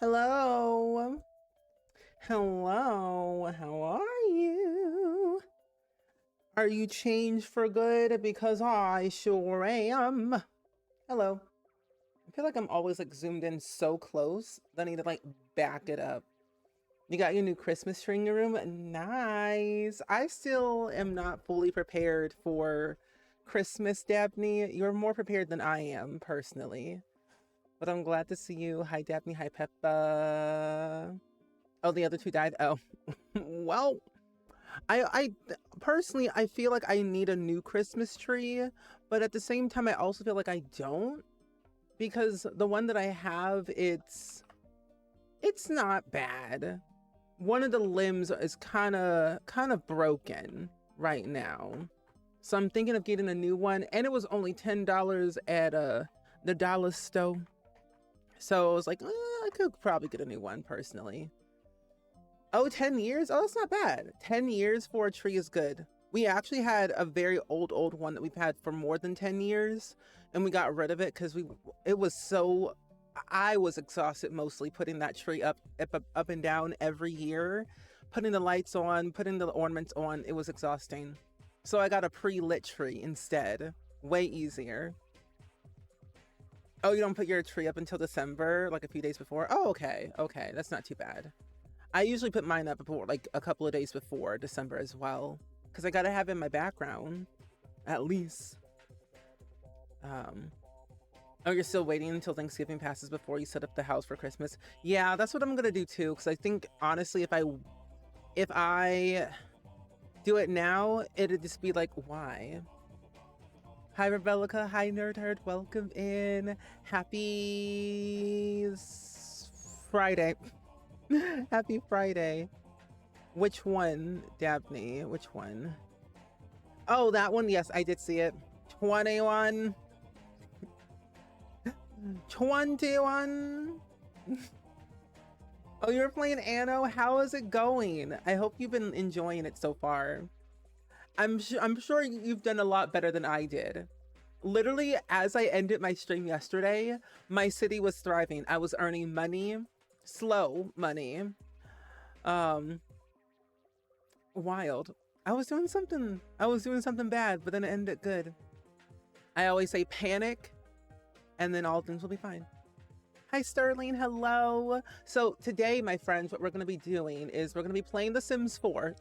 Hello. Hello. How are you? Are you changed for good? Because I sure am. Hello. I feel like I'm always like zoomed in so close that I need to like back it up. You got your new Christmas tree in your room? Nice. I still am not fully prepared for Christmas, Dabney. You're more prepared than I am, personally. But I'm glad to see you. Hi, Dabney. Hi, Peppa. Oh, the other two died. Oh, well, I personally, I feel like I need a new Christmas tree, but at the same time, I also feel like I don't because the one that I have, it's not bad. One of the limbs is kind of broken right now, so I'm thinking of getting a new one, and it was only $10 at the dollar store. So I was like, I could probably get a new one personally. Oh, 10 years? Oh, that's not bad. 10 years for a tree is good. We actually had a very old one that we've had for more than 10 years, and we got rid of it because it was so, I was exhausted mostly putting that tree up and down every year, putting the lights on, putting the ornaments on. It was exhausting. So I got a pre-lit tree instead. Way easier. Oh, you don't put your tree up until December, like a few days before? Oh, okay. Okay, that's not too bad. I usually put mine up before, like a couple of days before December as well, because I gotta have it in my background, at least. Oh, you're still waiting until Thanksgiving passes before you set up the house for Christmas? Yeah, that's what I'm gonna do too, because I think honestly, if I do it now, it'd just be like, why? Hi, Rebellica. Hi, Nerd Herd. Welcome in. Happy Friday. Happy Friday. Which one, Dabney? Which one? Oh, that one. Yes, I did see it. 21. 21. Oh, you're playing Anno? How is it going? I hope you've been enjoying it so far. I'm sure you've done a lot better than I did. Literally, as I ended my stream yesterday, my city was thriving. I was earning money, slow money. Um, Wild. I was doing something bad, but then it ended good. I always say panic and then all things will be fine. Hi Sterling, hello. So today, my friends, what we're going to be doing is we're going to be playing The Sims 4,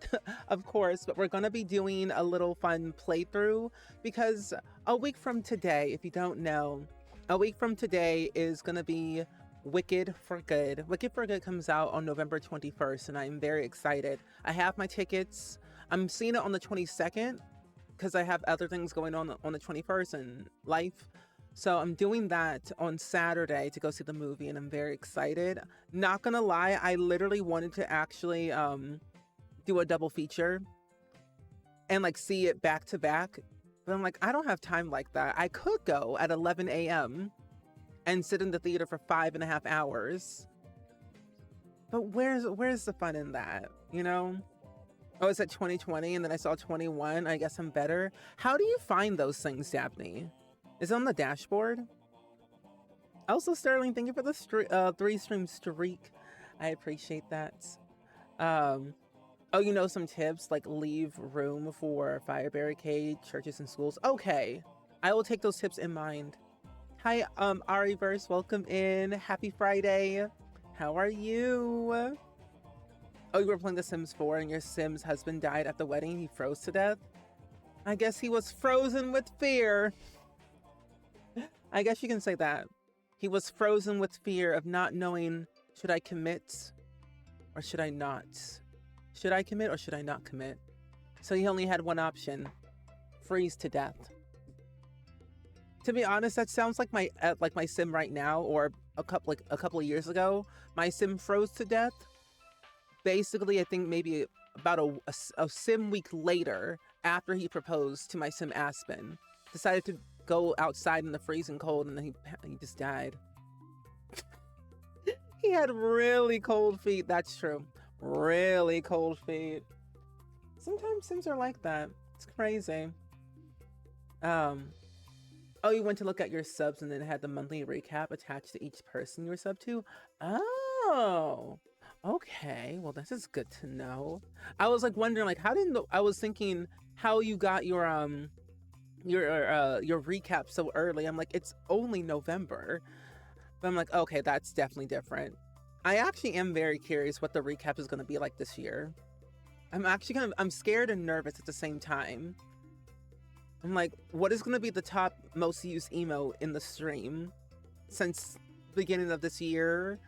of course, but we're going to be doing a little fun playthrough because a week from today, if you don't know, a week from today is going to be Wicked for Good. Wicked for Good comes out on November 21st, and I'm very excited. I have my tickets. I'm seeing it on the 22nd because I have other things going on the 21st and life. So I'm doing that on Saturday to go see the movie, and I'm very excited. Not gonna lie, I literally wanted to actually do a double feature and like see it back to back. But I'm like, I don't have time like that. I could go at 11 a.m. and sit in the theater for 5.5 hours. But where's the fun in that, you know? Oh, it's at 2020 and then I saw 21. I guess I'm better. How do you find those things, Daphne? Is it on the dashboard? Also, Sterling, thank you for the 3 stream streak. I appreciate that. Um, oh, you know some tips like leave room for fire barricade, churches and schools. Okay, I will take those tips in mind. Hi, Ariverse, welcome in. Happy Friday. How are you? Oh, you were playing The Sims 4 and your Sims husband died at the wedding. He froze to death. I guess he was frozen with fear. I guess you can say that. He was frozen with fear of not knowing, should I commit or should I not? Should I commit or should I not commit? So he only had one option, freeze to death. To be honest, that sounds like my sim right now, or a couple of years ago. My sim froze to death. Basically, I think maybe about a sim week later, after he proposed to my sim Aspen, decided to go outside in the freezing cold, and then he just died. He had really cold feet. That's true. Really cold feet. Sometimes Sims are like that. It's crazy. Oh, you went to look at your subs and then had the monthly recap attached to each person you were sub to? Oh, okay. Well, this is good to know. I was like wondering, like, I was thinking how you got your recap so early. I'm like, it's only November. But I'm like, okay, that's definitely different. I actually am very curious what the recap is going to be like this year. I'm scared and nervous at the same time. I'm like, what is going to be the top most used emo in the stream since the beginning of this year?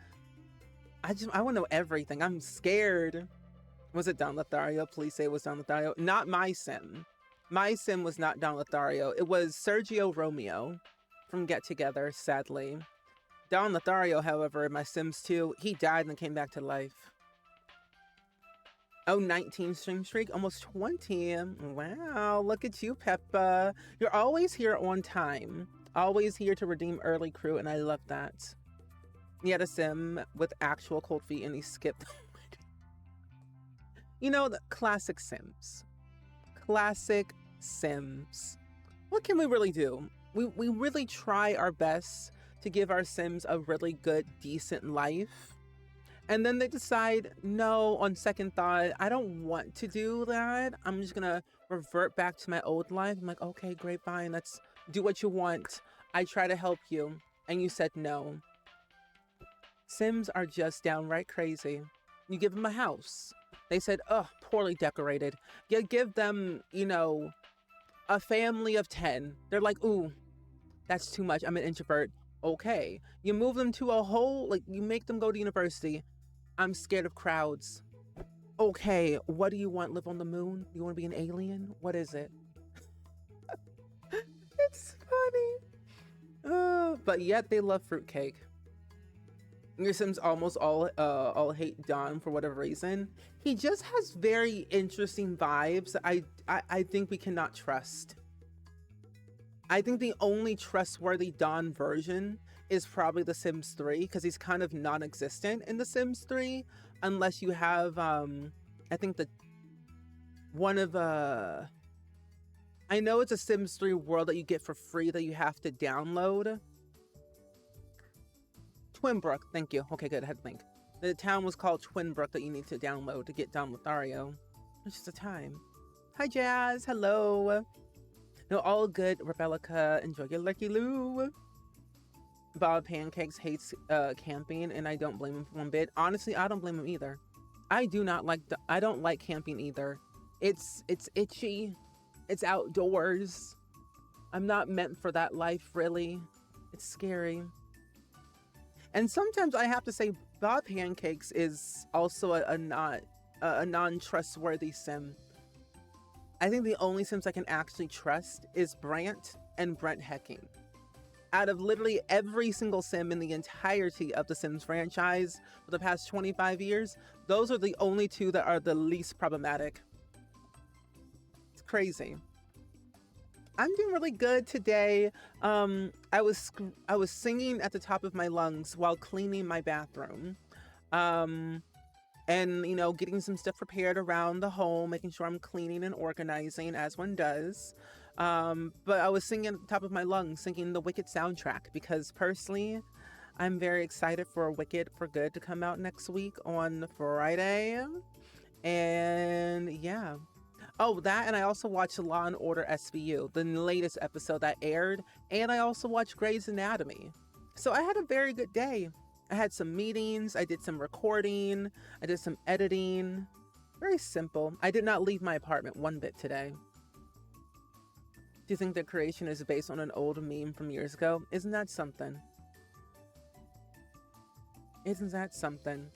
I want to know everything. I'm scared. Was it Don Lothario? Please say it was Don Lothario. Not my sim. My sim was not Don Lothario. It was Sergio Romeo from Get Together, sadly. Don Lothario, however, in my Sims 2, he died and came back to life. Oh, 19 stream streak, almost 20. Wow, look at you, Peppa. You're always here on time. Always here to redeem early crew, and I love that. He had a sim with actual cold feet and he skipped. You know, the classic Sims. Classic Sims. What can we really do? We really try our best to give our Sims a really good, decent life. And then they decide, no, on second thought, I don't want to do that. I'm just gonna revert back to my old life. I'm like, okay, great, fine, let's do what you want. I try to help you, and you said no. Sims are just downright crazy. You give them a house. They said, oh, poorly decorated. You give them, you know, a family of 10. They're like, ooh, that's too much. I'm an introvert. Okay. You move them to a whole, like, you make them go to university. I'm scared of crowds. Okay, what do you want? Live on the moon? You want to be an alien? What is it? It's funny. But yet they love fruitcake. Your Sims almost all hate Don for whatever reason. He just has very interesting vibes. I think we cannot trust. I think the only trustworthy Don version is probably The Sims 3, because he's kind of non-existent in The Sims 3, unless you have I think I know it's a Sims 3 world that you get for free that you have to download. Twinbrook, thank you. Okay, good, I had to think. The town was called Twinbrook that you need to download to get Don Lothario. It's just a time. Hi, Jazz. Hello. No, all good, Rebellica. Enjoy your Lucky Lou. Bob Pancakes hates camping, and I don't blame him for one bit. Honestly, I don't blame him either. I don't like camping either. It's itchy. It's outdoors. I'm not meant for that life, really. It's scary. And sometimes I have to say, Bob Pancakes is also a non-trustworthy sim. I think the only Sims I can actually trust is Brant and Brent Hecking. Out of literally every single Sim in the entirety of the Sims franchise for the past 25 years, those are the only two that are the least problematic. It's crazy. I'm doing really good today. I was singing at the top of my lungs while cleaning my bathroom. And, you know, getting some stuff prepared around the home, making sure I'm cleaning and organizing as one does. But I was singing at the top of my lungs, singing the Wicked soundtrack, because personally, I'm very excited for Wicked for Good to come out next week on Friday. And yeah. Oh, that, and I also watched Law and Order SVU, the latest episode that aired, and I also watched Grey's Anatomy. So I had a very good day. I had some meetings, I did some recording, I did some editing. Very simple. I did not leave my apartment one bit today. Do you think the creation is based on an old meme from years ago? Isn't that something? Isn't that something?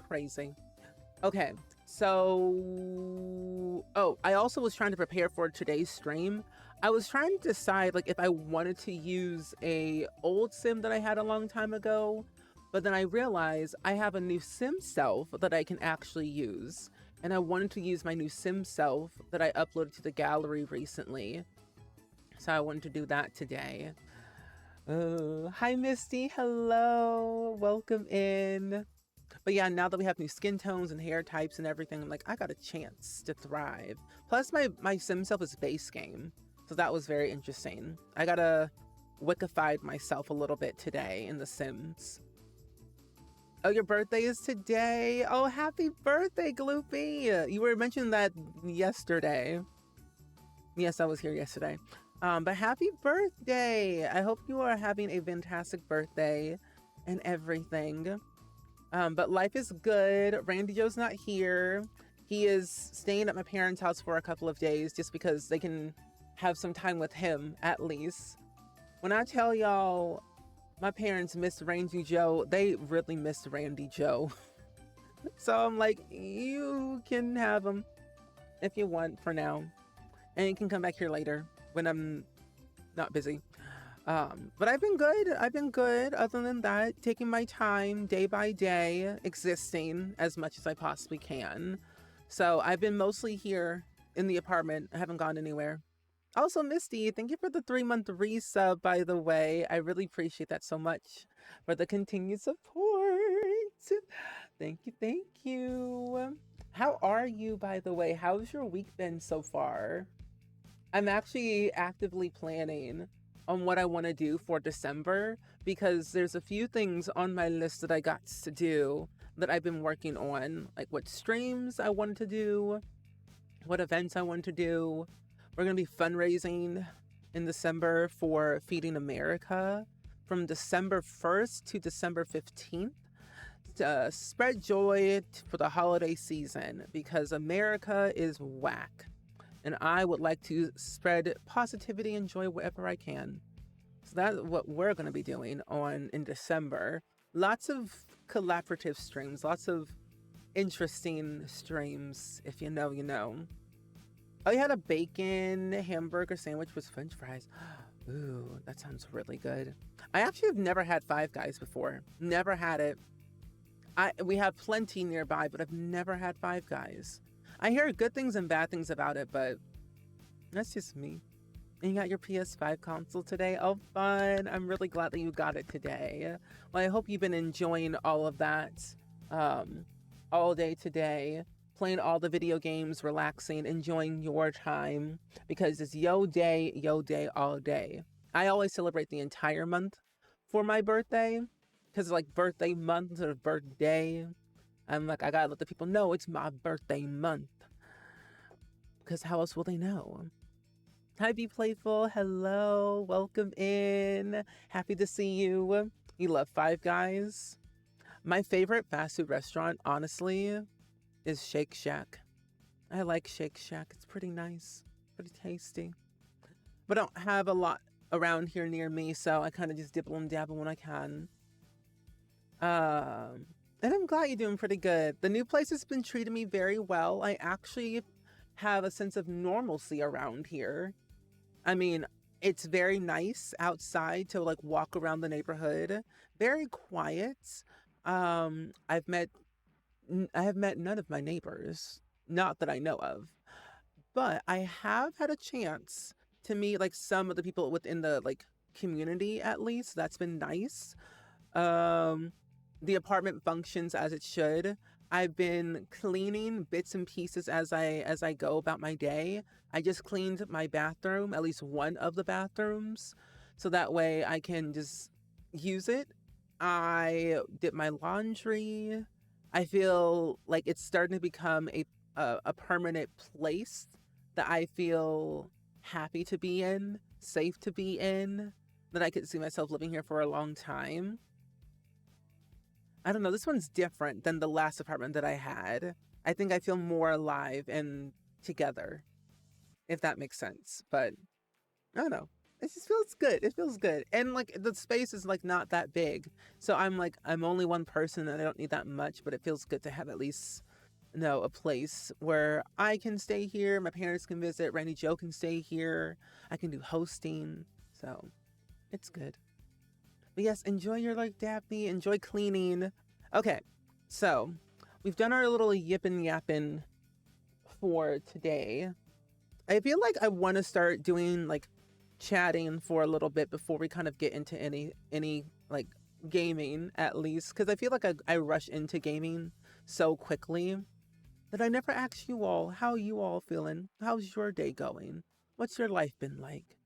Crazy. Okay, so... Oh, I also was trying to prepare for today's stream. I was trying to decide like if I wanted to use a old sim that I had a long time ago, but then I realized I have a new sim self that I can actually use. And I wanted to use my new sim self that I uploaded to the gallery recently. So I wanted to do that today. Hi, Misty. Hello. Welcome in. But yeah, now that we have new skin tones and hair types and everything, I'm like, I got a chance to thrive. Plus, my sim self is base game. So that was very interesting. I gotta Wickified myself a little bit today in The Sims. Oh, your birthday is today. Oh, happy birthday, Gloopy. You were mentioning that yesterday. Yes, I was here yesterday. But happy birthday. I hope you are having a fantastic birthday and everything. But life is good. Randy Joe's not here. He is staying at my parents' house for a couple of days just because they can have some time with him at least. When I tell y'all my parents missed Randy Joe, they really missed Randy Joe. So I'm like, you can have him if you want for now. And you can come back here later when I'm not busy. But I've been good. I've been good. Other than that, taking my time day by day, existing as much as I possibly can. So I've been mostly here in the apartment. I haven't gone anywhere. Also, Misty, thank you for the 3-month resub, by the way. I really appreciate that so much for the continued support. Thank you, thank you. How are you, by the way? How's your week been so far? I'm actually actively planning on what I want to do for December because there's a few things on my list that I got to do that I've been working on, like what streams I wanted to do, what events I wanted to do. We're going to be fundraising in December for Feeding America from December 1st to December 15th to spread joy for the holiday season because America is whack. And I would like to spread positivity and joy wherever I can. So that's what we're going to be doing in December. Lots of collaborative streams, lots of interesting streams. If you know, you know. Oh, you had a bacon hamburger sandwich with French fries. Ooh, that sounds really good. I actually have never had Five Guys before. Never had it. We have plenty nearby, but I've never had Five Guys. I hear good things and bad things about it, but that's just me. And you got your PS5 console today? Oh, fun. I'm really glad that you got it today. Well, I hope you've been enjoying all of that all day today. Playing all the video games, relaxing, enjoying your time. Because it's yo day, all day. I always celebrate the entire month for my birthday. Because it's like birthday month instead of birthday. I'm like, I gotta let the people know it's my birthday month. Because how else will they know? Hi, Be Playful. Hello. Welcome in. Happy to see you. You love Five Guys. My favorite fast food restaurant, honestly, is Shake Shack. I like Shake Shack. It's pretty nice. Pretty tasty. But I don't have a lot around here near me, so I kind of just dibble and dabble when I can. And I'm glad you're doing pretty good. The new place has been treating me very well. I actually have a sense of normalcy around here. I mean, it's very nice outside to like walk around the neighborhood. Very quiet. I have met none of my neighbors, not that I know of. But I have had a chance to meet like some of the people within the like community at least. That's been nice. The apartment functions as it should. I've been cleaning bits and pieces as I go about my day. I just cleaned my bathroom, at least one of the bathrooms, so that way I can just use it. I did my laundry. I feel like it's starting to become a permanent place that I feel happy to be in, safe to be in, that I could see myself living here for a long time. I don't know, this one's different than the last apartment that I had. I think I feel more alive and together, if that makes sense. But I don't know. It just feels good. It feels good. And like the space is like not that big. So I'm only one person and I don't need that much, but it feels good to have at least, you know, a place where I can stay here, my parents can visit, Randy Joe can stay here, I can do hosting. So it's good. But yes, enjoy your like Daphne, enjoy cleaning. Okay, so we've done our little yippin' yappin' for today. I feel like I want to start doing like chatting for a little bit before we kind of get into any like gaming at least, because I feel like I rush into gaming so quickly that I never ask you all how you all feeling. How's your day going? What's your life been like?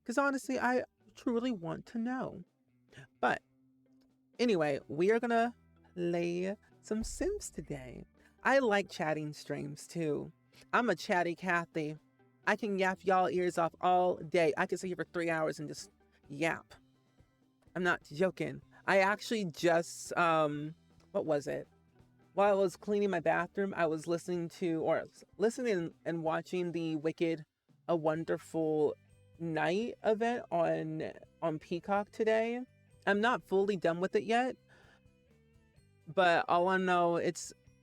Because honestly, I truly want to know. But anyway, we are gonna play some Sims today. I like chatting streams too. I'm a chatty Cathy. I can yap y'all ears off all day. I can sit here for 3 hours and just yap. I'm not joking. I actually just, what was it? While I was cleaning my bathroom, I was listening and watching the Wicked, A Wonderful Night event on Peacock today. I'm not fully done with it yet, but all I know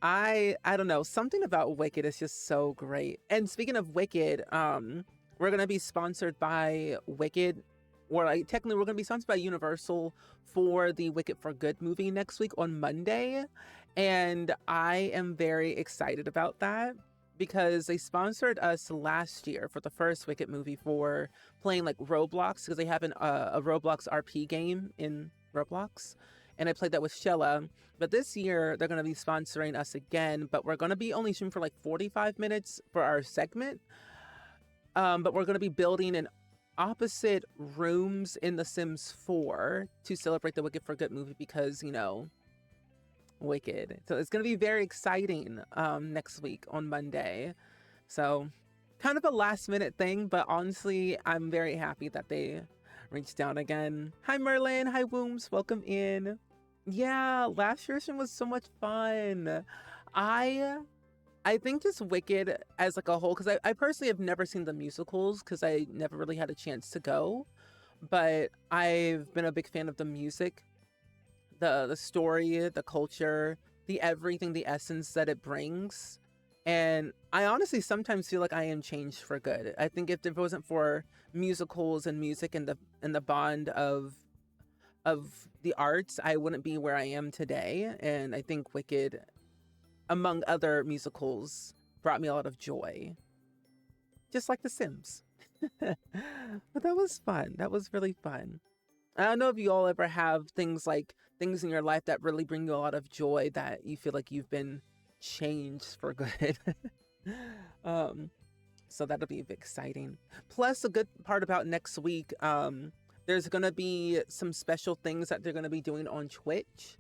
I don't know, something about Wicked is just so great. And speaking of Wicked, we're gonna be sponsored by Wicked, or like technically we're gonna be sponsored by Universal for the Wicked for Good movie next week on Monday. And I am very excited about that because they sponsored us last year for the first Wicked movie for playing like Roblox, because they have a Roblox RP game in Roblox. And I played that with Shella. But this year, they're going to be sponsoring us again. But we're going to be only shooting for like 45 minutes for our segment. But we're going to be building in opposite rooms in The Sims 4 to celebrate the Wicked for Good movie because, you know, Wicked. So it's going to be very exciting next week on Monday. So kind of a last minute thing, but honestly, I'm very happy that they reached down again. Hi Merlin, hi Wooms, welcome in. Yeah, last year's was so much fun. I think just Wicked as like a whole, because I personally have never seen the musicals because I never really had a chance to go, but I've been a big fan of the music, the story, the culture, the everything, the essence that it brings. And I honestly sometimes feel like I am changed for good. I think if it wasn't for musicals and music and the bond of the arts, I wouldn't be where I am today. And I think Wicked, among other musicals, brought me a lot of joy. Just like The Sims. But that was fun. That was really fun. I don't know if you all ever have things in your life that really bring you a lot of joy that you feel like you've been changed for good. So that'll be exciting. Plus, a good part about next week, there's gonna be some special things that they're gonna be doing on Twitch.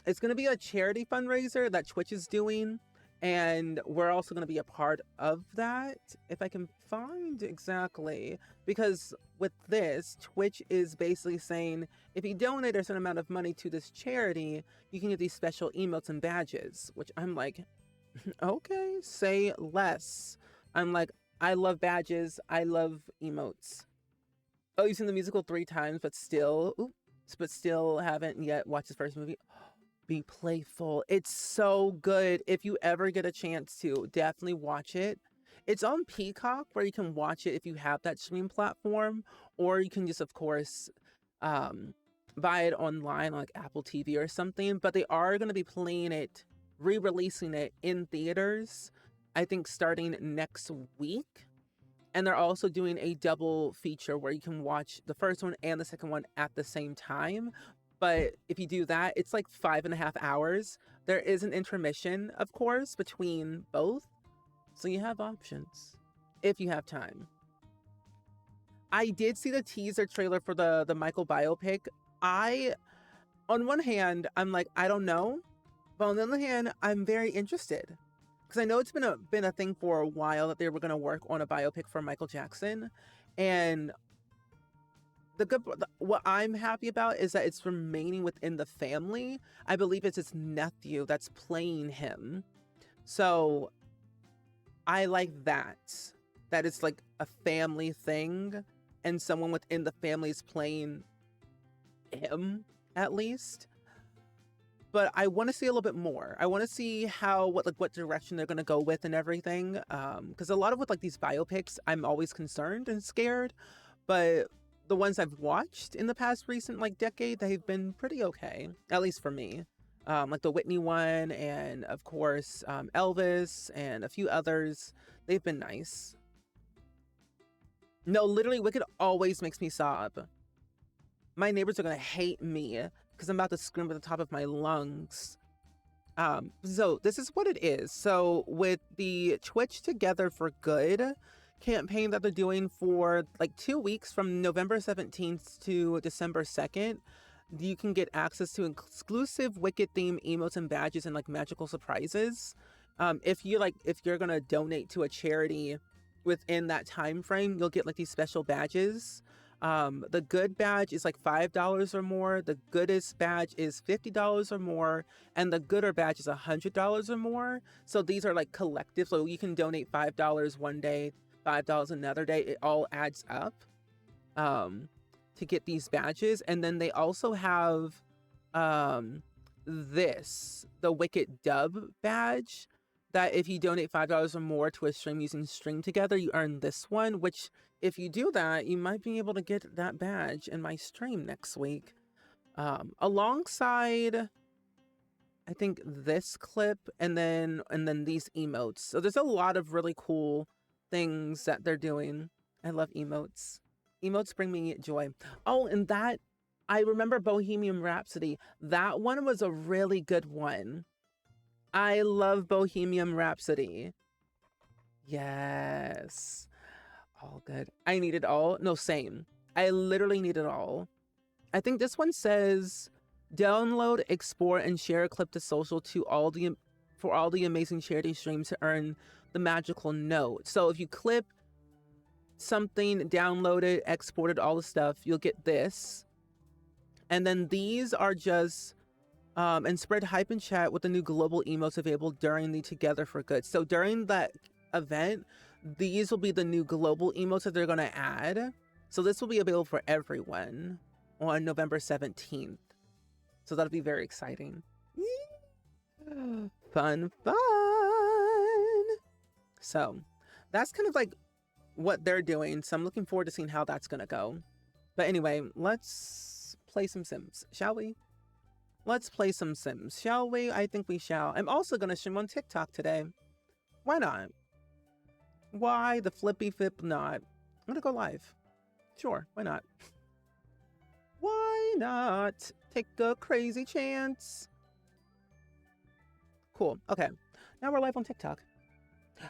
It's gonna be a charity fundraiser that Twitch is doing, and we're also gonna be a part of that, if I can find exactly. Because with this, Twitch is basically saying, if you donate a certain amount of money to this charity, you can get these special emotes and badges, which I'm like, okay, say less. I'm like, I love badges, I love emotes. Oh, you've seen the musical 3 times, but still haven't yet watched the first movie. Be playful. It's so good. If you ever get a chance to, definitely watch it. It's on Peacock, where you can watch it if you have that stream platform, or you can just, of course, buy it online on like Apple TV or something. But they are going to be playing it, re-releasing it in theaters, I think starting next week. And they're also doing a double feature where you can watch the first one and the second one at the same time. But if you do that, it's like 5.5 hours. There is an intermission, of course, between both. So you have options if you have time. I did see the teaser trailer for the Michael biopic. On one hand, I'm like, I don't know. But on the other hand, I'm very interested. Because I know it's been a thing for a while that they were going to work on a biopic for Michael Jackson. And what I'm happy about is that it's remaining within the family. I believe it's his nephew that's playing him. So I like that it's like a family thing and someone within the family is playing him, at least. But I want to see a little bit more. I want to see what direction they're going to go with and everything. Because a lot of with like these biopics, I'm always concerned and scared. But the ones I've watched in the past recent like decade, they've been pretty okay, at least for me. Like the Whitney one, and of course Elvis, and a few others. They've been nice. No, literally, Wicked always makes me sob. My neighbors are gonna hate me because I'm about to scream at the top of my lungs. So this is what it is. So with the Twitch Together for Good campaign that they're doing for like 2 weeks from November 17th to December 2nd, you can get access to exclusive Wicked theme emotes and badges and like magical surprises. If you're gonna donate to a charity within that time frame, you'll get like these special badges. The good badge is like $5 or more. The goodest badge is $50 or more, and the gooder badge is $100 or more. So these are like collective. So you can donate $5 one day, $5 another day. It all adds up to get these badges. And then they also have the Wicked Dub badge, that if you donate $5 or more to a stream using Stream Together, you earn this one, which if you do that, you might be able to get that badge in my stream next week. Alongside, I think, this clip and then these emotes. So there's a lot of really cool things that they're doing. I love emotes. Emotes bring me joy. Oh, and that, I remember Bohemian Rhapsody. That one was a really good one. I love Bohemian Rhapsody. Yes. All good. I need it all. No, same. I literally need it all. I think this one says download, export, and share a clip to social for all the amazing charity streams to earn the magical note. So if you clip something, download it, export it, all the stuff, you'll get this. And then these are just and spread hype and chat with the new global emotes available during the Together for Good. So during that event, these will be the new global emotes that they're going to add. So this will be available for everyone on November 17th. So that'll be very exciting. Fun. So that's kind of like what they're doing. So I'm looking forward to seeing how that's going to go. But anyway, let's play some Sims, shall we? Let's play some Sims, shall we? I think we shall. I'm also going to stream on TikTok today. Why not? Why the flippy flip not? I'm going to go live. Sure, why not? Why not? Take a crazy chance. Cool. Okay. Now we're live on TikTok.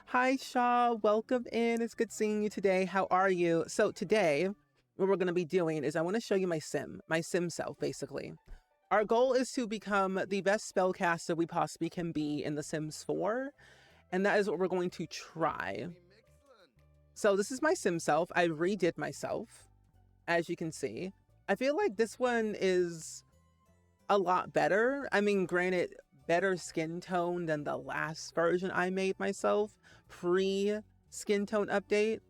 Hi, Shaw. Welcome in. It's good seeing you today. How are you? So today, what we're going to be doing is I want to show you my Sim self, basically. Our goal is to become the best spellcaster we possibly can be in The Sims 4, and that is what we're going to try. So this is my Sim self. I redid myself, as you can see. I feel like this one is a lot better. I mean, granted, better skin tone than the last version I made myself, pre-skin tone update.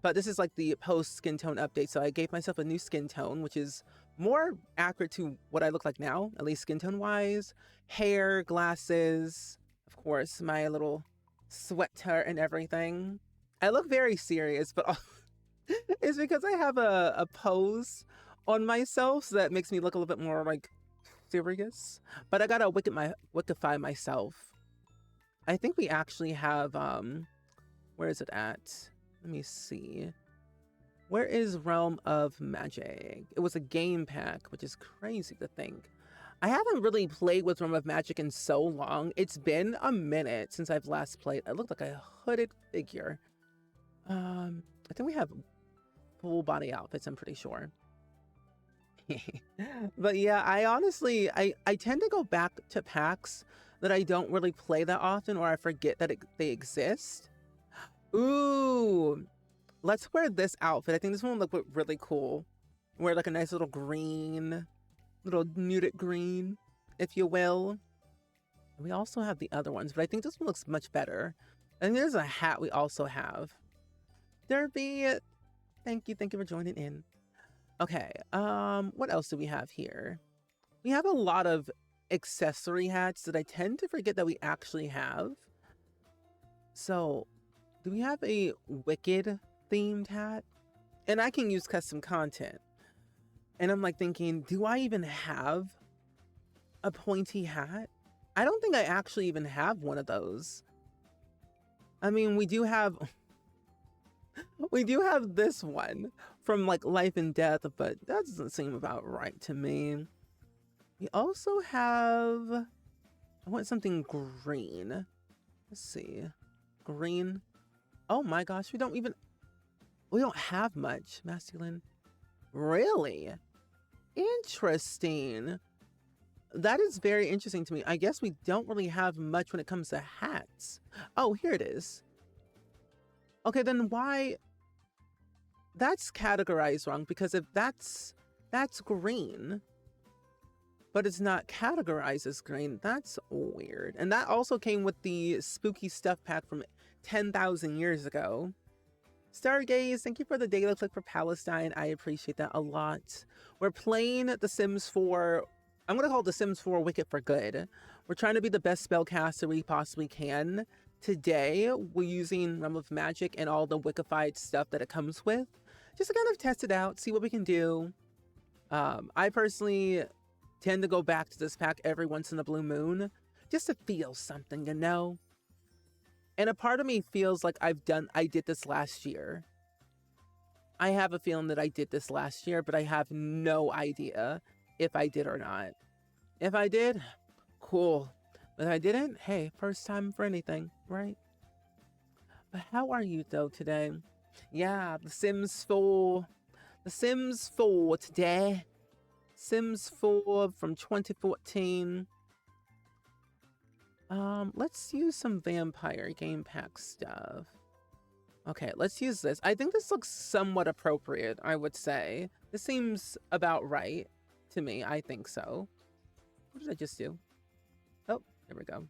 But this is like the post-skin tone update, so I gave myself a new skin tone, which is more accurate to what I look like now, at least skin tone wise. Hair, glasses, of course, my little sweater and everything. I look very serious, but it's because I have a pose on myself, so that makes me look a little bit more like serious. But I gotta wikify myself. I think we actually have where is it at? Let me see. Where is Realm of Magic? It was a game pack, which is crazy to think. I haven't really played with Realm of Magic in so long. It's been a minute since I've last played. I look like a hooded figure. I think we have full body outfits, I'm pretty sure. But yeah, I honestly, I tend to go back to packs that I don't really play that often, or I forget that they exist. Ooh. Let's wear this outfit. I think this one will look really cool. Wear like a nice little green, little muted green, if you will. We also have the other ones, but I think this one looks much better. And there's a hat we also have. Derby, thank you for joining in. Okay, what else do we have here? We have a lot of accessory hats that I tend to forget that we actually have. So, do we have a Wicked themed hat? And I can use custom content. And I'm like thinking, do I even have a pointy hat? I don't think I actually even have one of those. I mean, we do have this one from like Life and Death, but that doesn't seem about right to me. We also have, I want something green. Let's see. Green. Oh my gosh, we don't have much masculine. Really? Interesting. That is very interesting to me. I guess we don't really have much when it comes to hats. Oh, here it is. Okay, then why? That's categorized wrong, because if that's green, but it's not categorized as green, that's weird. And that also came with the spooky stuff pack from 10,000 years ago. Stargaze, thank you for the daily click for Palestine. I appreciate that a lot. We're playing The Sims 4. I'm going to call it The Sims 4 Wicked for Good. We're trying to be the best spellcaster we possibly can. Today, we're using Realm of Magic and all the wickified stuff that it comes with, just to kind of test it out, see what we can do. I personally tend to go back to this pack every once in a blue moon, just to feel something, you know? And a part of me feels like I did this last year. I have a feeling that I did this last year, but I have no idea if I did or not. If I did, cool. But if I didn't, hey, first time for anything, right? But how are you though today? Yeah, The Sims 4. The Sims 4 today. Sims 4 from 2014. Let's use some vampire game pack stuff. Okay, let's use this. I think this looks somewhat appropriate, I would say. This seems about right to me. I think so. What did I just do? Oh, there we go.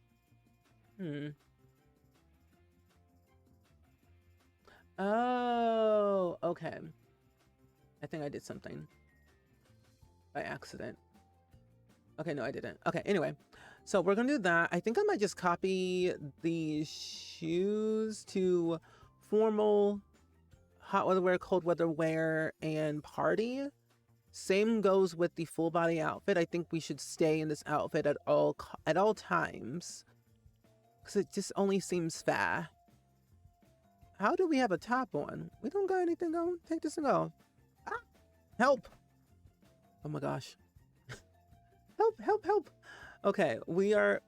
Oh, okay. I think I did something by accident. Okay, no, I didn't. Okay, anyway. So we're gonna do that. I think I might just copy the shoes to formal, hot weather wear, cold weather wear, and party. Same goes with the full body outfit. I think we should stay in this outfit at all times, because it just only seems fair. How do we have a top on? We don't got anything on. Take this and go. Ah, help! Oh my gosh. Help, help, help. Okay, we are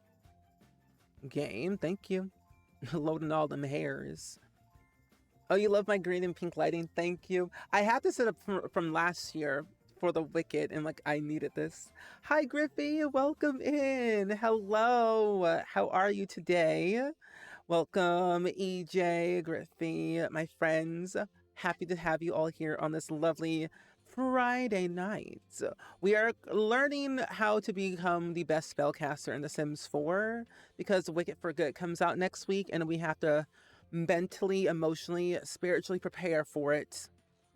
game. Thank you. Loading all them hairs. Oh, you love my green and pink lighting. Thank you. I had this set up from last year for the Wicked, and like I needed this. Hi, Griffey. Welcome in. Hello. How are you today? Welcome, EJ, Griffey, my friends. Happy to have you all here on this lovely Friday night. We are learning how to become the best spellcaster in The Sims 4, because Wicked for Good comes out next week and we have to mentally, emotionally, spiritually prepare for it.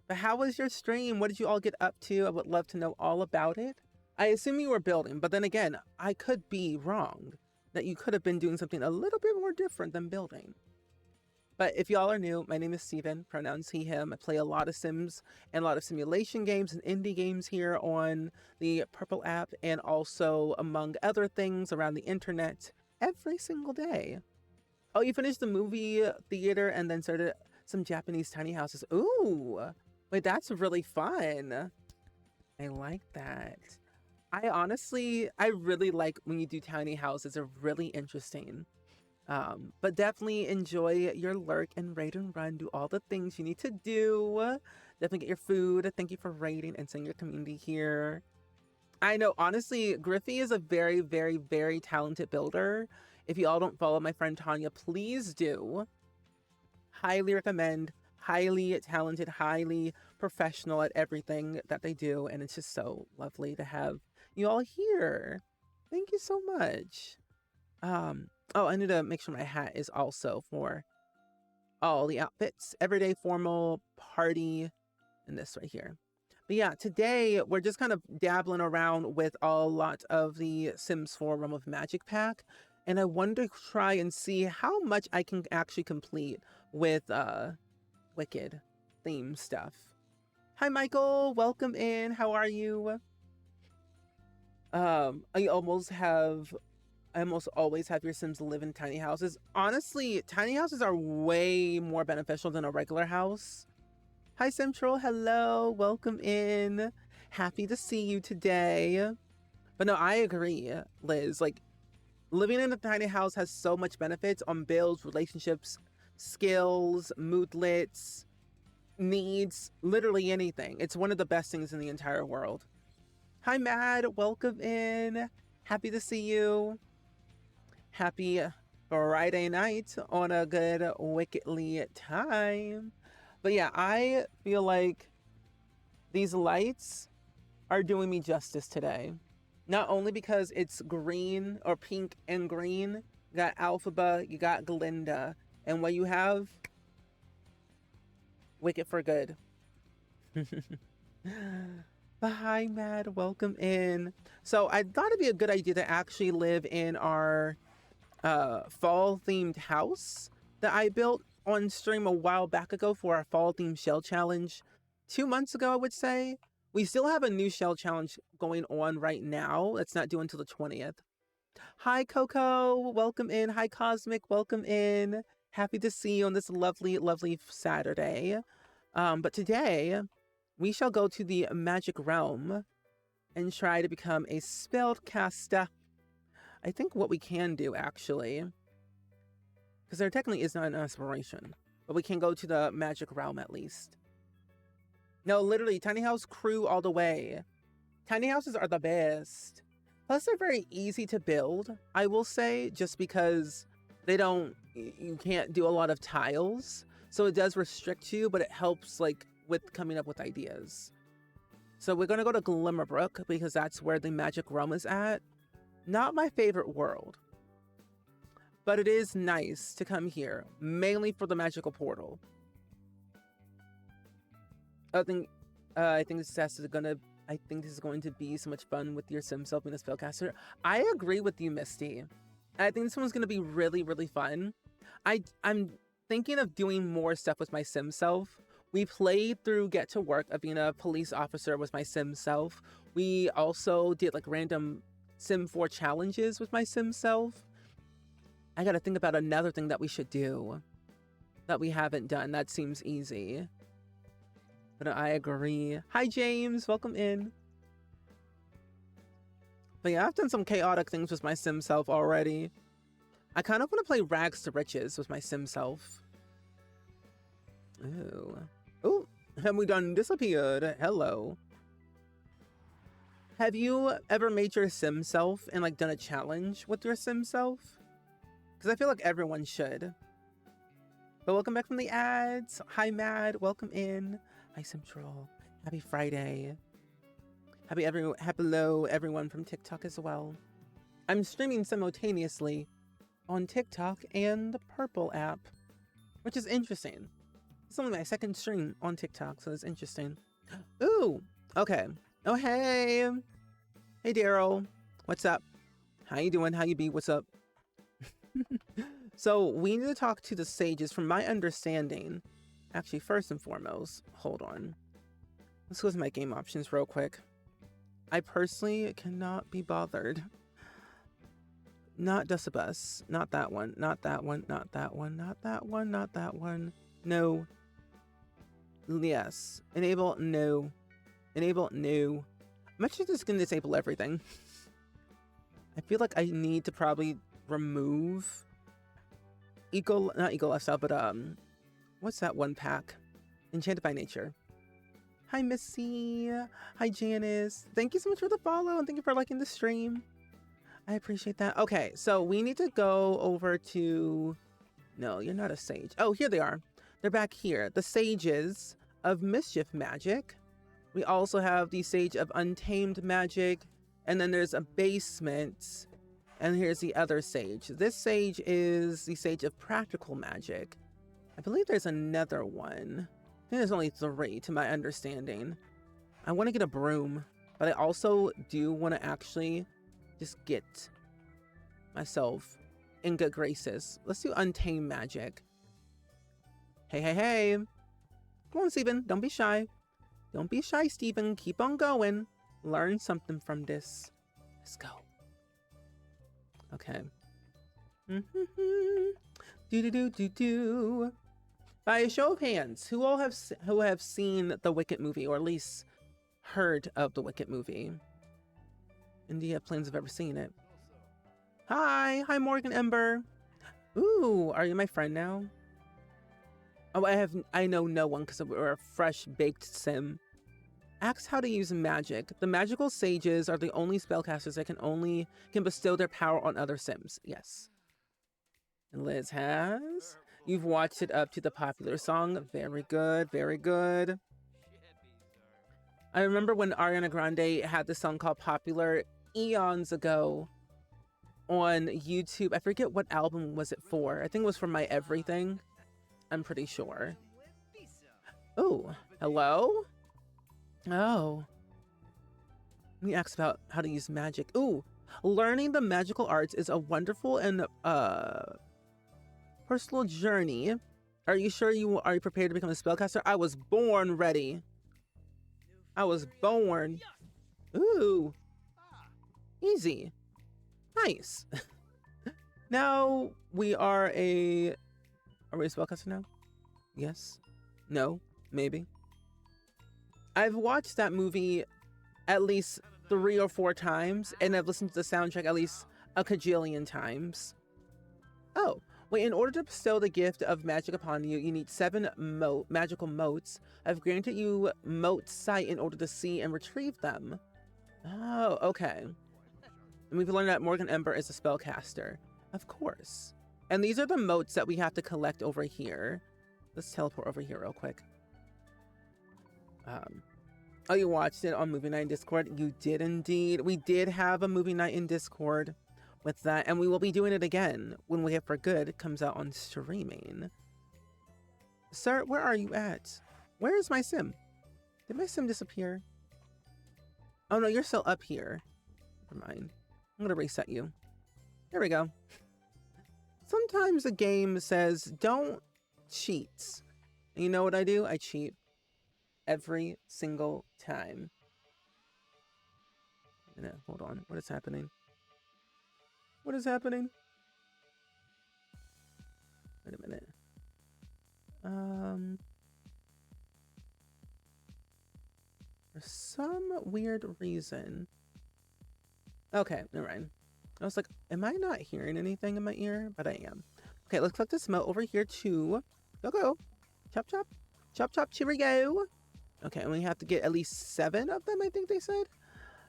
But how was your stream? What did you all get up to? I would love to know all about it. I assume you were building, but then again, I could be wrong. That you could have been doing something a little bit more different than building. But if y'all are new, my name is Steven, pronouns he, him. I play a lot of Sims and a lot of simulation games and indie games here on the Purple app, and also among other things around the internet every single day. Oh, you finished the movie theater and then started some Japanese tiny houses. Ooh, wait, that's really fun. I like that. I really like when you do tiny houses. They're really interesting. But definitely enjoy your lurk and raid and run. Do all the things you need to do. Definitely get your food. Thank you for raiding and seeing your community here. I know, honestly, Griffey is a very, very, very talented builder. If you all don't follow my friend Tanya, please do. Highly recommend. Highly talented, highly professional at everything that they do. And it's just so lovely to have you all here. Thank you so much. Oh, I need to make sure my hat is also for all the outfits. Everyday, formal, party, and this right here. But yeah, today we're just kind of dabbling around with a lot of the Sims 4 Realm of Magic pack. And I wanted to try and see how much I can actually complete with Wicked theme stuff. Hi, Michael. Welcome in. How are you? I almost always have your Sims live in tiny houses. Honestly, tiny houses are way more beneficial than a regular house. Hi, Central. Hello. Welcome in. Happy to see you today. But no, I agree, Liz. Like, living in a tiny house has so much benefits on builds, relationships, skills, moodlets, needs, literally anything. It's one of the best things in the entire world. Hi, Mad. Welcome in. Happy to see you. Happy Friday night on a good wickedly time. But yeah, I feel like these lights are doing me justice today. Not only because it's green or pink and green, you got Alphaba, you got Glinda, and what you have, Wicked for good. But hi, Matt. Welcome in. So I thought it'd be a good idea to actually live in our fall themed house that I built on stream a while back ago for our fall themed shell challenge 2 months ago, I would say. We still have a new shell challenge going on right now. It's not due until the 20th. Hi, Coco. Welcome in. Hi, Cosmic. Welcome in. Happy to see you on this lovely, lovely Saturday. But today, we shall go to the magic realm and try to become a spellcaster. I think what we can do, actually, because there technically is not an aspiration, but we can go to the magic realm at least. No, literally, tiny house crew all the way. Tiny houses are the best. Plus, they're very easy to build, I will say, just because you can't do a lot of tiles. So it does restrict you, but it helps like with coming up with ideas. So we're going to go to Glimmerbrook because that's where the magic realm is at. Not my favorite world, but it is nice to come here, mainly for the magical portal. I think this is going to be so much fun with your sim self being a spellcaster. I agree with you, Misty. I think this one's going to be really, really fun. I'm thinking of doing more stuff with my sim self. We played through Get to Work of being a police officer with my sim self. We also did like random Sim 4 challenges with my sim self. I gotta think about another thing that we should do that we haven't done. That seems easy. But I agree. Hi, James. Welcome in. But yeah, I've done some chaotic things with my sim self already. I kind of want to play Rags to Riches with my sim self. Ooh. Oh, have we done disappeared? Hello. Have you ever made your sim self and like done a challenge with your sim self? Because I feel like everyone should. But welcome back from the ads. Hi, Mad. Welcome in. Hi, Simtroll. Happy Friday. Hello, everyone from TikTok as well. I'm streaming simultaneously on TikTok and the Purple app, which is interesting. It's only my second stream on TikTok, so it's interesting. Ooh, okay. Oh, hey. Hey, Daryl. What's up? How you doing? How you be? What's up? So we need to talk to the sages. From my understanding, actually, first and foremost, hold on. Let's go to my game options real quick. I personally cannot be bothered. Not Decibus. Not that one. Not that one. Not that one. Not that one. Not that one. No. Yes. Enable. No. Enable. No. I'm actually just going to disable everything. I feel like I need to probably remove not Eco Lifestyle, but what's that one pack? Enchanted by Nature. Hi, Missy. Hi, Janice. Thank you so much for the follow, and thank you for liking the stream. I appreciate that. Okay, so we need to go over to... No, you're not a sage. Oh, here they are. They're back here. The sages of Mischief Magic. We also have the Sage of Untamed Magic. And then there's a basement. And here's the other sage. This sage is the Sage of Practical Magic. I believe there's another one. I think there's only 3 to my understanding. I want to get a broom, but I also do want to actually just get myself in good graces. Let's do Untamed Magic. Hey, hey, hey. Come on, Steven. Don't be shy. Don't be shy, Steven. Keep on going. Learn something from this. Let's go. Okay. Do. By a show of hands, who have seen the Wicked movie, or at least heard of the Wicked movie? And do you have plans of ever seeing it? Hi, Morgan Ember. Ooh, are you my friend now? Oh, I know no one because we're a fresh baked sim. Ask how to use magic. The magical sages are the only spellcasters that can bestow their power on other Sims. Yes. And Liz has. You've watched it up to the popular song. Very good, very good. I remember when Ariana Grande had this song called Popular eons ago on YouTube. I forget what album was it for. I think it was for My Everything. I'm pretty sure. Oh, hello? Oh. Let me ask about how to use magic. Ooh, learning the magical arts is a wonderful and personal journey. Are you sure you are prepared to become a spellcaster? I was born ready. I was born. Ooh. Easy. Nice. Now we are a... Are we a spellcaster now? Yes. No. Maybe. I've watched that movie at least 3 or 4 times, and I've listened to the soundtrack at least a cajillion times. Oh, wait, in order to bestow the gift of magic upon you, you need 7 magical motes. I've granted you mote sight in order to see and retrieve them. Oh, okay. And we've learned that Morgan Ember is a spellcaster. Of course. And these are the motes that we have to collect over here. Let's teleport over here real quick. Oh, you watched it on Movie Night in Discord? You did indeed. We did have a movie night in Discord with that, and we will be doing it again when We Have For Good comes out on streaming. Sir, where are you at? Where is my sim? Did my sim disappear? Oh no, you're still up here. Never mind. I'm gonna reset you. There we go. Sometimes a game says, don't cheat. And you know what I do? I cheat. Every single time. Hold on. What is happening? What is happening? Wait a minute. For some weird reason. Okay, never mind. I was like, am I not hearing anything in my ear? But I am. Okay, let's click this mote over here too. Go. Chop, chop. Chop, chop, Cheerio. Okay, and we have to get at least 7 of them, I think they said.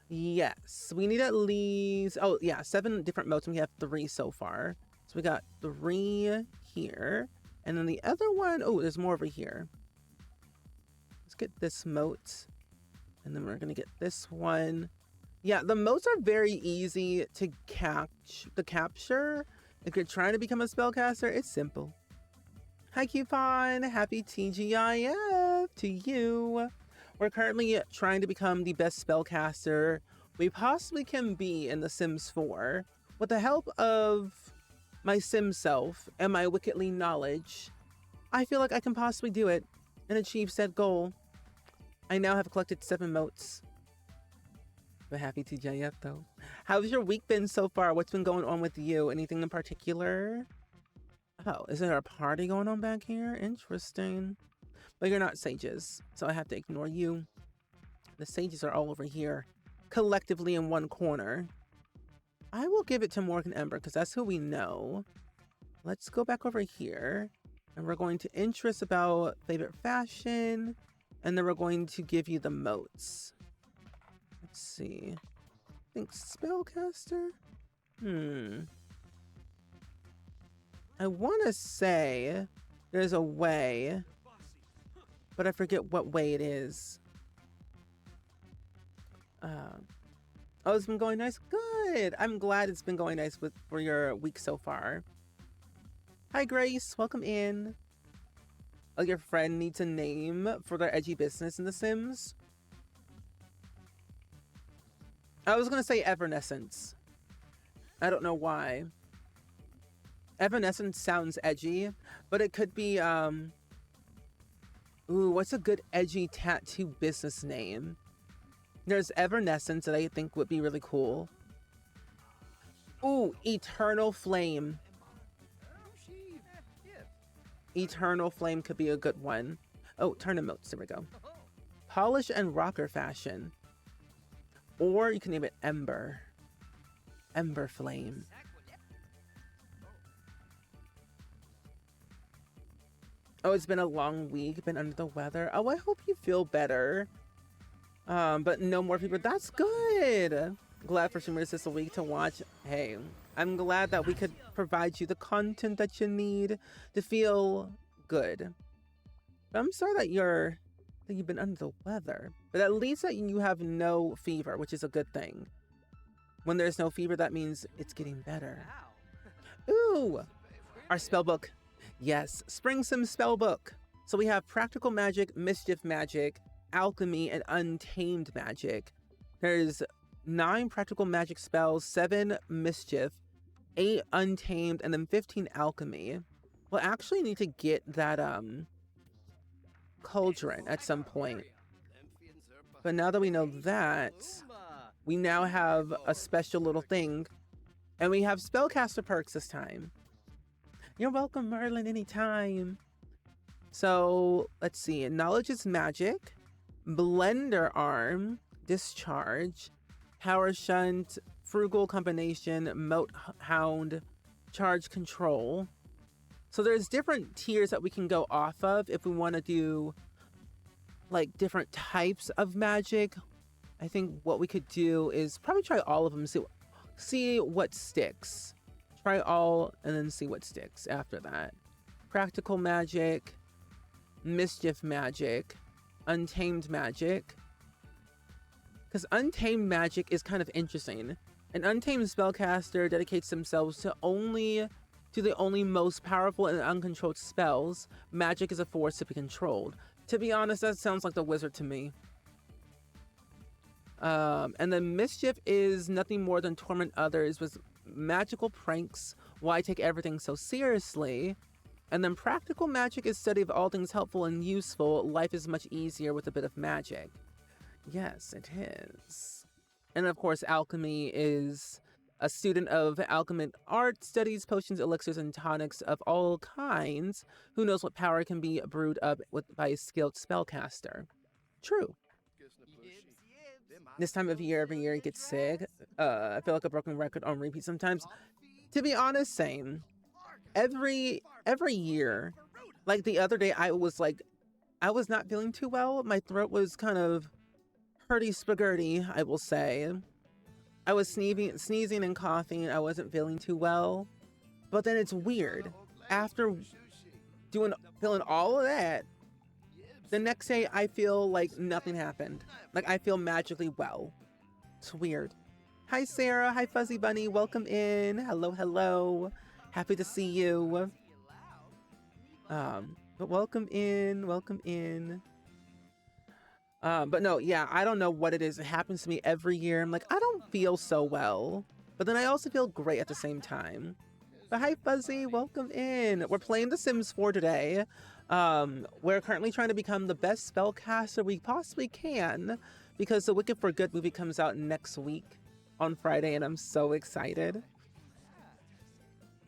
Yes, we need at least, oh yeah, 7 different motes, and we have 3 so far. So we got 3 here, and then the other one, oh, there's more over here. Let's get this mote, and then we're gonna get this one. Yeah, the motes are very easy to capture. If you're trying to become a spellcaster, it's simple. Hi Coupon, happy TGIF to you. We're currently trying to become the best spellcaster we possibly can be in The Sims 4. With the help of my sim self and my wickedly knowledge, I feel like I can possibly do it and achieve said goal. I now have collected 7 motes. But happy TGIF though. How's your week been so far? What's been going on with you? Anything in particular? Oh, is there a party going on back here? Interesting. But you're not sages, so I have to ignore you. The sages are all over here, collectively in one corner. I will give it to Morgan Ember, because that's who we know. Let's go back over here, and we're going to interest about favorite fashion, and then we're going to give you the motes. Let's see. I think Spellcaster? I want to say there's a way, but I forget what way it is. Oh, it's been going nice. Good. I'm glad it's been going nice for your week so far. Hi, Grace. Welcome in. Oh, your friend needs a name for their edgy business in The Sims. I was going to say Evanescence. I don't know why. Evanescence sounds edgy, but it could be, ooh, what's a good edgy tattoo business name? There's Evanescence that I think would be really cool. Ooh, Eternal Flame. Eternal Flame could be a good one. Oh, tournaments, there we go. Polish and rocker fashion. Or you can name it Ember. Ember Flame. Oh, it's been a long week, been under the weather. Oh, I hope you feel better. But no more fever. That's good. Glad for streamers this a week to watch. Hey, I'm glad that we could provide you the content that you need to feel good. But I'm sorry that you've been under the weather. But at least that you have no fever, which is a good thing. When there's no fever, that means it's getting better. Ooh, our spell book. Yes, Spring Sim spell book. So we have Practical Magic, Mischief Magic, Alchemy, and Untamed Magic. There's 9 Practical Magic spells, 7 Mischief, 8 Untamed, and then 15 Alchemy. We'll actually need to get that Cauldron at some point. But now that we know that, we now have a special little thing. And we have Spellcaster perks this time. You're welcome, Merlin, anytime. So, let's see. Knowledge is Magic, Blender Arm, Discharge, Power Shunt, Frugal Combination, Moat Hound, Charge Control. So there's different tiers that we can go off of if we want to do like different types of magic. I think what we could do is probably try all of them, see what sticks. Try all and then see what sticks after that. Practical Magic, Mischief Magic, Untamed Magic. Because Untamed Magic is kind of interesting. An Untamed Spellcaster dedicates themselves to the only most powerful and uncontrolled spells. Magic is a force to be controlled. To be honest, that sounds like the wizard to me. And then Mischief is nothing more than torment others with magical pranks. Why take everything so seriously? And then Practical Magic is study of all things helpful and useful. Life is much easier with a bit of magic. Yes, it is. And of course, Alchemy is a student of alchemic art, studies potions, elixirs, and tonics of all kinds. Who knows what power can be brewed up by a skilled spellcaster? True. This time of year, every year it gets sick. I feel like a broken record on repeat sometimes. To be honest, same. Every year, like the other day, I was not feeling too well. My throat was kind of hurdy-spagurty, I will say. I was sneezing and coughing. I wasn't feeling too well. But then it's weird. After feeling all of that, the next day I feel like nothing happened. Like I feel magically well. It's weird. Hi Sarah, hi Fuzzy Bunny, welcome in. Hello, hello. Happy to see you. But welcome in, welcome in. But no, yeah, I don't know what it is. It happens to me every year. I'm like, I don't feel so well. But then I also feel great at the same time. But hi Fuzzy, welcome in. We're playing The Sims 4 today. We're currently trying to become the best spellcaster we possibly can because the Wicked for Good movie comes out next week on Friday and I'm so excited.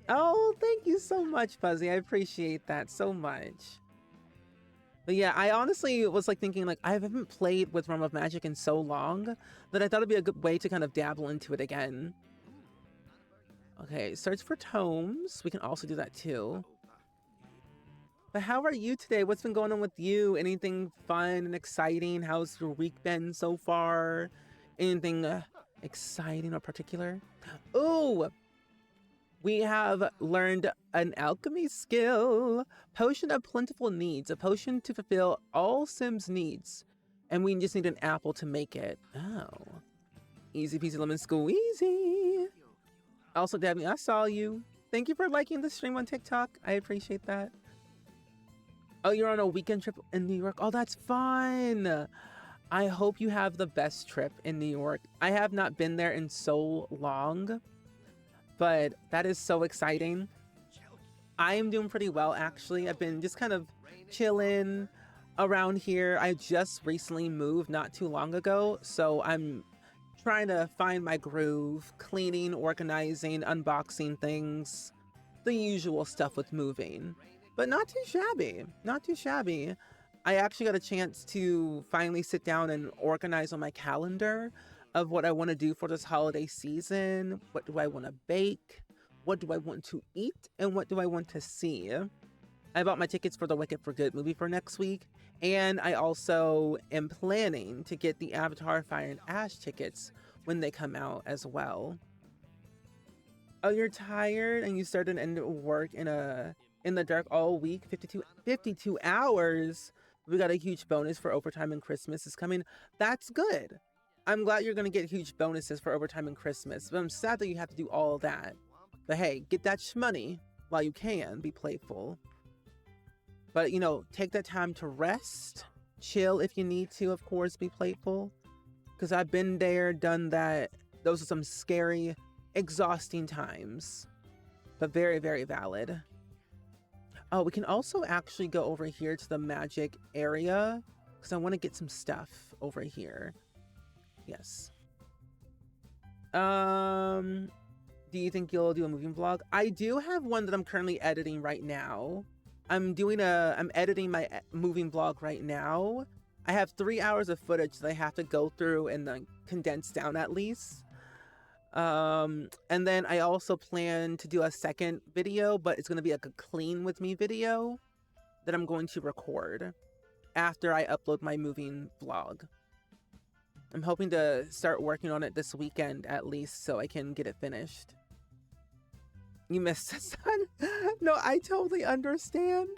Oh, thank you so much, Fuzzy. I appreciate that so much. But yeah, I honestly was like thinking like I haven't played with Realm of Magic in so long that I thought it'd be a good way to kind of dabble into it again. Okay, search for tomes. We can also do that too. But how are you today? What's been going on with you? Anything fun and exciting? How's your week been so far? Anything exciting or particular? Ooh! We have learned an alchemy skill. Potion of Plentiful Needs. A potion to fulfill all Sims needs. And we just need an apple to make it. Oh. Easy peasy lemon squeezy. Also, Debbie, I saw you. Thank you for liking the stream on TikTok. I appreciate that. Oh, you're on a weekend trip in New York? Oh, that's fun. I hope you have the best trip in New York. I have not been there in so long, but that is so exciting. I am doing pretty well, actually. I've been just kind of chilling around here. I just recently moved not too long ago, so I'm trying to find my groove, cleaning, organizing, unboxing things, the usual stuff with moving. But not too shabby, not too shabby. I actually got a chance to finally sit down and organize on my calendar of what I want to do for this holiday season. What do I want to bake? What do I want to eat? And what do I want to see? I bought my tickets for the Wicked for Good movie for next week, and I also am planning to get the Avatar Fire and Ash tickets when they come out as well. Oh, you're tired and you started and ended work in the dark all week, 52 hours. We got a huge bonus for overtime and Christmas is coming. That's good. I'm glad you're gonna get huge bonuses for overtime and Christmas, but I'm sad that you have to do all that. But hey, get that shmoney while you can. Be playful. But, you know, take that time to rest, chill if you need to, of course, be playful. Because I've been there, done that. Those are some scary, exhausting times. But very, very valid. Oh, we can also actually go over here to the magic area. Because I want to get some stuff over here. Yes. Do you think you'll do a moving vlog? I do have one that I'm currently editing right now. I'm editing my moving vlog right now. I have 3 hours of footage that I have to go through and then condense down at least. And then I also plan to do a second video, but it's going to be like a clean with me video that I'm going to record after I upload my moving vlog. I'm hoping to start working on it this weekend at least so I can get it finished. You missed the sun? No, I totally understand.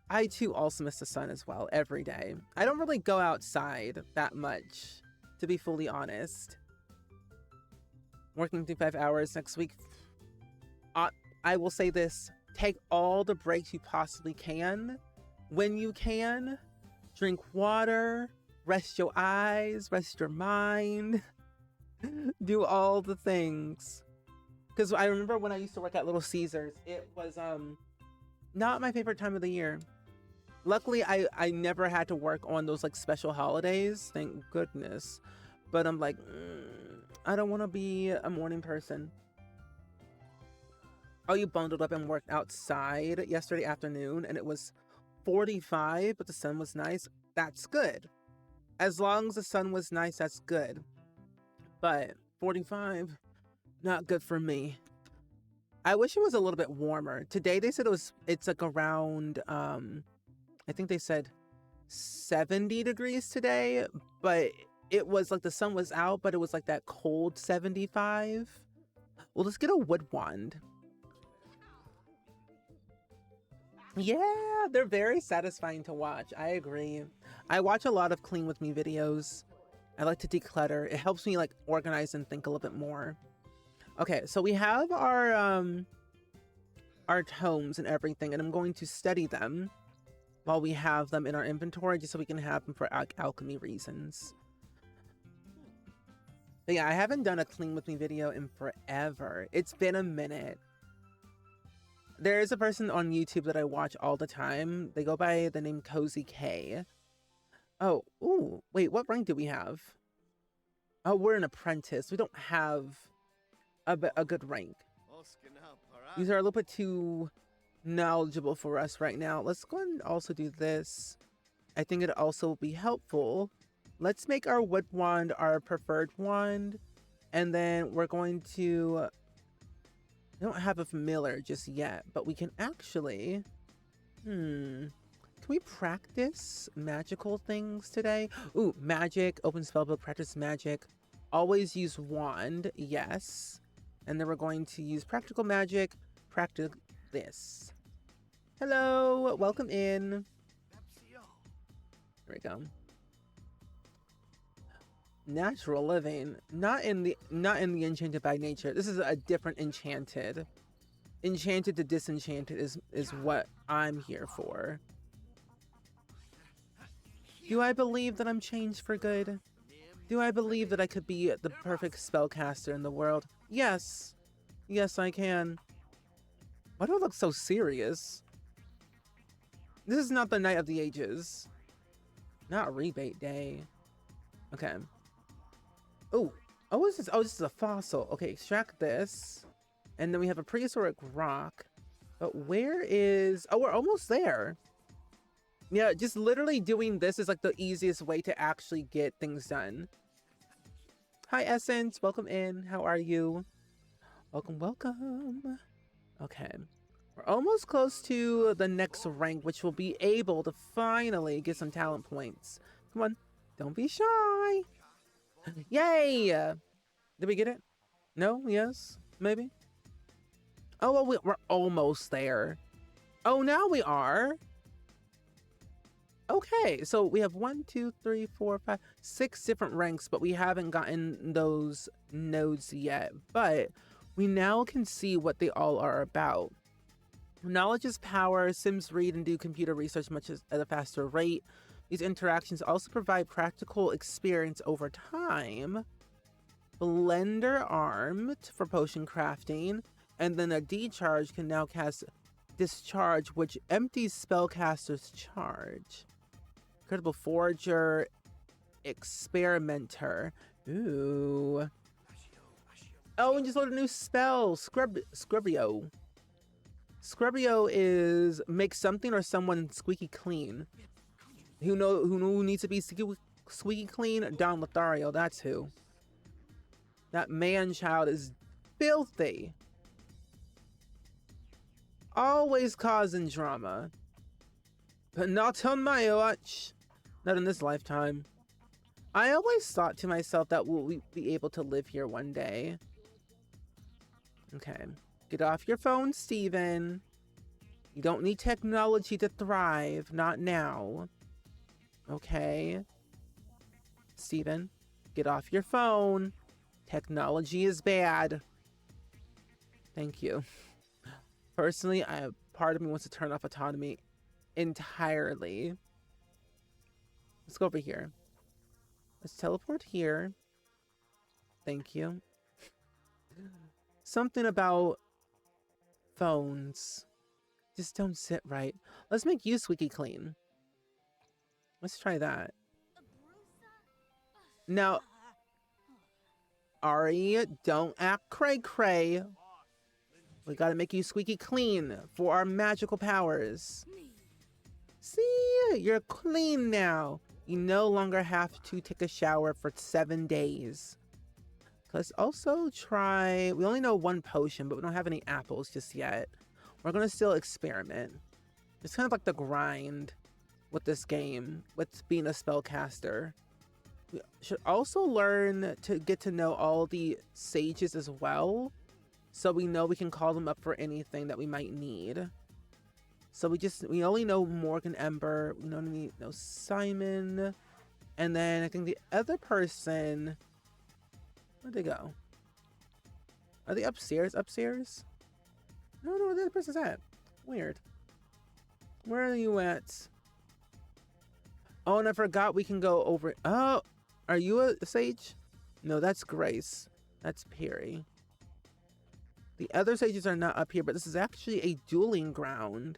I too also miss the sun as well every day. I don't really go outside that much, to be fully honest. Working through 5 hours next week. I will say this. Take all the breaks you possibly can. When you can, drink water, rest your eyes, rest your mind. Do all the things. Because I remember when I used to work at Little Caesars, it was not my favorite time of the year. Luckily, I never had to work on those like special holidays, thank goodness. But I'm like, I don't want to be a morning person. Oh, you bundled up and worked outside yesterday afternoon and it was 45, but the sun was nice. That's good. As long as the sun was nice, that's good. But 45... not good for me. I wish it was a little bit warmer. Today they said it's like around I think they said 70 degrees today, but it was like the sun was out, but it was like that cold 75. Well, let's get a wood wand. Yeah, they're very satisfying to watch. I agree. I watch a lot of clean with me videos. I like to declutter. It helps me like organize and think a little bit more. Okay, so we have our tomes and everything, and I'm going to study them while we have them in our inventory, just so we can have them for alchemy reasons. But yeah, I haven't done a clean with me video in forever. It's been a minute. There is a person on YouTube that I watch all the time. They go by the name Cozy K. Oh, ooh, wait, what rank do we have? Oh, we're an apprentice. We don't have a good rank. These are a little bit too knowledgeable for us right now. Let's go and also do this. I think it also will be helpful. Let's make our wood wand our preferred wand. And then we're going to... I don't have a familiar just yet, but we can actually... Can we practice magical things today? Ooh, magic, open spellbook, practice magic. Always use wand, yes. And then we're going to use practical magic, practice this. Hello, welcome in. There we go. Natural living, not in the enchanted by nature. This is a different enchanted. Enchanted to disenchanted is what I'm here for. Do I believe that I'm changed for good? Do I believe that I could be the perfect spellcaster in the world? Yes. Yes, I can. Why do I look so serious? This is not the Night of the Ages. Not rebate day. Okay. Oh, what is this? Oh, this is a fossil. Okay, extract this. And then we have a prehistoric rock. But where is... Oh, we're almost there. Yeah, just literally doing this is like the easiest way to actually get things done. Hi, Essence. Welcome in. How are you? Welcome, welcome. Okay. We're almost close to the next rank, which will be able to finally get some talent points. Come on, don't be shy. Yay! Did we get it? No? Yes? Maybe? Oh, well, we're almost there. Oh, now we are. Okay, so we have 1, 2, 3, 4, 5, 6 different ranks, but we haven't gotten those nodes yet. But we now can see what they all are about. Knowledge is power. Sims read and do computer research much at a faster rate. These interactions also provide practical experience over time. Blender armed for potion crafting. And then a decharge can now cast discharge, which empties Spellcaster's charge. Credible Forager, Experimenter. Ooh. Oh, and just load a new spell, Scrubio. Scrubio is make something or someone squeaky clean. Who needs to be squeaky clean? Don Lothario, that's who. That man-child is filthy. Always causing drama. But not on my watch. Not in this lifetime. I always thought to myself that we'll be able to live here one day. Okay. Get off your phone, Steven. You don't need technology to thrive. Not now. Okay. Steven, get off your phone. Technology is bad. Thank you. Personally, part of me wants to turn off autonomy entirely. Let's go over here. Let's teleport here. Thank you. Something about phones just don't sit right. Let's make you squeaky clean. Let's try that. Now, Ari, don't act cray-cray. We gotta make you squeaky clean for our magical powers. See, you're clean now. You no longer have to take a shower for 7 days. Let's also try, we only know 1 potion, but we don't have any apples just yet. We're gonna still experiment. It's kind of like the grind with this game, with being a spellcaster. We should also learn to get to know all the sages as well, so we know we can call them up for anything that we might need. So we only know Morgan Ember, we only know Simon, and then I think the other person, where'd they go? Are they upstairs? Upstairs? No, where the other person's at. Weird. Where are you at? Oh, and I forgot we can go over. Oh, are you a sage? No, that's Grace. That's Perry. The other sages are not up here, but this is actually a dueling ground.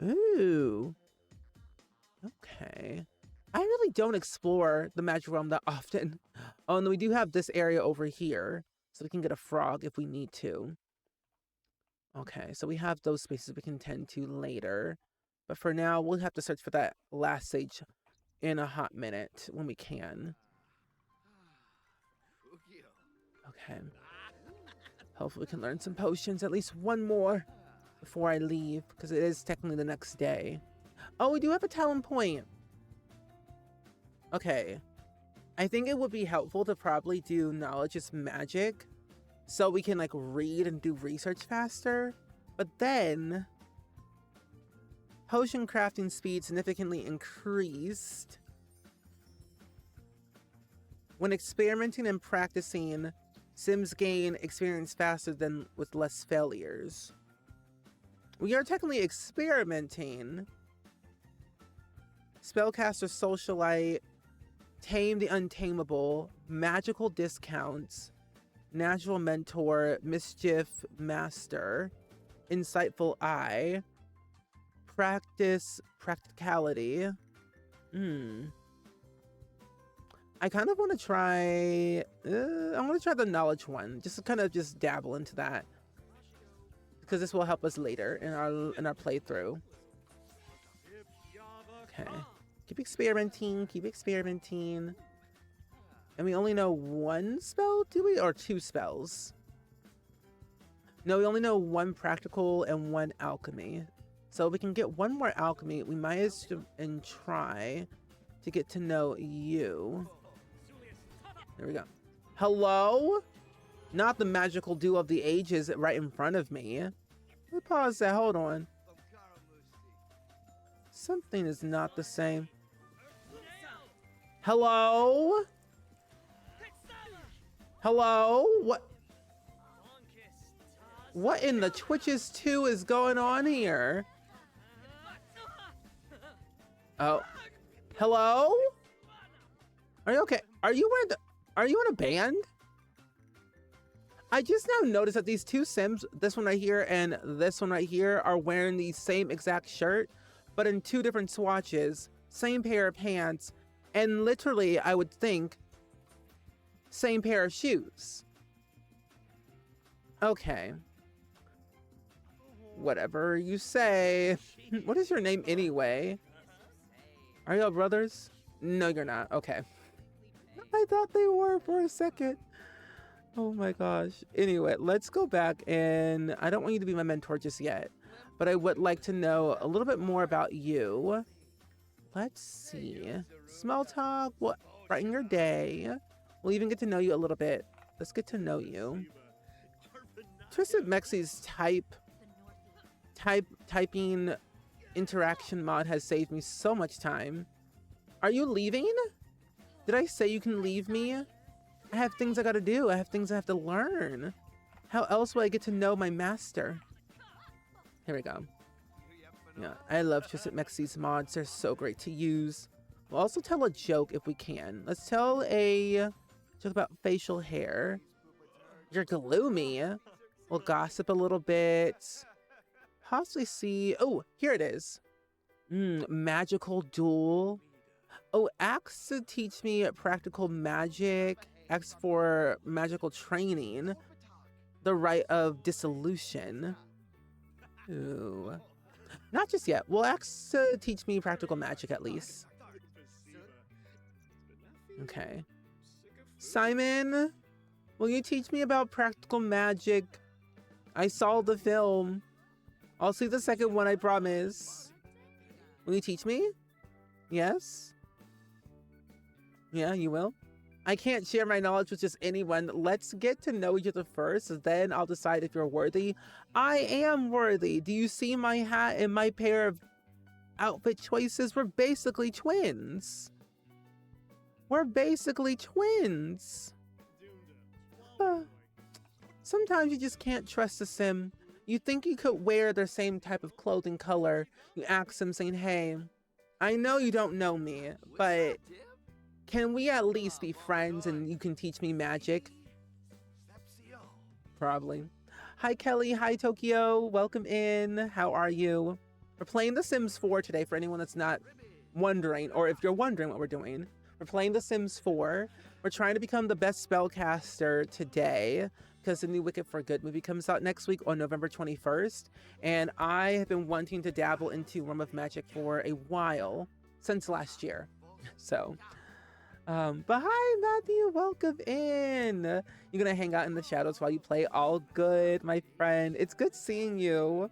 Ooh. Okay. I really don't explore the magic realm that often. Oh, and we do have this area over here, so we can get a frog if we need to. Okay, so we have those spaces we can tend to later. But for now, we'll have to search for that last sage in a hot minute when we can. Okay. Hopefully we can learn some potions, at least 1 more before I leave, because it is technically the next day. Oh, we do have a talent point. Okay. I think it would be helpful to probably do knowledge is magic, so we can like read and do research faster. But then potion crafting speed significantly increased. When experimenting and practicing, Sims gain experience faster than with less failures. We are technically experimenting. Spellcaster Socialite, Tame the Untamable, Magical Discounts, Natural Mentor, Mischief Master, Insightful Eye, Practice Practicality. I kind of want to try, I want to try the knowledge one, just to kind of just dabble into that, because this will help us later in our playthrough. Okay, keep experimenting, and we only know 1 spell, do we, or 2 spells? No, we only know one practical and one alchemy. So if we can get one more alchemy, we might as well and try to get to know you. There we go. Hello? Not the magical duo of the ages right in front of me. Let me pause that. Hold on. Something is not the same. Hello? Hello? What in the Twitches 2 is going on here? Oh. Hello? Are you okay? Are you in a band? I just now noticed that these two Sims, this one right here and this one right here, are wearing the same exact shirt, but in two different swatches, same pair of pants, and literally, I would think, same pair of shoes. Okay. Whatever you say. What is your name anyway? Are y'all brothers? No, you're not. Okay. I thought they were for a second. Oh my gosh. Anyway, let's go back, and I don't want you to be my mentor just yet, but I would like to know a little bit more about you. Let's see. Small talk. What? Brighten your day. We'll even get to know you a little bit. Let's get to know you. Twisted Mexie's typing interaction mod has saved me so much time. Are you leaving? Did I say you can leave me? I have things I gotta do. I have things I have to learn. How else will I get to know my master? Here we go. Yeah, I love Twisted Mexie's mods. They're so great to use. We'll also tell a joke if we can. Let's tell a joke about facial hair. You're gloomy. We'll gossip a little bit. Possibly see... Oh, here it is. Magical duel. Oh, axe to teach me practical magic. X for magical training. The rite of dissolution. Ooh. Not just yet. Well, X to teach me practical magic at least. Okay. Simon, will you teach me about practical magic? I saw the film. I'll see the second one, I promise. Will you teach me? Yes? Yeah, you will? I can't share my knowledge with just anyone. Let's get to know each other first, then I'll decide if you're worthy. I am worthy. Do you see my hat and my pair of outfit choices? We're basically twins. We're basically twins. Sometimes you just can't trust a sim. You think you could wear their same type of clothing color. You ask them saying, hey, I know you don't know me, but can we at least be friends and you can teach me magic? Probably. Hi, Kelly. Hi, Tokyo. Welcome in. How are you? We're playing The Sims 4 today for anyone that's not wondering, or if you're wondering what we're doing. We're playing The Sims 4. We're trying to become the best spellcaster today because the new Wicked for Good movie comes out next week on November 21st. And I have been wanting to dabble into Realm of Magic for a while, since last year. So... but hi, Matthew, welcome in. You're gonna hang out in the shadows while you play. All good, my friend. It's good seeing you.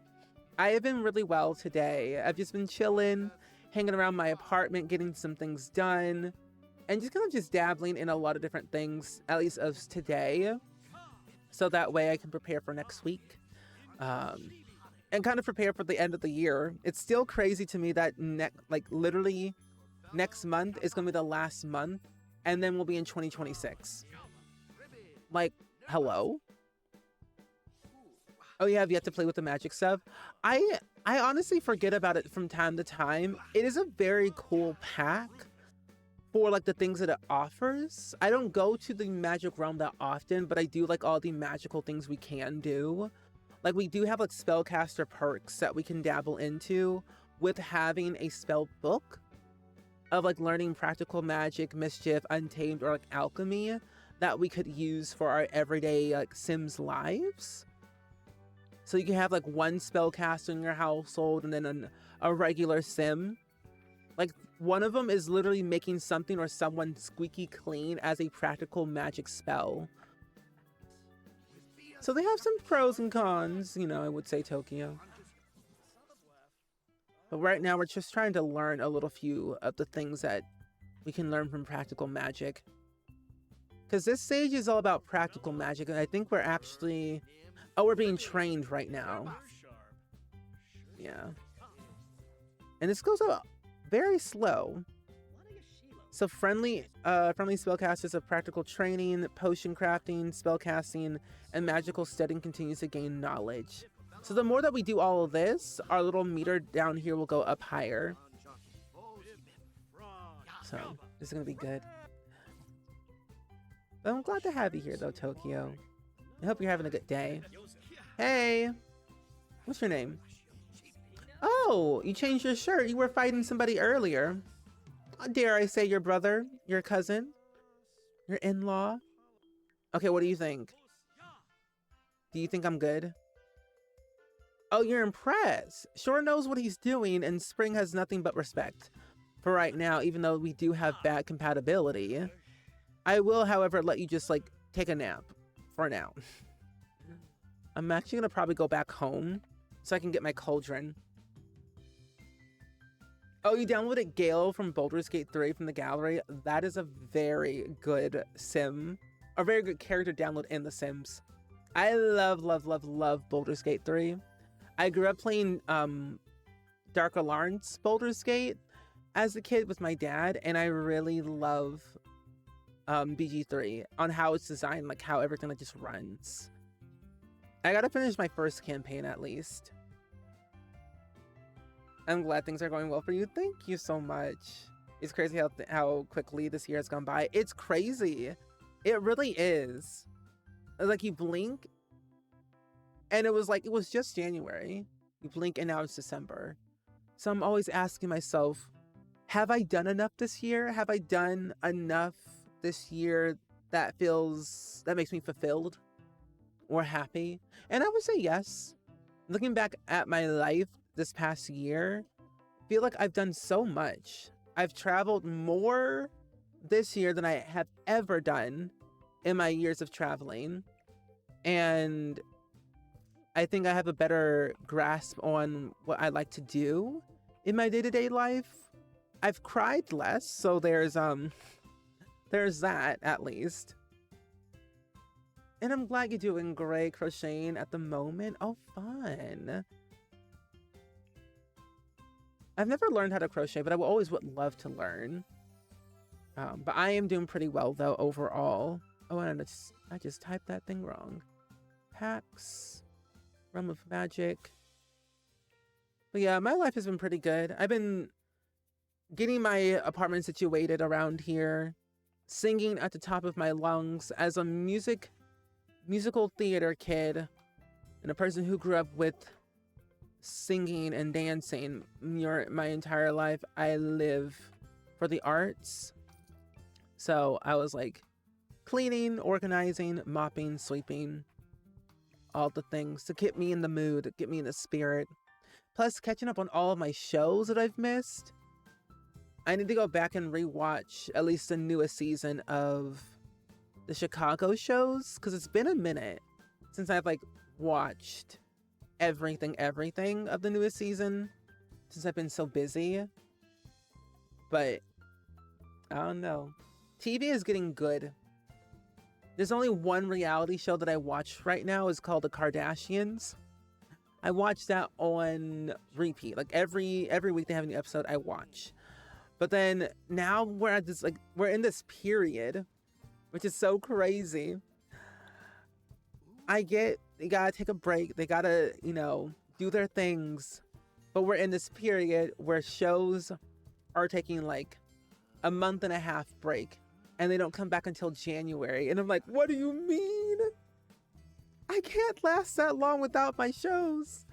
I have been really well today. I've just been chilling, hanging around my apartment, getting some things done, and just kind of just dabbling in a lot of different things, at least of today, so that way I can prepare for next week, and kind of prepare for the end of the year. It's still crazy to me that literally next month is going to be the last month, and then we'll be in 2026. Like, hello? Oh, yeah, I've yet to play with the magic stuff. I honestly forget about it from time to time. It is a very cool pack for, like, the things that it offers. I don't go to the magic realm that often, but I do like all the magical things we can do. Like, we do have, like, spellcaster perks that we can dabble into with having a spell book of like learning practical magic, mischief, untamed, or like alchemy that we could use for our everyday like Sims lives. So you can have like one spellcaster in your household and then a regular Sim. Like one of them is literally making something or someone squeaky clean as a practical magic spell. So they have some pros and cons, you know, I would say Tokyo. But right now we're just trying to learn a little few of the things that we can learn from practical magic. Because this stage is all about practical magic, and I think we're actually... Oh, we're being trained right now. Yeah. And this goes up very slow. So friendly spellcasters of practical training, potion crafting, spellcasting, and magical studying continues to gain knowledge. So the more that we do all of this, our little meter down here will go up higher. So this is gonna be good. But I'm glad to have you here though, Tokyo. I hope you're having a good day. Hey, what's your name? Oh, you changed your shirt. You were fighting somebody earlier. Dare I say your brother, your cousin, your in-law? Okay, what do you think? Do you think I'm good? Oh, you're impressed. Sure knows what he's doing, and Spring has nothing but respect for right now, even though we do have bad compatibility. I will, however, let you just, like, take a nap for now. I'm actually gonna probably go back home so I can get my cauldron. Oh, you downloaded Gale from Baldur's Gate 3 from the gallery? That is a very good sim. A very good character download in The Sims. I love Baldur's Gate 3. I grew up playing Dark Alarm's Baldur's Gate as a kid with my dad, and I really love BG3 on how it's designed, like how everything like just runs. I gotta finish my first campaign at least. I'm glad things are going well for you. Thank you so much. It's crazy how quickly this year has gone by. It's crazy. It really is. Like you blink and it was just January. You blink and now it's December. So I'm always asking myself, have I done enough this year? Have I done enough this year that makes me fulfilled or happy? And I would say yes. Looking back at my life this past year, I feel like I've done so much. I've traveled more this year than I have ever done in my years of traveling. And I think I have a better grasp on what I like to do in my day-to-day life. I've cried less, so there's that at least. And I'm glad you're doing great crocheting at the moment. Oh, fun. I've never learned how to crochet, but I always would love to learn. But I am doing pretty well though overall. Oh, and I just typed that thing wrong. Packs, Realm of Magic. But yeah, my life has been pretty good. I've been getting my apartment situated around here, singing at the top of my lungs as a musical theater kid and a person who grew up with singing and dancing my entire life. I live for the arts. So I was like cleaning, organizing, mopping, sweeping, all the things to get me in the mood, get me in the spirit. Plus catching up on all of my shows that I've missed. I need to go back and rewatch at least the newest season of the Chicago shows, because it's been a minute since I've like watched everything of the newest season, since I've been so busy. But I don't know. TV is getting good. There's only one reality show that I watch right now. It's called The Kardashians. I watch that on repeat. Like every week they have a new episode I watch. But then now we're in this period, which is so crazy. They gotta take a break. They gotta, do their things. But we're in this period where shows are taking like a month and a half break. And they don't come back until January. And I'm like, what do you mean? I can't last that long without my shows.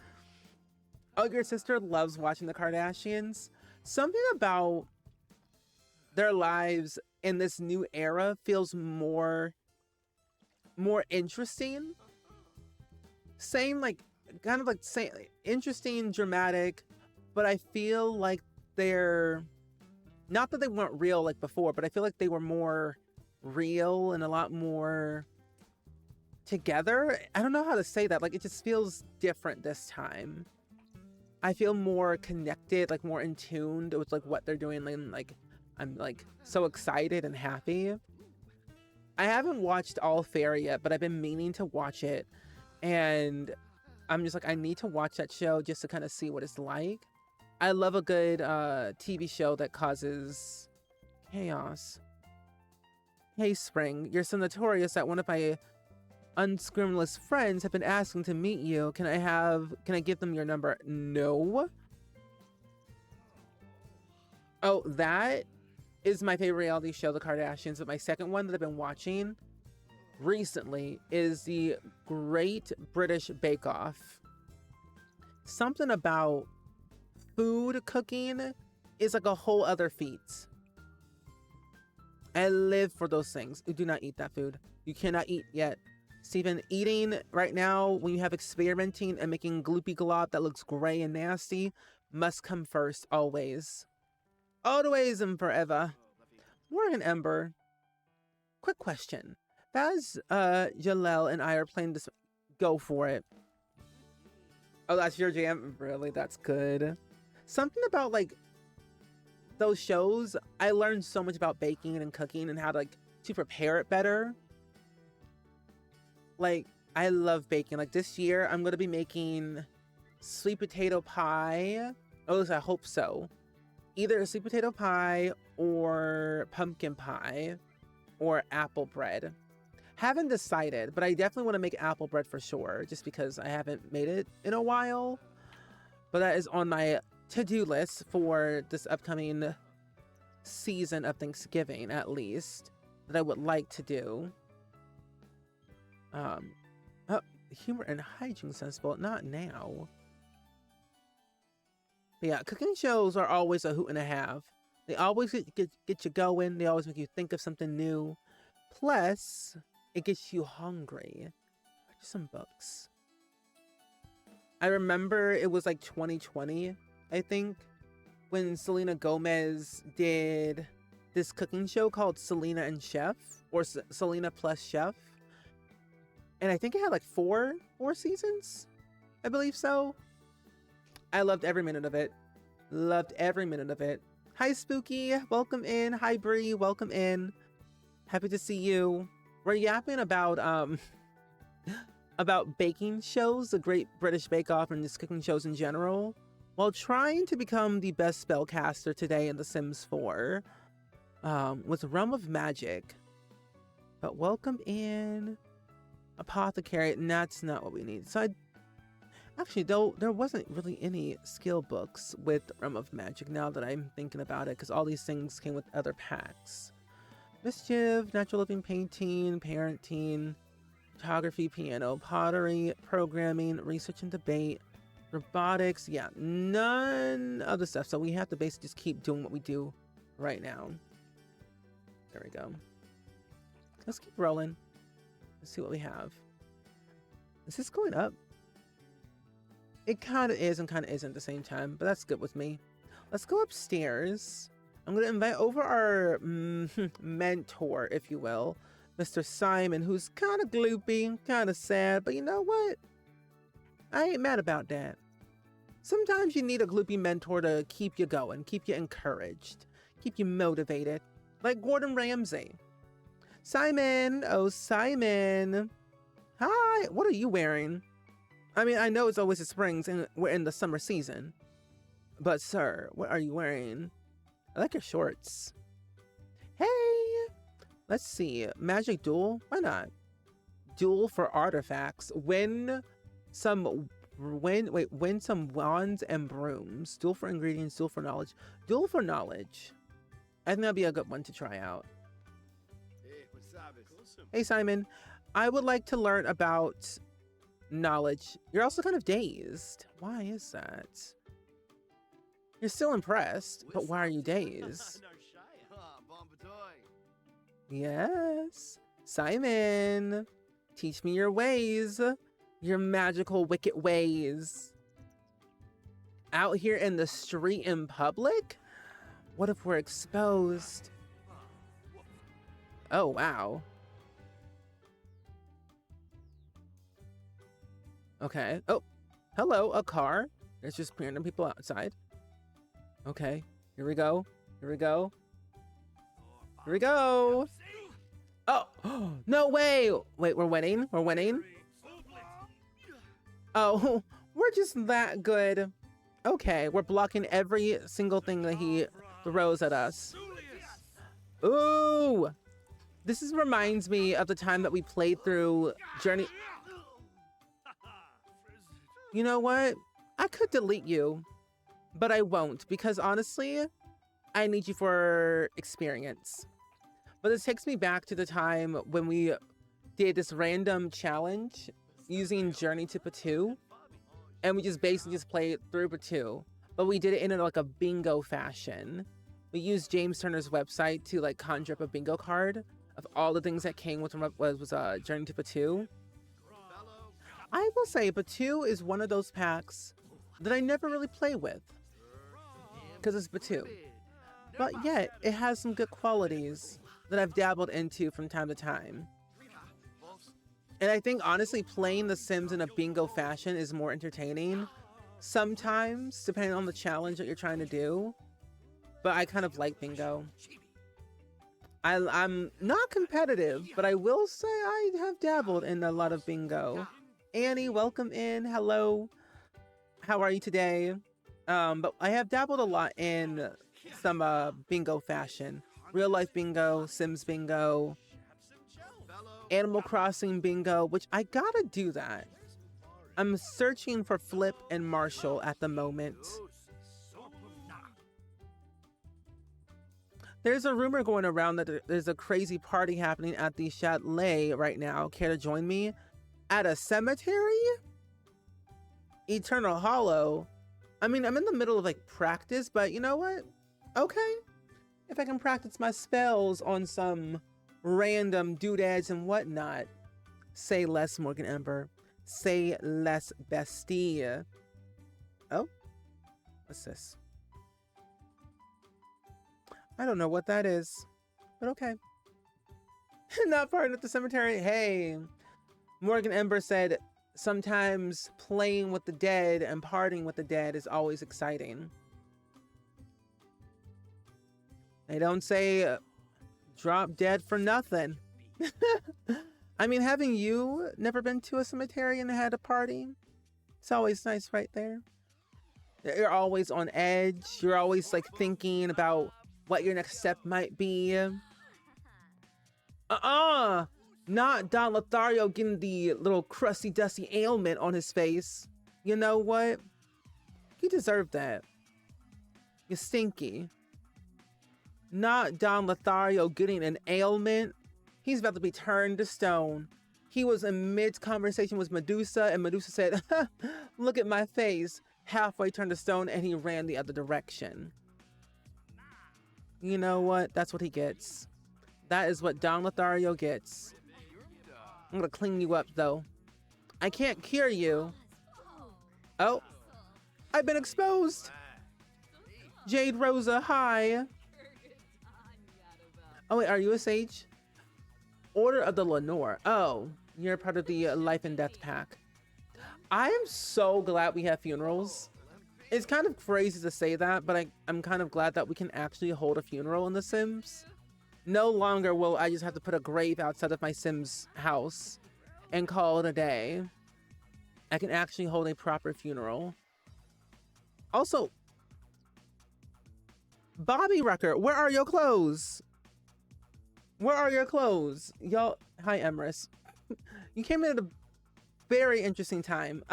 Oh, your sister loves watching the Kardashians. Something about their lives in this new era feels more interesting. Same, interesting, dramatic, but I feel like they're, not that they weren't real like before, but I feel like they were more real and a lot more together. I don't know how to say that. Like, it just feels different this time. I feel more connected, like more in tuned with like what they're doing, and like I'm like so excited and happy. I haven't watched All Fair yet, but I've been meaning to watch it, and I'm just like, I need to watch that show just to kind of see what it's like. I love a good TV show that causes chaos. Hey Spring, you're so notorious that one of my unscrimless friends have been asking to meet you. Can I give them your number? No. Oh, that is my favorite reality show, The Kardashians. But my second one that I've been watching recently is the Great British Bake Off. Something about food cooking is like a whole other feat. I live for those things. You do not eat that food. You cannot eat yet. Steven, eating right now when you have experimenting and making gloopy glop that looks gray and nasty must come first, always. Always and forever. Morgan Ember. Quick question. As Jalel and I are playing this, go for it. Oh, that's your jam? Really? That's good. Something about like those shows, I learned so much about baking and cooking and how to like to prepare it better. Like, I love baking. Like this year, I'm gonna be making sweet potato pie. Oh, at least I hope so. Either a sweet potato pie or pumpkin pie or apple bread. Haven't decided, but I definitely want to make apple bread for sure, just because I haven't made it in a while. But that is on my to-do list for this upcoming season of Thanksgiving, at least, that I would like to do. Humor and hygiene sensible, not now. But yeah, cooking shows are always a hoot and a half. They always get you going. They always make you think of something new. Plus, it gets you hungry. Some books. I remember it was like 2020, I think, when Selena Gomez did this cooking show called Selena and Chef, or Selena plus Chef. And I think it had like four seasons. I believe so. I loved every minute of it. Loved every minute of it. Hi, Spooky. Welcome in. Hi, Bree. Welcome in. Happy to see you. We're yapping about baking shows, the Great British Bake Off, and just cooking shows in general, while trying to become the best spellcaster today in The Sims 4 with Realm of Magic. But welcome in. Apothecary, and that's not what we need. So actually, though, there wasn't really any skill books with Realm of Magic now that I'm thinking about it, because all these things came with other packs. Mischief, natural living painting, parenting, photography, piano, pottery, programming, research and debate, robotics. Yeah, none of the stuff. So we have to basically just keep doing what we do right now. There we go. Let's keep rolling. Let's see what we have. Is this going up? It kind of is and kind of isn't at the same time, but that's good with me. Let's go upstairs. I'm going to invite over our mentor, if you will, Mr. Simon, who's kind of gloopy, kind of sad, but you know what? I ain't mad about that. Sometimes you need a gloopy mentor to keep you going, keep you encouraged, keep you motivated, like Gordon Ramsay. Simon, oh Simon. Hi, what are you wearing? I mean, I know it's always the springs and we're in the summer season, but sir, what are you wearing? I like your shorts. Hey, let's see. Magic duel? Why not? Duel for artifacts. Win some wands and brooms. Duel for ingredients. Duel for knowledge. Duel for knowledge. I think that'd be a good one to try out. Hey Simon, I would like to learn about knowledge. You're also kind of dazed. Why is that? You're still impressed, but why are you dazed? Yes. Simon, teach me your ways. Your magical, wicked ways. Out here in the street in public? What if we're exposed? Oh, wow. Okay. Oh, hello, a car. There's just random people outside. Okay, here we go. Here we go. Here we go. Oh, no way. Wait, we're winning. We're winning. Oh, we're just that good. Okay, we're blocking every single thing that he throws at us. Ooh, reminds me of the time that we played through Journey. You know what? I could delete you, but I won't because honestly, I need you for experience. But this takes me back to the time when we did this random challenge using Journey to Patu, and we just basically just played through Patu, but we did it in like a bingo fashion. We used James Turner's website to like conjure up a bingo card of all the things that came with was Journey to Patu. I will say Patu is one of those packs that I never really play with because it's Patu, but yet it has some good qualities that I've dabbled into from time to time. And I think honestly playing The Sims in a bingo fashion is more entertaining sometimes, depending on the challenge that you're trying to do. But I kind of like bingo. I'm not competitive, but I will say I have dabbled in a lot of bingo. Annie, welcome in. Hello. How are you today? But I have dabbled a lot in some bingo fashion. Real life bingo, Sims bingo, Animal Crossing bingo, which I gotta do that. I'm searching for Flip and Marshall at the moment. There's a rumor going around that there's a crazy party happening at the chalet right now. Care to join me? At a cemetery? Eternal Hollow? I mean, I'm in the middle of like practice, but you know what? Okay. If I can practice my spells on some random doodads and whatnot. Say less, Morgan Ember. Say less, bestie. Oh? What's this? I don't know what that is, but okay. Not part of the cemetery. Hey, Morgan Ember said, sometimes playing with the dead and partying with the dead is always exciting. They don't say drop dead for nothing. I mean, having you never been to a cemetery and had a party, it's always nice right there. You're always on edge. You're always like thinking about what your next step might be. Not Don Lothario getting the little crusty dusty ailment on his face. You know what? He deserved that. You're stinky. Not Don Lothario getting an ailment. He's about to be turned to stone. He was in mid-conversation with Medusa, and Medusa said, look at my face. Halfway turned to stone, and he ran the other direction. You know what? That's what he gets. That is what Don Lothario gets. I'm gonna clean you up, though. I can't cure you. Oh, I've been exposed. Jade Rosa, hi. Oh wait, are you a sage? Order of the Lenore. Oh, you're part of the life and death pack. I am so glad we have funerals. It's kind of crazy to say that, but I'm kind of glad that we can actually hold a funeral in The Sims. No longer will I just have to put a grave outside of my Sims house and call it a day. I can actually hold a proper funeral. Also, Bobby Rucker, where are your clothes? Where are your clothes? Y'all, hi Emrys. You came in at a very interesting time.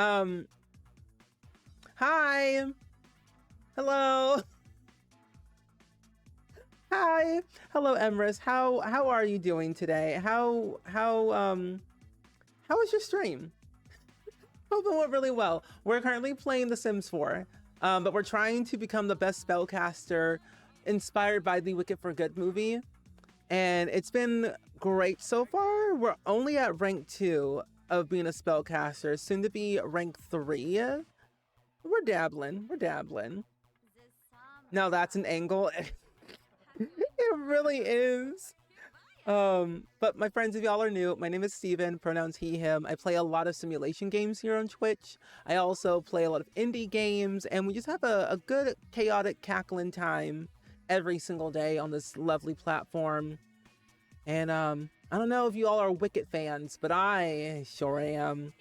Hi. Hello. Hi. Hello, Emrys. How are you doing today? How was your stream? Hope it went really well. We're currently playing The Sims 4, but we're trying to become the best spellcaster inspired by the Wicked for Good movie. And it's been great so far. We're only at rank 2 of being a spellcaster, soon to be rank 3. We're dabbling. We're dabbling. Now that's an angle. It really is. But my friends, if y'all are new, my name is Steven, pronouns he, him. I play a lot of simulation games here on Twitch. I also play a lot of indie games, and we just have a good, chaotic, cackling time every single day on this lovely platform. And I don't know if you all are Wicked fans, but I sure am.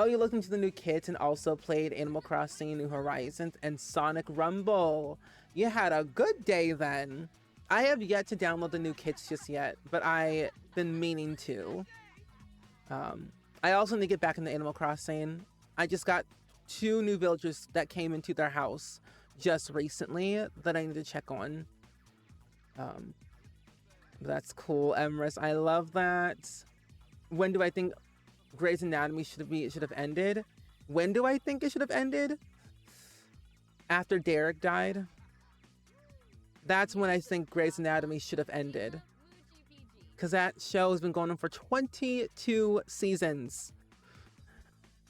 Oh, you looked into the new kits and also played Animal Crossing New Horizons and Sonic Rumble. You had a good day then. I have yet to download the new kits just yet, but I've been meaning to. I also need to get back into Animal Crossing. I just got 2 new villagers that came into their house just recently that I need to check on. That's cool, Emrys. I love that. When do I think Grey's Anatomy should have ended? When do I think it should have ended? After Derek died. That's when I think Grey's Anatomy should have ended. Because that show has been going on for 22 seasons.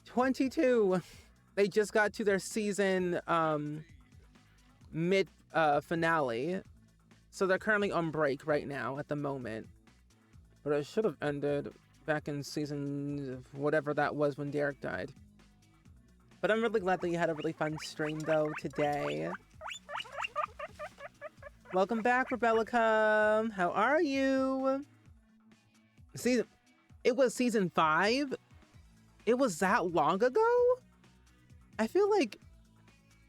22! They just got to their season mid finale. So they're currently on break right now at the moment. But it should have ended back in season whatever that was when Derek died. But I'm really glad that you had a really fun stream though today. Welcome back, Rebellica. How are you? It was season 5? It was that long ago? I feel like,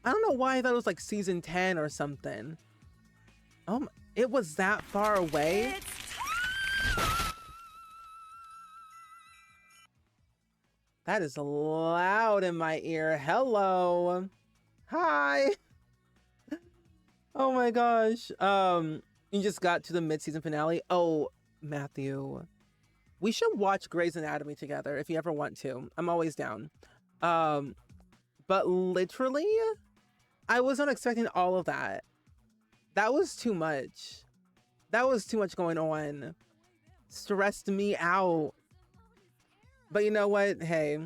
I don't know why I thought it was like season 10 or something. It was that far away? That is loud in my ear. Hello. Hi. Oh my gosh. You just got to the mid-season finale. Oh, Matthew. We should watch Grey's Anatomy together if you ever want to. I'm always down. But literally, I was not expecting all of that. That was too much. That was too much going on. Stressed me out. But you know what? Hey,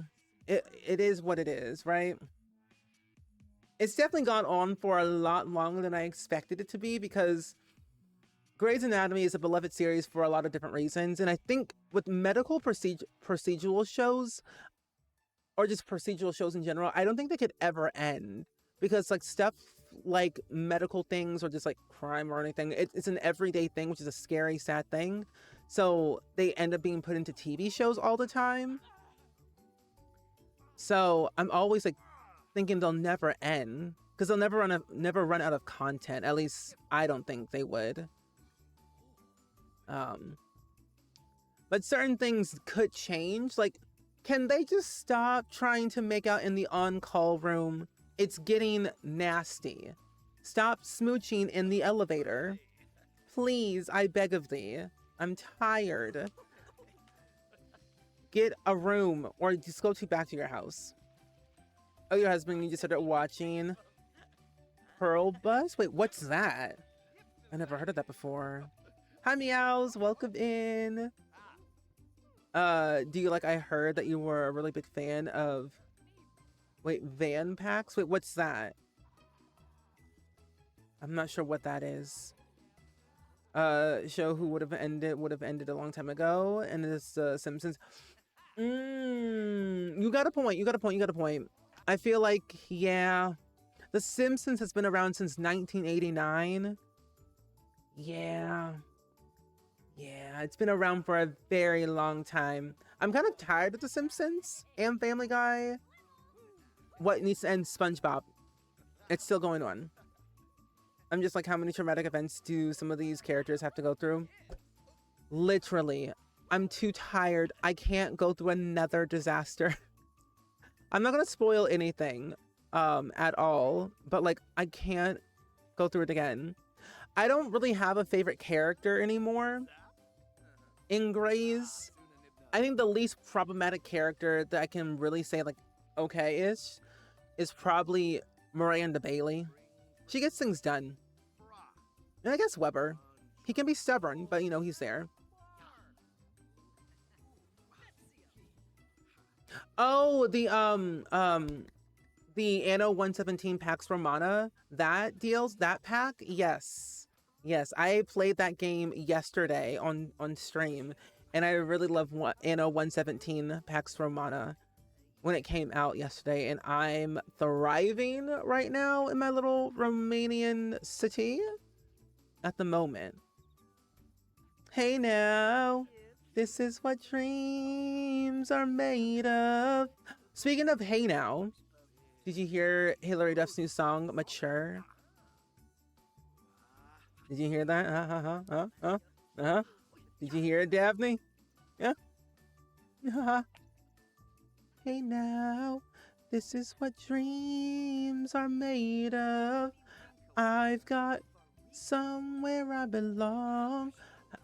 it is what it is, right? It's definitely gone on for a lot longer than I expected it to be because Grey's Anatomy is a beloved series for a lot of different reasons. And I think with medical procedural shows, or just procedural shows in general, I don't think they could ever end. Because like stuff like medical things or just like crime or anything, it's an everyday thing, which is a scary, sad thing. So they end up being put into TV shows all the time. So I'm always like thinking they'll never end because they'll never run out of content. At least I don't think they would. But certain things could change. Like, can they just stop trying to make out in the on-call room? It's getting nasty. Stop smooching in the elevator. Please, I beg of thee. I'm tired. Get a room or just go back to your house. Oh, your husband, you just started watching Pearl Bus? Wait, what's that? I never heard of that before. Hi, meows. Welcome in. Do you like, I heard that you were a really big fan of, wait, van packs? Wait, what's that? I'm not sure what that is. Show who would have ended a long time ago, and this Simpsons. You got a point. I feel like, yeah, The Simpsons has been around since 1989. Yeah, it's been around for a very long time. I'm kind of tired of The Simpsons and Family Guy. What needs to end? SpongeBob. It's still going on. I'm just like, how many traumatic events do some of these characters have to go through? Literally, I'm too tired. I can't go through another disaster. I'm not gonna spoil anything at all, but like, I can't go through it again. I don't really have a favorite character anymore in Grey's. I think the least problematic character that I can really say like okay-ish is probably Miranda Bailey. She gets things done. And I guess Weber. He can be stubborn, but you know, he's there. Oh, the Anno 117 Pax Romana, that pack? Yes. Yes, I played that game yesterday on stream, and I really love Anno 117 Pax Romana when it came out yesterday, and I'm thriving right now in my little Romanian city at the moment. Hey now, this is what dreams are made of. Speaking of hey now, did you hear Hilary Duff's new song, Mature? Did you hear that? Did you hear it, Daphne? Yeah? Hey now, this is what dreams are made of. I've got somewhere I belong.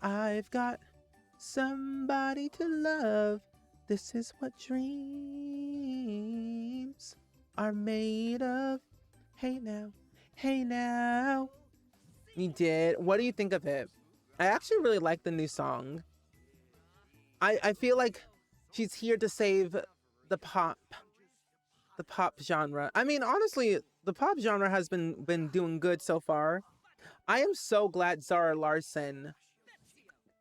I've got somebody to love. This is what dreams are made of. Hey now, hey now. You did. What do you think of it? I actually really like the new song. I feel like she's here to save the pop genre. I mean, honestly, the pop genre has been doing good so far. I am so glad Zara Larsson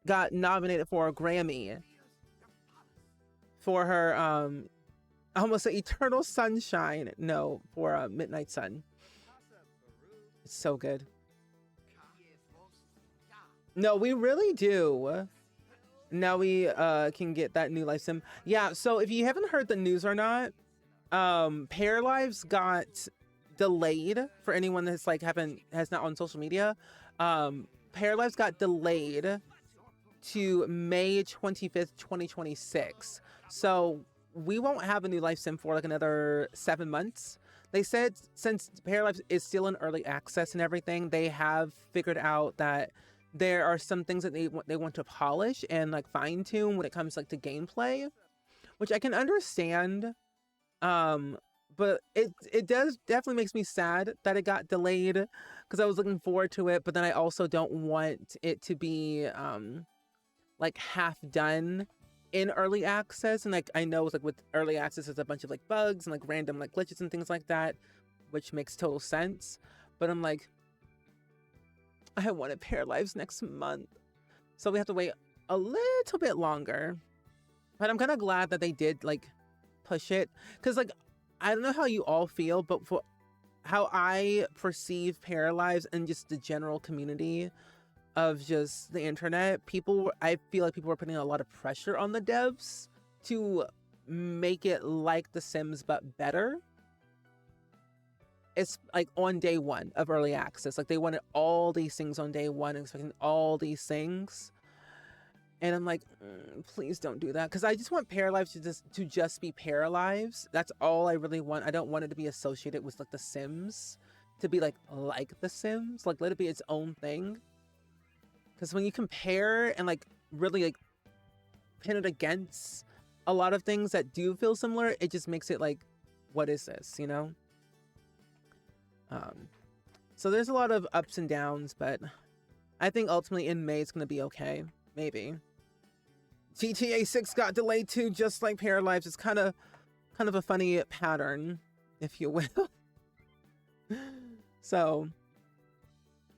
got nominated for a Grammy for her I almost say Eternal Sunshine. No, for Midnight Sun. It's so good. No, we really do. Now we can get that new life sim. Yeah, so if you haven't heard the news or not, Pair Lives got delayed. For anyone that's like has not on social media, Pair Lives got delayed to May 25th, 2026. So we won't have a new life sim for like another 7 months. They said since Pair Lives is still in early access and everything, they have figured out that there are some things that they want to polish and like fine tune when it comes like to gameplay, which I can understand. But it does definitely makes me sad that it got delayed because I was looking forward to it, but then I also don't want it to be like half done in early access. And like I know it's like with early access there's a bunch of like bugs and like random like glitches and things like that, which makes total sense. But I'm like, I want to Pair Lives next month, so we have to wait a little bit longer. But I'm kind of glad that they did like push it, because like I don't know how you all feel, but for how I perceive Pair Lives and just the general community of just the internet, I feel like people were putting a lot of pressure on the devs to make it like The Sims but better. It's like on day one of early access, like they wanted all these things on day one, expecting all these things, and I'm like, please don't do that, because I just want Pair Lives to just be Pair Lives. That's all I really want. I don't want it to be associated with like The Sims, to be like The Sims. Like let it be its own thing, because when you compare and like really like pin it against a lot of things that do feel similar, it just makes it like, what is this, you know? So there's a lot of ups and downs, but I think ultimately in May it's gonna be okay. Maybe. GTA 6 got delayed too, just like Pair Lives. It's kind of a funny pattern, if you will. So,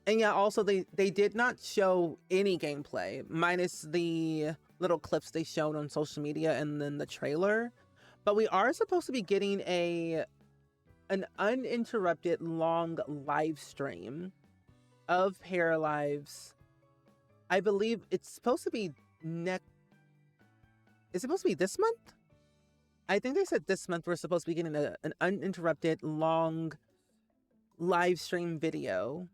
and yeah, also they did not show any gameplay, minus the little clips they showed on social media and then the trailer. But we are supposed to be getting an uninterrupted long live stream of Pair Lives. I believe it's supposed to be it's supposed to be this month? I think they said this month we're supposed to be getting an uninterrupted long live stream video,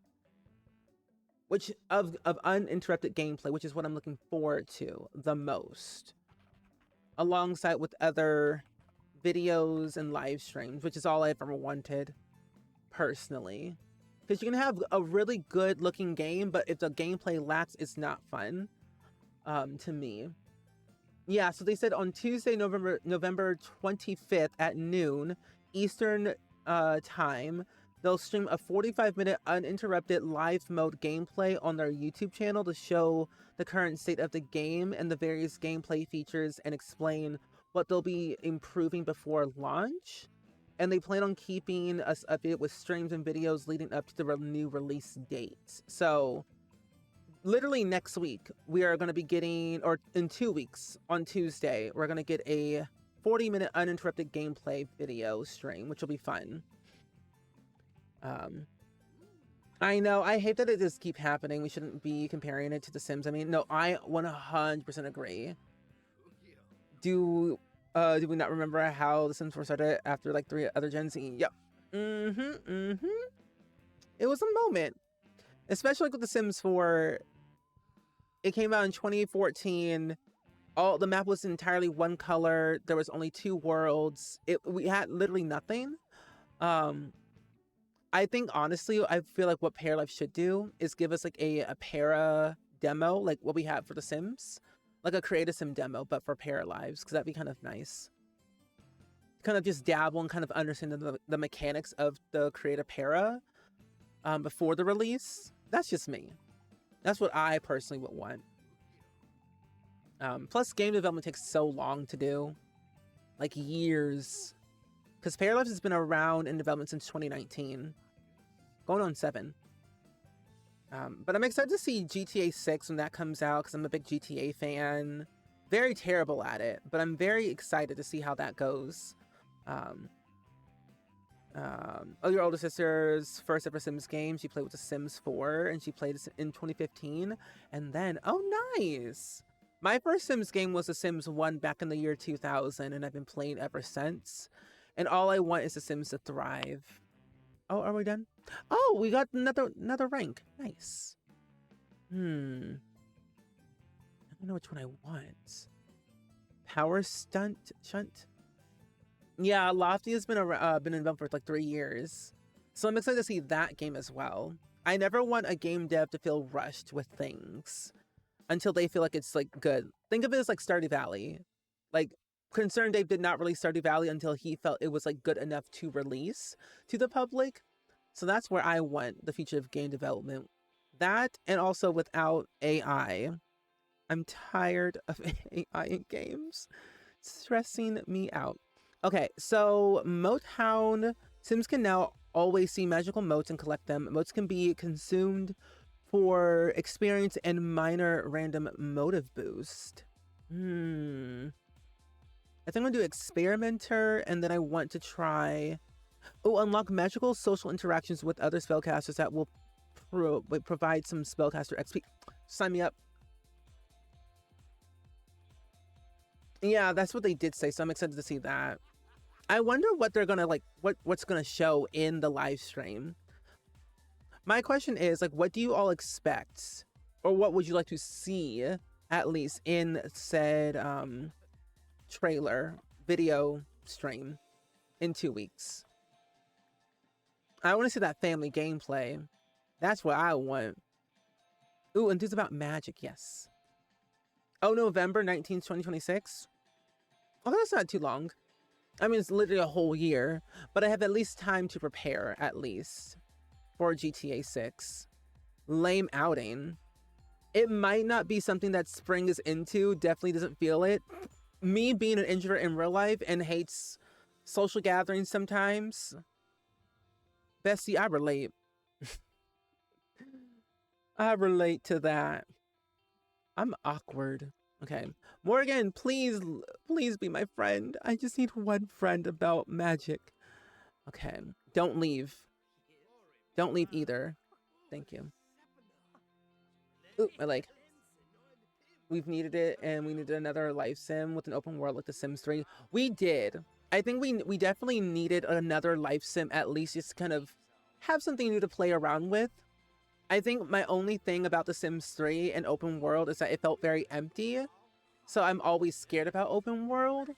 which of uninterrupted gameplay, which is what I'm looking forward to the most, alongside with other videos and live streams, which is all I've ever wanted personally, because you can have a really good looking game, but if the gameplay lacks, it's not fun to me. Yeah, so they said on Tuesday, November 25th at noon Eastern time, they'll stream a 45-minute uninterrupted live mode gameplay on their YouTube channel to show the current state of the game and the various gameplay features and explain what they'll be improving before launch. And they plan on keeping us updated with streams and videos leading up to the new release date. So literally next week, we are going to be getting, or in 2 weeks, on Tuesday, we're going to get a 40-minute uninterrupted gameplay video stream, which will be fun. I know, I hate that it just keep happening. We shouldn't be comparing it to The Sims. I mean, no, I 100% agree. Do we not remember how The Sims 4 started after like 3 other gens? Yep. It was a moment. Especially like with The Sims 4. It came out in 2014. The map was entirely one color. There was only 2 worlds. We had literally nothing. I think honestly, I feel like what Paralife should do is give us like a para demo, like what we have for The Sims, like a Create a Sim demo, but for Paralives, because that'd be kind of nice. Kind of just dabble and kind of understand the mechanics of the Create a Para before the release. That's just me. That's what I personally would want. Plus, game development takes so long to do, like years. Because Paralives has been around in development since 2019. Going on 7. But I'm excited to see GTA 6 when that comes out, because I'm a big GTA fan. Very terrible at it, but I'm very excited to see how that goes. Your older sister's first ever Sims game, she played with The Sims 4, and she played it in 2015. And then, oh nice! My first Sims game was The Sims 1 back in the year 2000, and I've been playing ever since. And all I want is The Sims to thrive. Oh, are we done? Oh, we got another rank. Nice. I don't know which one I want. Power Shunt? Yeah, Lofty has been in development for like 3 years. So I'm excited to see that game as well. I never want a game dev to feel rushed with things until they feel like it's like good. Think of it as like Stardew Valley. Like, Concerned Dave did not release Stardew Valley until he felt it was like good enough to release to the public. So that's where I want the future of game development. That, and also without AI. I'm tired of AI in games. It's stressing me out. Okay, so Moat Hound. Sims can now always see magical moats and collect them. Moats can be consumed for experience and minor random motive boost. I think I'm gonna do Experimenter, and then I want to try... Oh, unlock magical social interactions with other spellcasters that will provide some spellcaster XP. Sign me up. Yeah, that's what they did say, so I'm excited to see that. I wonder what they're gonna, like, what's gonna show in the live stream. My question is, like, what do you all expect? Or what would you like to see, at least, in said, trailer video stream in 2 weeks? I want to see that family gameplay. That's what I want. Ooh, and this about magic, yes. Oh, November 19th, 2026. Oh, that's not too long. I mean, it's literally a whole year, but I have at least time to prepare, at least, for GTA 6. Lame outing. It might not be something that Spring is into, definitely doesn't feel it. Me being an introvert in real life and hates social gatherings sometimes. Bestie, I relate. I relate to that. I'm awkward. Okay. Morgan, please be my friend. I just need one friend about magic. Okay. Don't leave. Don't leave either. Thank you. Ooh, my leg. We've needed it, and we needed another life sim with an open world like The Sims 3. We did. I think we definitely needed another life sim, at least just to kind of have something new to play around with. I think my only thing about The Sims 3 and open world is that it felt very empty. So I'm always scared about open world.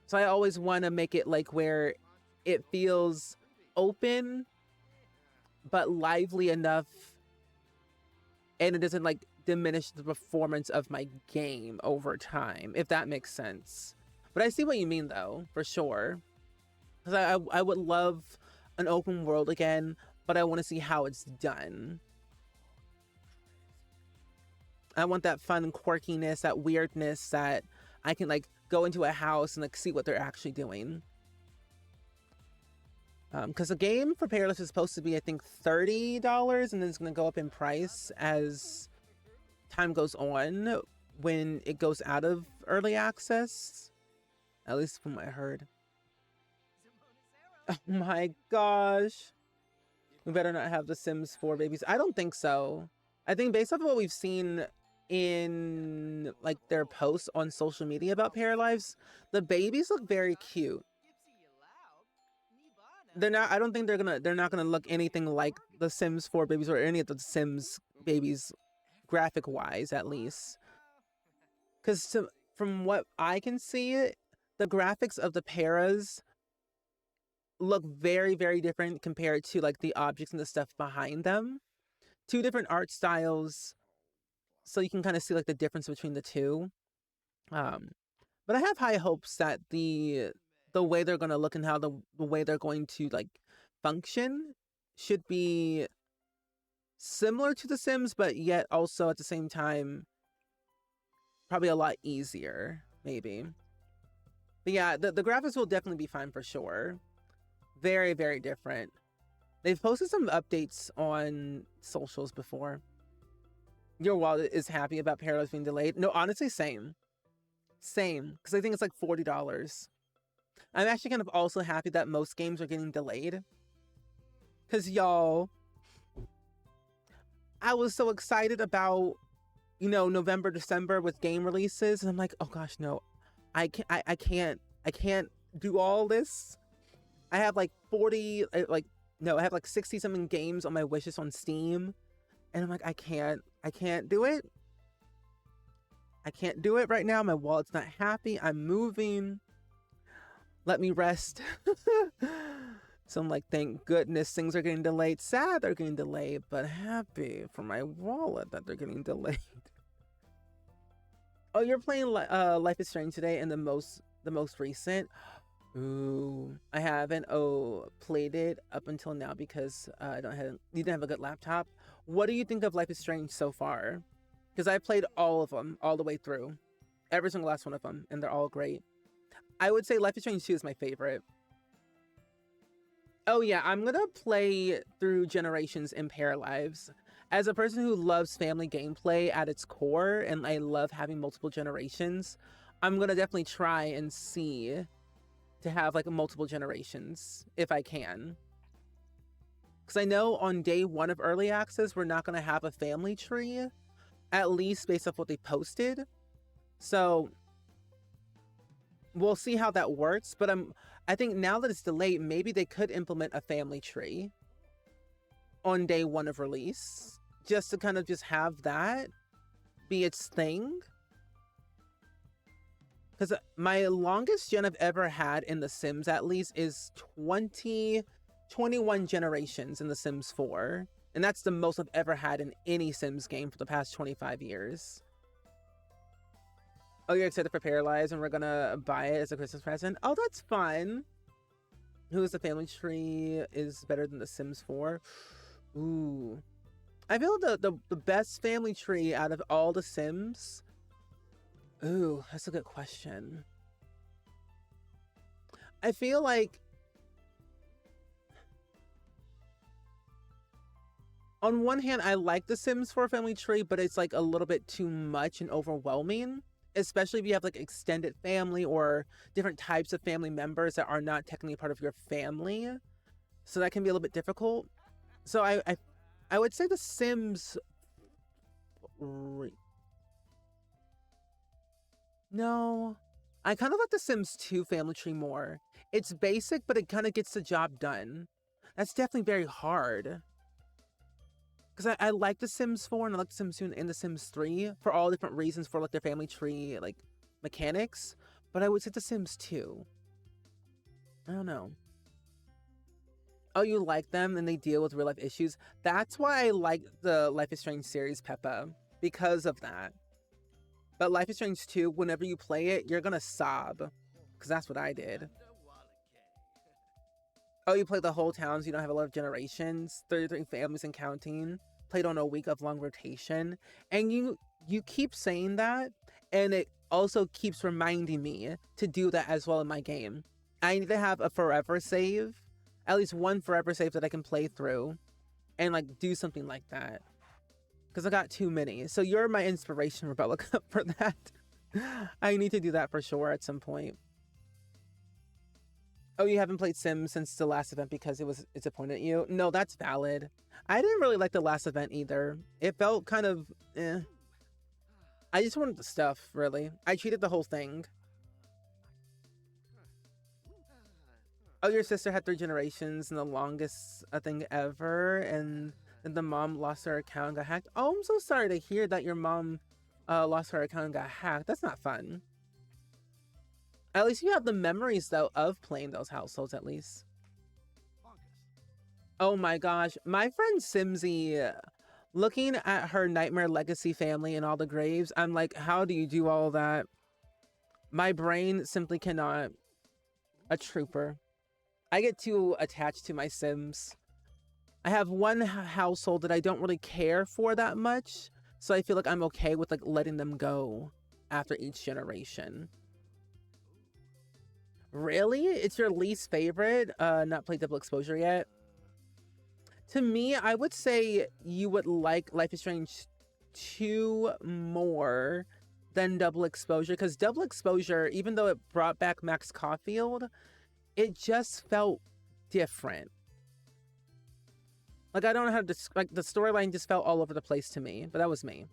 So I always want to make it like where it feels open, but lively enough, and it doesn't like diminish the performance of my game over time, if that makes sense. But I see what you mean though, for sure. Because I would love an open world again, but I want to see how it's done. I want that fun quirkiness, that weirdness, that I can like go into a house and like see what they're actually doing. Because the game for Peerless is supposed to be, I think, $30, and then it's going to go up in price as time goes on when it goes out of early access. At least from what I heard. Oh my gosh. We better not have the Sims 4 babies. I don't think so. I think based off of what we've seen in like their posts on social media about Paralives, the babies look very cute. They're not, I don't think they're not gonna look anything like the Sims 4 babies or any of the Sims babies graphic wise, at least. Because from what I can see, the graphics of the paras look very, very different compared to like the objects and the stuff behind them. Two different art styles, so you can kind of see like the difference between the two. But I have high hopes that the way they're gonna look and how the way they're going to like function should be similar to The Sims, but yet also at the same time probably a lot easier, maybe. But yeah, the graphics will definitely be fine for sure. Very, very different. They've posted some updates on socials before. Your wallet is happy about Parallels being delayed. No, honestly, same. Same, because I think it's like $40. I'm actually kind of also happy that most games are getting delayed. Because y'all, I was so excited about, you know, November, December with game releases. And I'm like, oh gosh, no, I can't do all this. I have like 40, I have like 60 something games on my wishlist on Steam. And I'm like, I can't do it. I can't do it right now. My wallet's not happy. I'm moving. Let me rest. So I'm like, thank goodness things are getting delayed. Sad they're getting delayed, but happy for my wallet that they're getting delayed. Oh, you're playing Life is Strange today and the most recent. Ooh, I haven't played it up until now because you didn't have a good laptop. What do you think of Life is Strange so far? Because I played all of them all the way through, every single last one of them, and they're all great. I would say Life is Strange 2 is my favorite. Oh yeah, I'm gonna play through Generations in Paralives. As a person who loves family gameplay at its core, and I love having multiple generations, I'm gonna definitely try and see to have like multiple generations if I can. Because I know on day one of early access, we're not gonna have a family tree, at least based off what they posted. So we'll see how that works. But I think now that it's delayed, maybe they could implement a family tree on day one of release, just to kind of just have that be its thing. Because my longest gen I've ever had in The Sims, at least, is 21 generations in The Sims 4. And that's the most I've ever had in any Sims game for the past 25 years. Oh, you're excited for Paralyzed and we're gonna buy it as a Christmas present? Oh, that's fun. Who is the family tree is better than The Sims 4? Ooh. I feel the best family tree out of all the Sims. Ooh, that's a good question. I feel like on one hand, I like The Sims 4 family tree, but it's like a little bit too much and overwhelming, especially if you have like extended family or different types of family members that are not technically part of your family. So that can be a little bit difficult. So I would say The Sims. No, I kind of like The Sims 2 family tree more. It's basic, but it kind of gets the job done. That's definitely very hard. Because I like The Sims 4 and I like The Sims 2 and The Sims 3 for all different reasons for like their family tree like mechanics. But I would say The Sims 2. I don't know. Oh, you like them and they deal with real life issues. That's why I like the Life is Strange series, Peppa. Because of that. But Life is Strange 2, whenever you play it, you're gonna sob. Because that's what I did. Oh, you play the whole town, so you don't have a lot of generations. 33 families and counting. Played on a week of long rotation. And you keep saying that, and it also keeps reminding me to do that as well in my game. I need to have a forever save at least one forever save that I can play through and like do something like that. Because I got too many. So you're my inspiration, Rebellica, for that. I need to do that for sure at some point. Oh, you haven't played Sims since the last event because it was disappointed you? No, that's valid. I didn't really like the last event either. It felt kind of eh. I just wanted the stuff, really. I cheated the whole thing. Oh, your sister had 3 generations and the longest thing ever, and then the mom lost her account and got hacked. Oh, I'm so sorry to hear that your mom lost her account and got hacked. That's not fun. At least you have the memories, though, of playing those households, at least. Oh my gosh. My friend Simsy, looking at her Nightmare Legacy family and all the graves, I'm like, how do you do all that? My brain simply cannot. A trooper. I get too attached to my Sims. I have one household that I don't really care for that much, so I feel like I'm okay with like letting them go after each generation. Really? It's your least favorite? Not played Double Exposure yet? To me, I would say you would like Life is Strange 2 more than Double Exposure, because Double Exposure, even though it brought back Max Caulfield, it just felt different. Like, I don't know how to like, the storyline just felt all over the place to me, but that was me.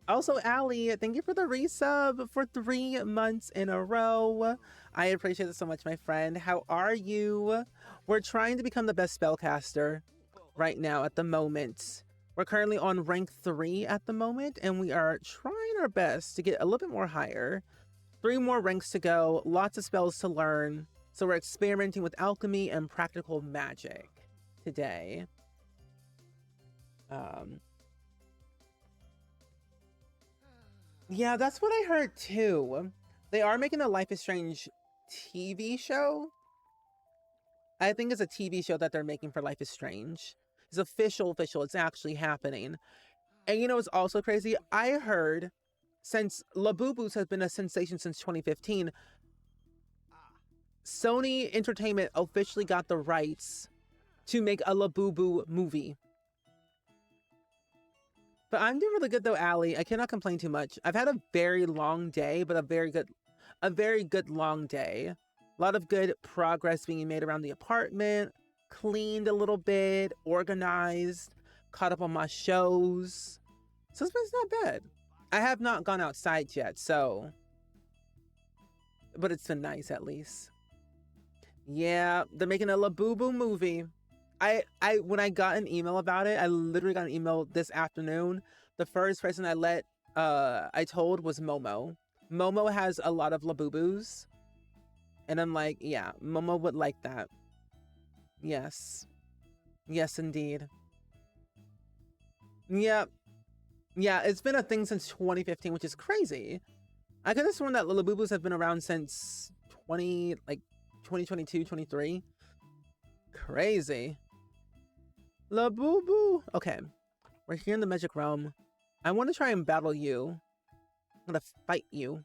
Also, Allie, thank you for the resub for 3 months in a row. I appreciate it so much, my friend. How are you? We're trying to become the best spellcaster right now at the moment. We're currently on rank 3 at the moment, and we are trying our best to get a little bit more higher. 3 more ranks to go, lots of spells to learn. So we're experimenting with alchemy and practical magic today. Yeah, that's what I heard too. They are making a Life is Strange TV show. I think it's a TV show that they're making for Life is Strange. It's official. It's actually happening. And you know what's also crazy? I heard, since Labubu's has been a sensation since 2015, Sony Entertainment officially got the rights to make a Labubu movie. But I'm doing really good though, Allie. I cannot complain too much. I've had a very long day, but a very good long day. A lot of good progress being made around the apartment, cleaned a little bit, organized, caught up on my shows. So it's not bad. I have not gone outside yet, so, but it's been nice at least. Yeah, they're making a Labubu movie. When I got an email about it, I literally got an email this afternoon. The first person I told was Momo. Momo has a lot of Labubus. And I'm like, yeah, Momo would like that. Yes. Yes, indeed. Yeah. Yeah, it's been a thing since 2015, which is crazy. I could have sworn that Labubus have been around since 2022, 23. Crazy. Labubu. Okay. We're here in the Magic Realm. I want to try and battle you. I'm gonna fight you.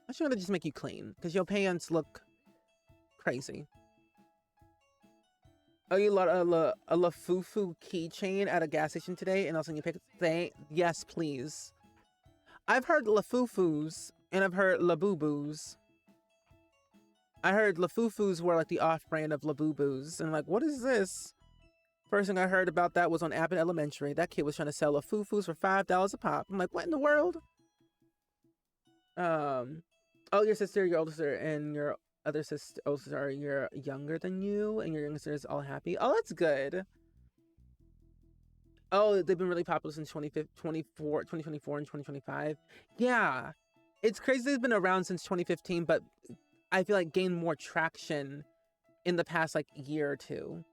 Actually, I'm gonna just make you clean, because your pants look crazy. Oh, you got a Lafufu keychain at a gas station today, and also you pick yes, please. I've heard Lafufus, and I've heard Labubus. I heard Lafufus were like the off-brand of Labubus, and I'm like, what is this? First thing I heard about that was on Abbott Elementary. That kid was trying to sell Lafufus for $5 a pop. I'm like, what in the world? Oh, your sister, your older sister, and your other sister, older sister are you're younger than you, and your younger sister is all happy. Oh, that's good. Oh, they've been really popular since 2024 and 2025. Yeah, it's crazy they've been around since 2015, but I feel like gained more traction in the past like year or two.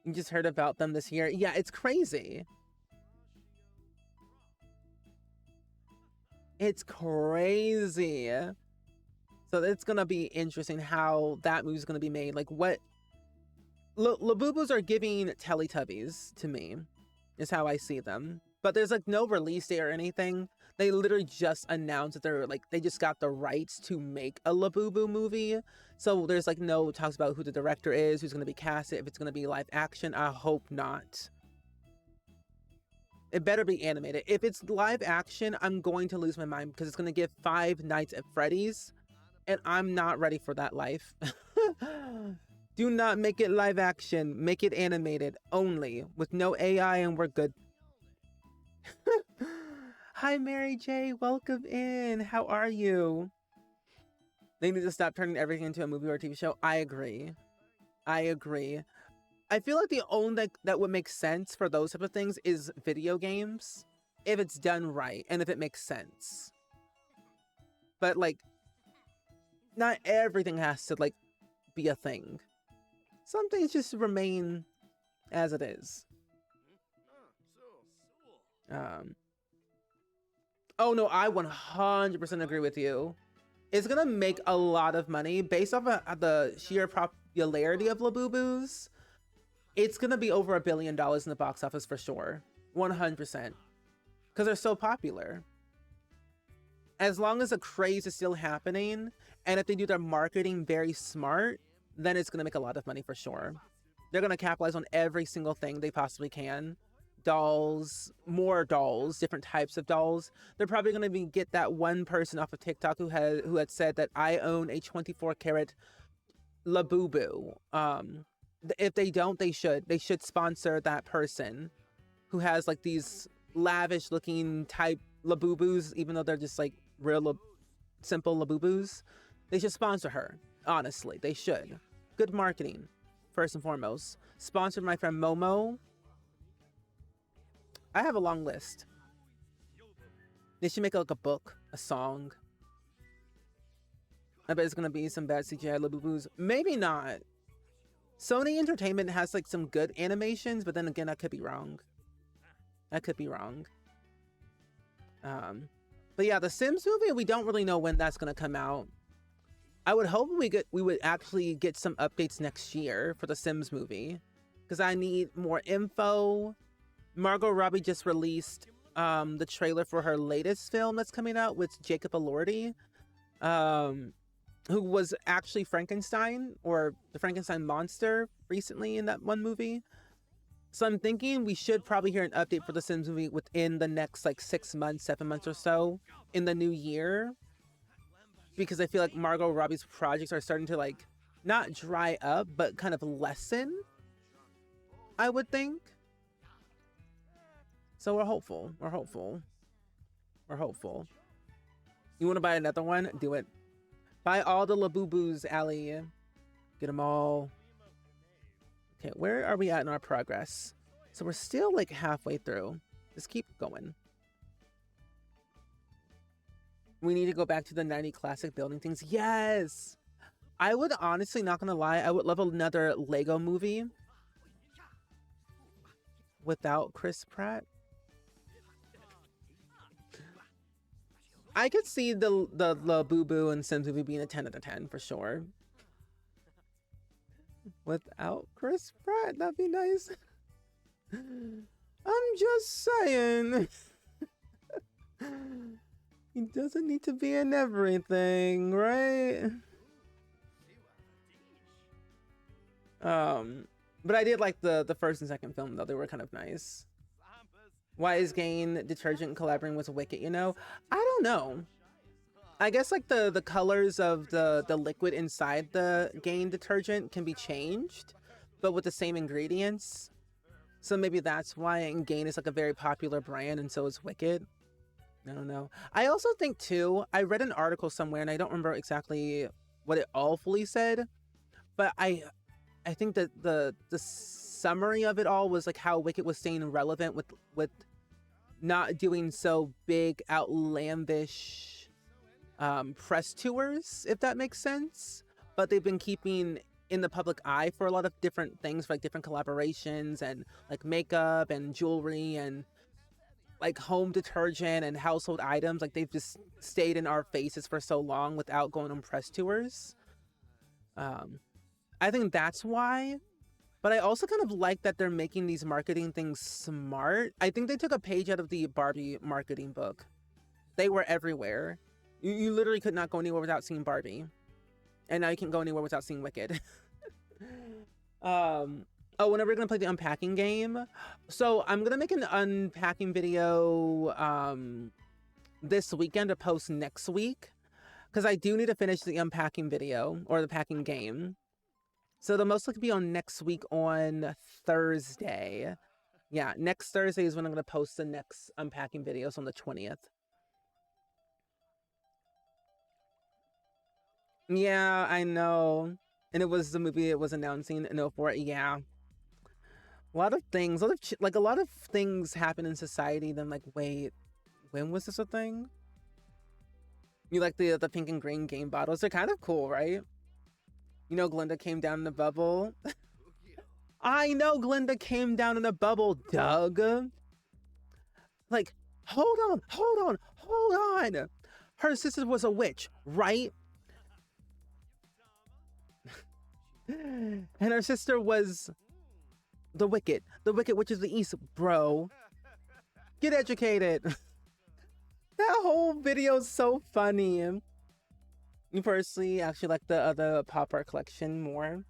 You just heard about them this year. Yeah, it's crazy. It's crazy. So it's gonna be interesting how that movie's gonna be made. Like what Labubus are giving Teletubbies to me, is how I see them. But there's like no release date or anything. They literally just announced that they just got the rights to make a Labubu movie. So there's like no talks about who the director is, who's going to be casted, if it's going to be live action. I hope not. It better be animated. If it's live action, I'm going to lose my mind because it's going to give Five Nights at Freddy's, and I'm not ready for that life. Do not make it live action. Make it animated only with no AI, and we're good. Hi, Mary J. Welcome in. How are you? They need to stop turning everything into a movie or a TV show. I agree. I agree. I feel like the only that would make sense for those type of things is video games, if it's done right and if it makes sense. But like, not everything has to like be a thing. Some things just remain as it is. Oh no, I 100% agree with you. It's gonna make a lot of money based off of the sheer popularity of Labubus. It's gonna be over $1 billion in the box office for sure, 100%, because they're so popular. As long as the craze is still happening, and if they do their marketing very smart, then it's gonna make a lot of money for sure. They're gonna capitalize on every single thing they possibly can. Dolls, more dolls, different types of dolls. They're probably going to get that one person off of TikTok who had said that I own a 24-karat Labubu. If they don't, they should sponsor that person who has like these lavish looking type Labubus, even though they're just like real simple Labubus. They should sponsor her. Honestly, they should. Good marketing, first and foremost. Sponsored my friend Momo. I have a long list. They should make like a book, a song. I bet it's gonna be some bad CGI Labubus. Maybe not. Sony Entertainment has like some good animations, but then again, I could be wrong. I could be wrong. But yeah, the Sims movie, we don't really know when that's gonna come out. I would hope we would actually get some updates next year for the Sims movie, because I need more info. Margot Robbie just released the trailer for her latest film that's coming out with Jacob Elordi, who was actually Frankenstein, or the Frankenstein monster, recently in that one movie. So I'm thinking we should probably hear an update for the Sims movie within the next like 6 months, 7 months or so in the new year. Because I feel like Margot Robbie's projects are starting to like, not dry up, but kind of lessen, I would think. So we're hopeful. We're hopeful. We're hopeful. You want to buy another one? Do it. Buy all the Labubus, Allie. Get them all. Okay, where are we at in our progress? So we're still like halfway through. Just keep going. We need to go back to the 90 classic building things. Yes! I would honestly, not gonna lie, I would love another Lego movie without Chris Pratt. I could see the Labubu and Sims movie being a 10 out of 10 for sure. Without Chris Pratt, that'd be nice. I'm just saying. He doesn't need to be in everything, right? But I did like the first and second film though. They were kind of nice. Why is Gain detergent collaborating with Wicked, you know? I don't know. I guess like the colors of the liquid inside the Gain detergent can be changed, but with the same ingredients. So maybe that's why. And Gain is like a very popular brand, and so is Wicked. I don't know. I also think too, I read an article somewhere and I don't remember exactly what it all fully said, but I think that the summary of it all was like how Wicked was staying relevant with not doing so big outlandish press tours, if that makes sense. But they've been keeping in the public eye for a lot of different things, for like different collaborations and like makeup and jewelry and like home detergent and household items. Like they've just stayed in our faces for so long without going on press tours. I think that's why. But I also kind of like that they're making these marketing things smart. I think they took a page out of the Barbie marketing book. They were everywhere. You literally could not go anywhere without seeing Barbie. And now you can't go anywhere without seeing Wicked. Oh, when are we gonna play the unpacking game? So I'm gonna make an unpacking video this weekend to post next week, because I do need to finish the unpacking video or the packing game. So the most likely be on next week on Thursday. Yeah, next Thursday is when I'm gonna post the next unpacking videos on the 20th. Yeah, I know. And it was the movie it was announcing in 04. Yeah. A lot of things, a lot of things happen in society. Then like, wait, when was this a thing? You like the pink and green game bottles? They're kind of cool, right? You know, Glinda came down in a bubble. I know Glinda came down in a bubble, Doug. Like, hold on. Her sister was a witch, right? And her sister was the Wicked Witch of the East, bro. Get educated. That whole video is so funny. You personally actually like the other pop art collection more.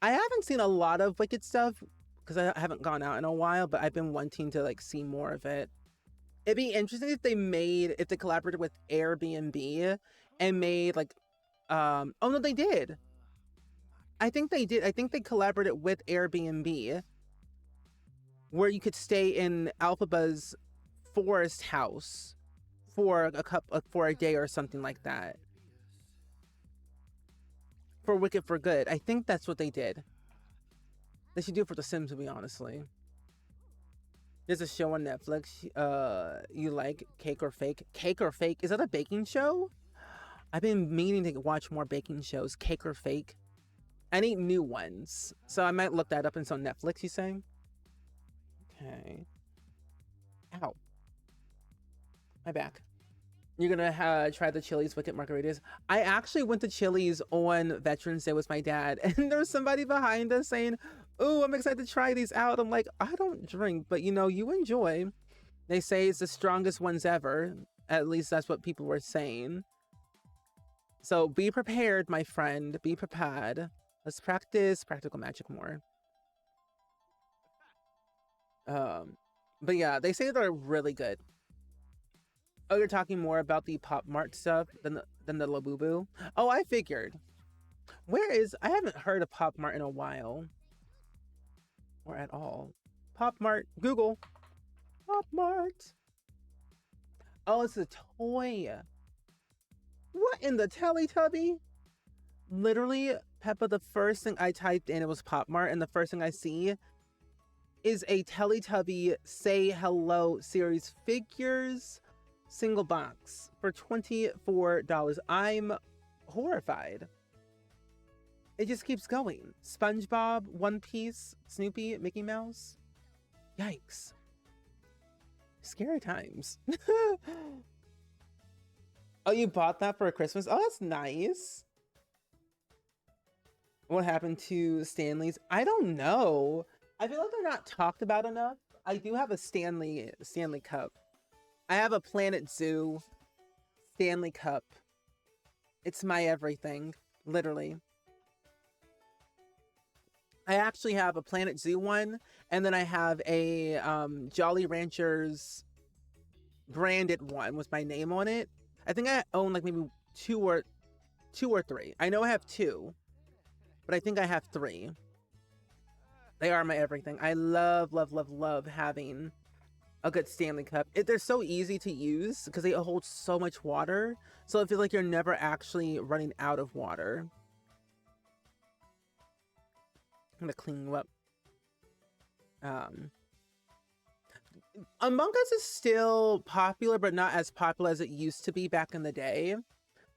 I haven't seen a lot of Wicked stuff because I haven't gone out in a while, but I've been wanting to like see more of it. It'd be interesting if they collaborated with Airbnb and made like, oh no, they did. I think they did. I think they collaborated with Airbnb where you could stay in Alphaba's forest house for a day or something like that. For Wicked for Good. I think that's what they did. They should do it for The Sims, to be honestly. There's a show on Netflix you like, Cake or Fake. Cake or Fake? Is that a baking show? I've been meaning to watch more baking shows. Cake or Fake? I need new ones. So I might look that up. It's on Netflix, you say? Okay. Ow. My back. You're gonna try the Chili's Wicked Margaritas. I actually went to Chili's on Veterans Day with my dad, and there was somebody behind us saying, "Oh, I'm excited to try these out." I'm like, I don't drink, but you know, you enjoy. They say it's the strongest ones ever. At least that's what people were saying. So be prepared, my friend. Be prepared. Let's practice practical magic more. But yeah, they say they're really good. Oh, you're talking more about the Pop Mart stuff than the Labubu? Oh, I figured. I haven't heard of Pop Mart in a while. Or at all. Pop Mart. Google. Pop Mart. Oh, it's a toy. What in the Teletubby? Literally, Peppa, the first thing I typed in, it was Pop Mart, and the first thing I see is a Teletubby Say Hello series figures single box for $24. I'm horrified. It just keeps going. SpongeBob, One Piece, Snoopy, Mickey Mouse. Yikes. Scary times. Oh, you bought that for Christmas? Oh, that's nice. What happened to Stanley's? I don't know. I feel like they're not talked about enough. I do have a Stanley Cup. I have a Planet Zoo Stanley Cup. It's my everything, literally. I actually have a Planet Zoo one, and then I have a Jolly Ranchers branded one with my name on it. I think I own like maybe two or three. I know I have two, but I think I have three. They are my everything. I love having a good Stanley Cup. They're so easy to use because they hold so much water. So I feel like you're never actually running out of water. I'm gonna clean you up. Among Us is still popular, but not as popular as it used to be back in the day.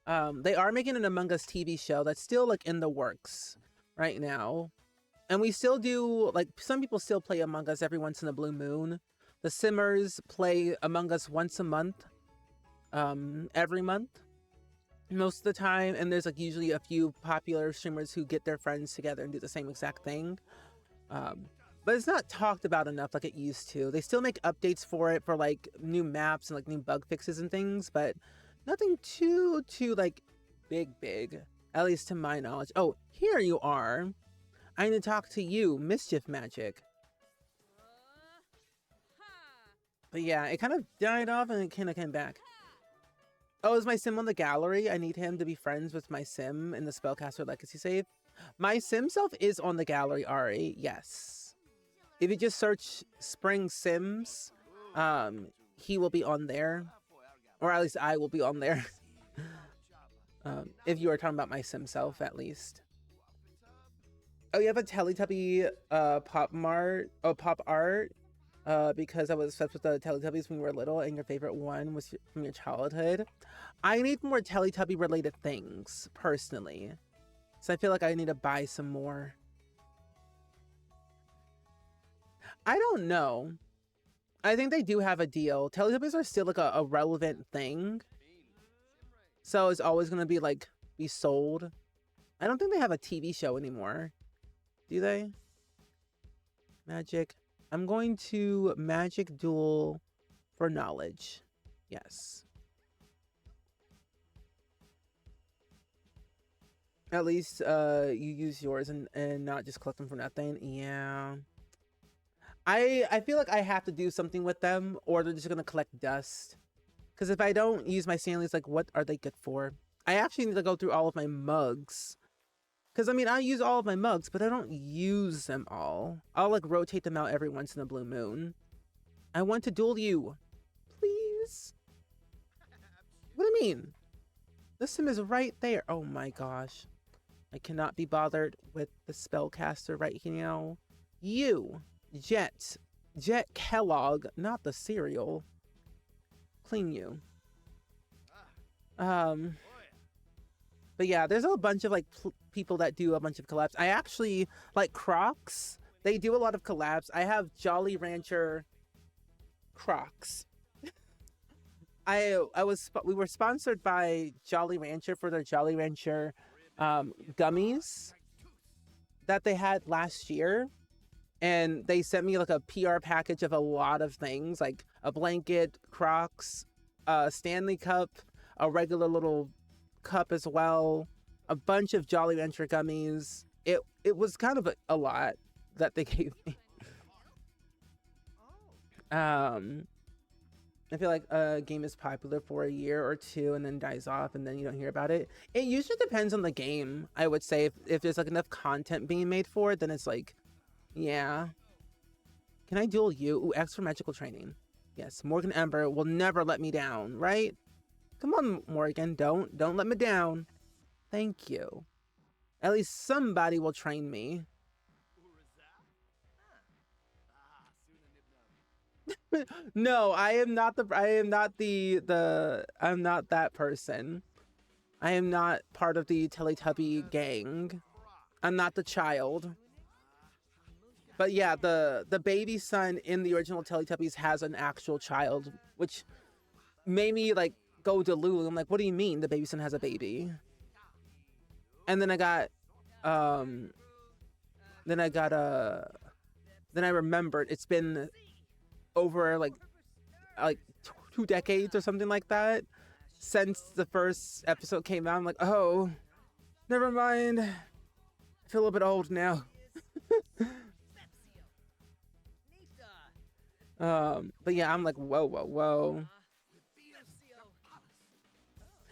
They are making an Among Us TV show that's still like in the works right now. And we still do, like, some people still play Among Us every once in a blue moon. The Simmers play Among Us once a month, every month, most of the time. And there's like usually a few popular streamers who get their friends together and do the same exact thing. but it's not talked about enough like it used to. They still make updates for it for like new maps and like new bug fixes and things, but nothing too like big, at least to my knowledge. Oh, here you are. I need to talk to you, Mischief Magic. But yeah, it kind of died off and it kind of came back. Oh, is my sim on the gallery? I need him to be friends with my sim in the Spellcaster Legacy save. My sim self is on the gallery, Ari. Yes. If you just search Spring Sims, he will be on there. Or at least I will be on there. If you are talking about my sim self, at least. Oh, you have a Teletubby pop art. Because I was obsessed with the Teletubbies when we were little, and your favorite one was from your childhood. I need more Teletubby related things, personally. So I feel like I need to buy some more. I don't know. I think they do have a deal. Teletubbies are still like a relevant thing. So it's always going to be like, be sold. I don't think they have a TV show anymore. Do they? Magic. I'm going to Magic Duel for knowledge. Yes. At least you use yours and not just collect them for nothing. Yeah. I feel like I have to do something with them, or they're just going to collect dust. Because if I don't use my Stanleys, like, what are they good for? I actually need to go through all of my mugs. Because, I mean, I use all of my mugs, but I don't use them all. I'll, like, rotate them out every once in a blue moon. I want to duel you. Please? What do you mean? This sim is right there. Oh, my gosh. I cannot be bothered with the Spellcaster right here now. You. Jet Kellogg, not the cereal. Clean you. But yeah, there's a bunch of like people that do a bunch of collabs. I actually like Crocs. They do a lot of collabs. I have Jolly Rancher Crocs. We were sponsored by Jolly Rancher for their Jolly Rancher gummies that they had last year. And they sent me like a PR package of a lot of things, like a blanket, Crocs, a Stanley cup, a regular little cup as well, a bunch of Jolly Rancher gummies. It was kind of a lot that they gave me. I feel like a game is popular for a year or two and then dies off and then you don't hear about it. It usually depends on the game, I would say. If there's like enough content being made for it, then it's like, yeah. Can I duel you? Ooh, X for magical training. Yes, Morgan Ember will never let me down, right? Come on, Morgan, don't let me down. Thank you. At least somebody will train me. No, I'm not that person. I am not part of the Teletubby gang. I'm not the child. But yeah, the baby son in the original Teletubbies has an actual child, which made me like go delulu. I'm like, what do you mean the baby son has a baby? And then I got then I remembered it's been over like 2 decades or something like that since the first episode came out. I'm like, oh, never mind. I feel a little bit old now. But yeah, I'm like, whoa.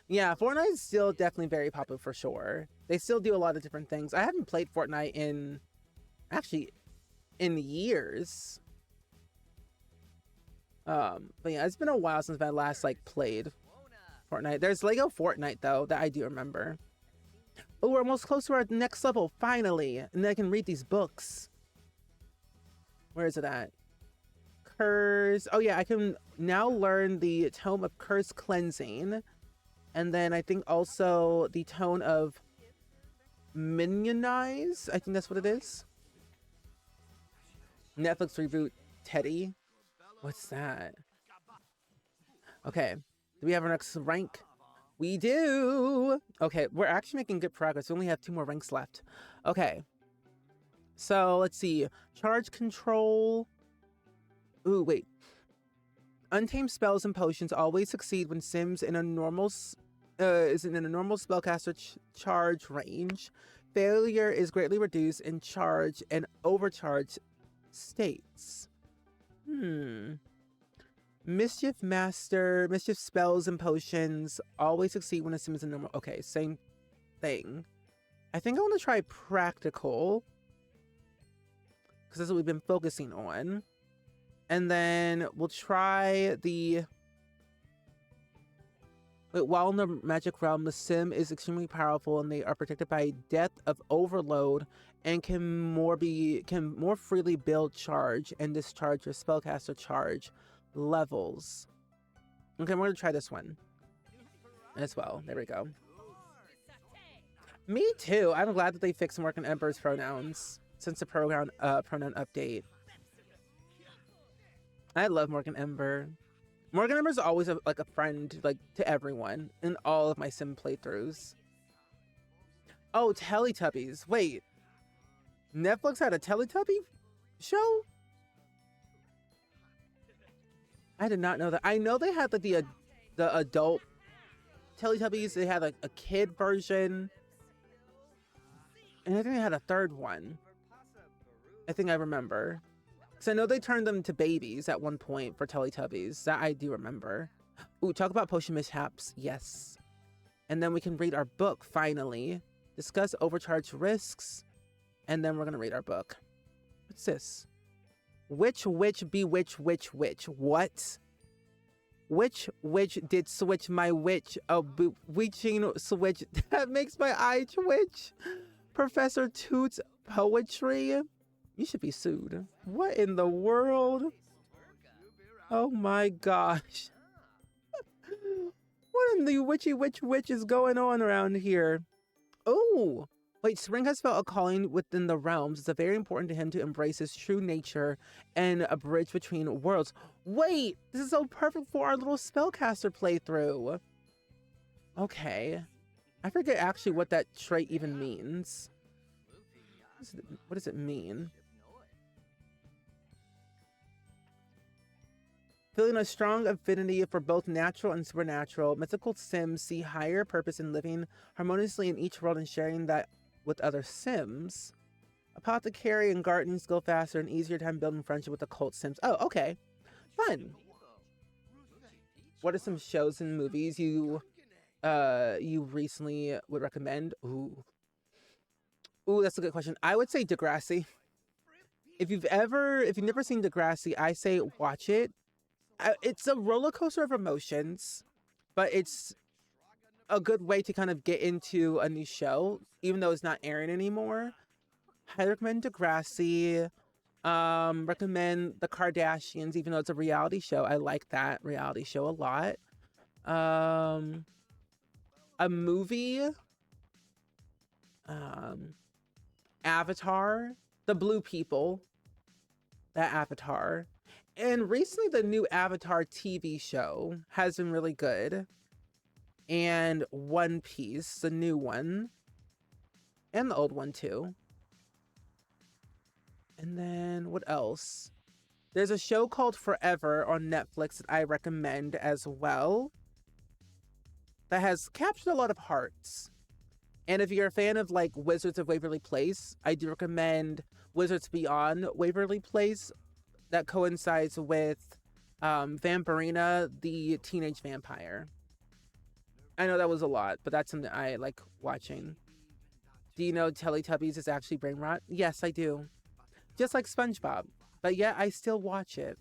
Yeah, Fortnite is still definitely very popular for sure. They still do a lot of different things. I haven't played Fortnite in years. But yeah, it's been a while since I last like played Fortnite. There's Lego Fortnite though that I do remember. Oh, we're almost close to our next level, finally. And then I can read these books. Where is it at? Curse. Oh yeah, I can now learn the Tome of Curse Cleansing. And then I think also the Tome of Minionize. I think that's what it is. Netflix reboot Teddy. What's that? Okay. Do we have our next rank? We do. Okay, we're actually making good progress. We only have 2 more ranks left. Okay. So let's see. Charge control. Ooh, wait. Untamed spells and potions always succeed when Sims in a normal is in a normal spellcaster charge range. Failure is greatly reduced in charge and overcharge states. Mischief master, mischief spells and potions always succeed when a Sim is in normal. Okay, same thing. I think I want to try practical because that's what we've been focusing on. And then we'll try the... Wait, while in the magic realm, the Sim is extremely powerful and they are protected by death of overload and can more freely build charge and discharge your spellcaster charge levels. Okay, we're gonna try this one as well. There we go. Me too. I'm glad that they fixed Morgan Ember's pronouns since the pronoun update. I love Morgan Ember. Morgan Ember's always like a friend, like, to everyone in all of my Sim playthroughs. Oh, Teletubbies. Wait, Netflix had a Teletubby show? I did not know that. I know they had like the adult Teletubbies. They had like a kid version, and I think they had a third one. I think I remember. So I know they turned them to babies at one point for Teletubbies. That I do remember. Ooh, talk about potion mishaps. Yes. And then we can read our book, finally. Discuss overcharge risks. And then we're going to read our book. What's this? Which witch bewitch which witch? What? Which witch did switch my witch? A bewitching switch that makes my eye twitch. Professor Toot's poetry. You should be sued. What in the world? Oh my gosh. What in the witchy witch is going on around here? Oh, wait, Spring has felt a calling within the realms. It's very important to him to embrace his true nature and a bridge between worlds. Wait, this is so perfect for our little spellcaster playthrough. Okay. I forget actually what that trait even means. What does it mean? Feeling a strong affinity for both natural and supernatural, mythical Sims see higher purpose in living harmoniously in each world and sharing that with other Sims. Apothecary and gardening skill faster and easier time building friendship with occult Sims. Oh, okay. Fun. What are some shows and movies you recently would recommend? Ooh, that's a good question. I would say Degrassi. If you've never seen Degrassi, I say watch it. It's a roller coaster of emotions, but it's a good way to kind of get into a new show, even though it's not airing anymore. I recommend Degrassi. Recommend The Kardashians, even though it's a reality show. I like that reality show a lot. A movie. Avatar. The Blue People. That Avatar. And recently, the new Avatar TV show has been really good. And One Piece, the new one. And the old one, too. And then, what else? There's a show called Forever on Netflix that I recommend as well. That has captured a lot of hearts. And if you're a fan of, like, Wizards of Waverly Place, I do recommend Wizards Beyond Waverly Place. That coincides with Vampirina, the teenage vampire. I know that was a lot, but that's something I like watching. Do you know Teletubbies is actually brain rot? Yes, I do. Just like SpongeBob. But yeah, I still watch it.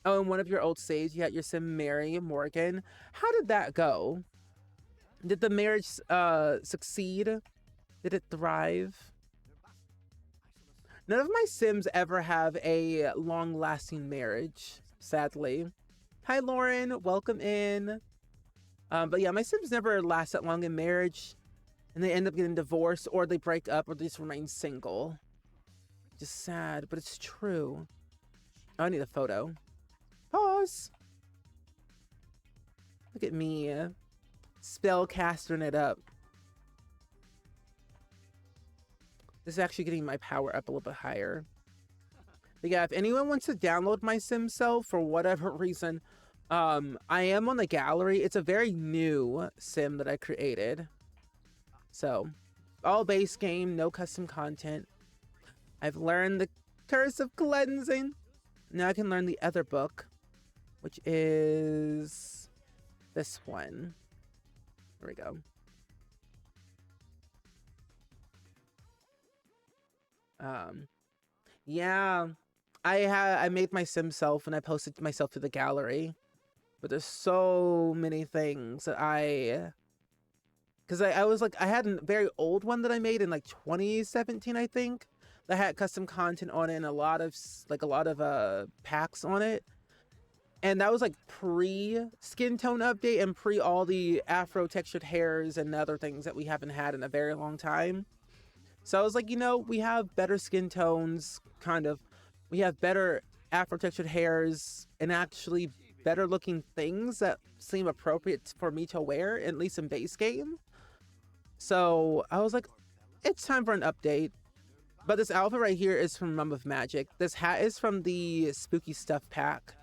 Oh, and one of your old saves, you had your sim Mary Morgan. How did that go? Did the marriage succeed? Did it thrive? None of my Sims ever have a long-lasting marriage, sadly. Hi, Lauren. Welcome in. But yeah, my Sims never last that long in marriage, and they end up getting divorced, or they break up, or they just remain single. Just sad, but it's true. Oh, I need a photo. Pause. Look at me. Spellcastering it up. This is actually getting my power up a little bit higher. But yeah, if anyone wants to download my sim self for whatever reason, I am on the gallery. It's a very new sim that I created. So, all base game, no custom content. I've learned the Curse of Cleansing. Now I can learn the other book, which is this one. There we go. Yeah, I made my sim self and I posted myself to the gallery, but there's so many things that because I was like, I had a very old one that I made in like 2017, I think, that had custom content on it and a lot of packs on it. And that was like pre skin tone update and pre all the afro textured hairs and other things that we haven't had in a very long time. So I was like, you know, we have better skin tones, kind of. We have better afro textured hairs and actually better looking things that seem appropriate for me to wear, at least in base game. So I was like, it's time for an update. But this outfit right here is from Realm of Magic. This hat is from the Spooky Stuff pack.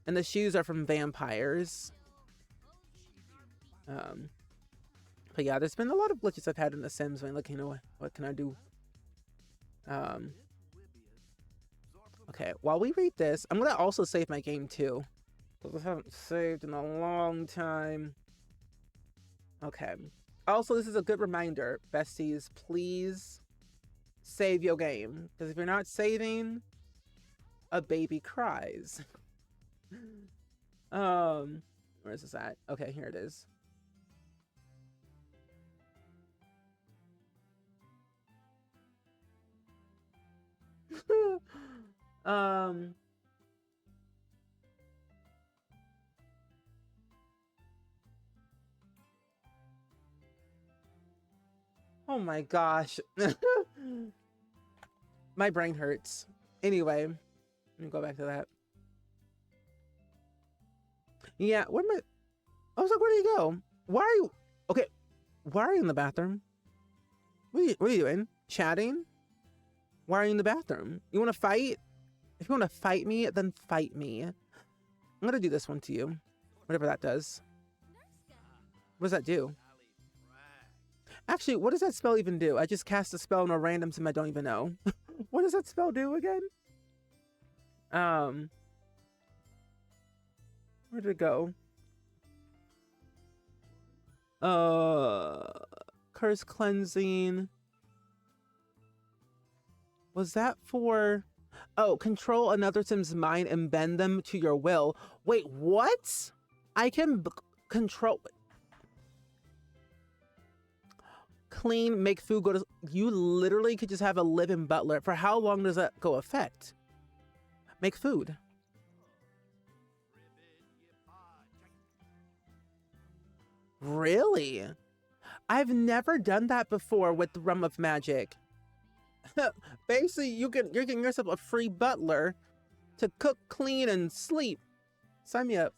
And the shoes are from Vampires. But yeah, there's been a lot of glitches I've had in The Sims. When like, you know, what can I do? Okay, while we read this, I'm gonna also save my game too, because I haven't saved in a long time. Okay. Also, this is a good reminder, besties, please save your game, because if you're not saving, a baby cries. Where is this at? Okay, here it is. Oh my gosh. My brain hurts. Anyway, let me go back to that. Yeah, where am I? I was like, where do you go? Why are you? Okay, why are you in the bathroom? What are you doing? Chatting? Why are you in the bathroom? You want to fight? If you want to fight me, then fight me. I'm gonna do this one to you. Whatever that does. What does that do? Actually, what does that spell even do? I just cast a spell on a random sim I don't even know. What does that spell do again? Where'd it go? Curse cleansing. Was that for... Oh, control another sim's mind and bend them to your will. Wait, what? I can control... Clean, make food, go to... You literally could just have a live-in butler. For how long does that go effect? Make food. Really? I've never done that before with the Realm of Magic. Basically, you're getting yourself a free butler to cook, clean, and sleep. Sign me up.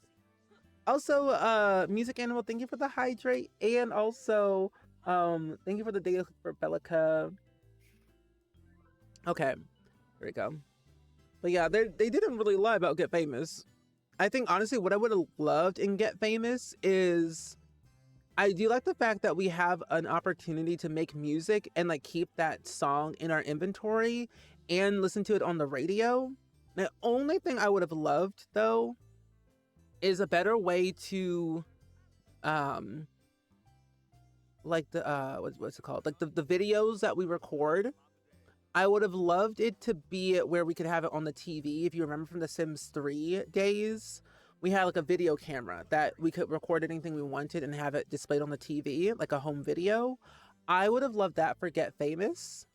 Also, Music Animal, thank you for the hydrate, and also, thank you for the data for Bellica. Okay, there we go. But yeah, they didn't really lie about Get Famous. I think honestly, what I would have loved in Get Famous is, I do like the fact that we have an opportunity to make music and like keep that song in our inventory and listen to it on the radio. The only thing I would have loved though is a better way to like the what's it called? Like the videos that we record. I would have loved it to be where we could have it on the TV. If you remember from the Sims 3 days, we had like a video camera that we could record anything we wanted and have it displayed on the TV, like a home video. I would have loved that for Get Famous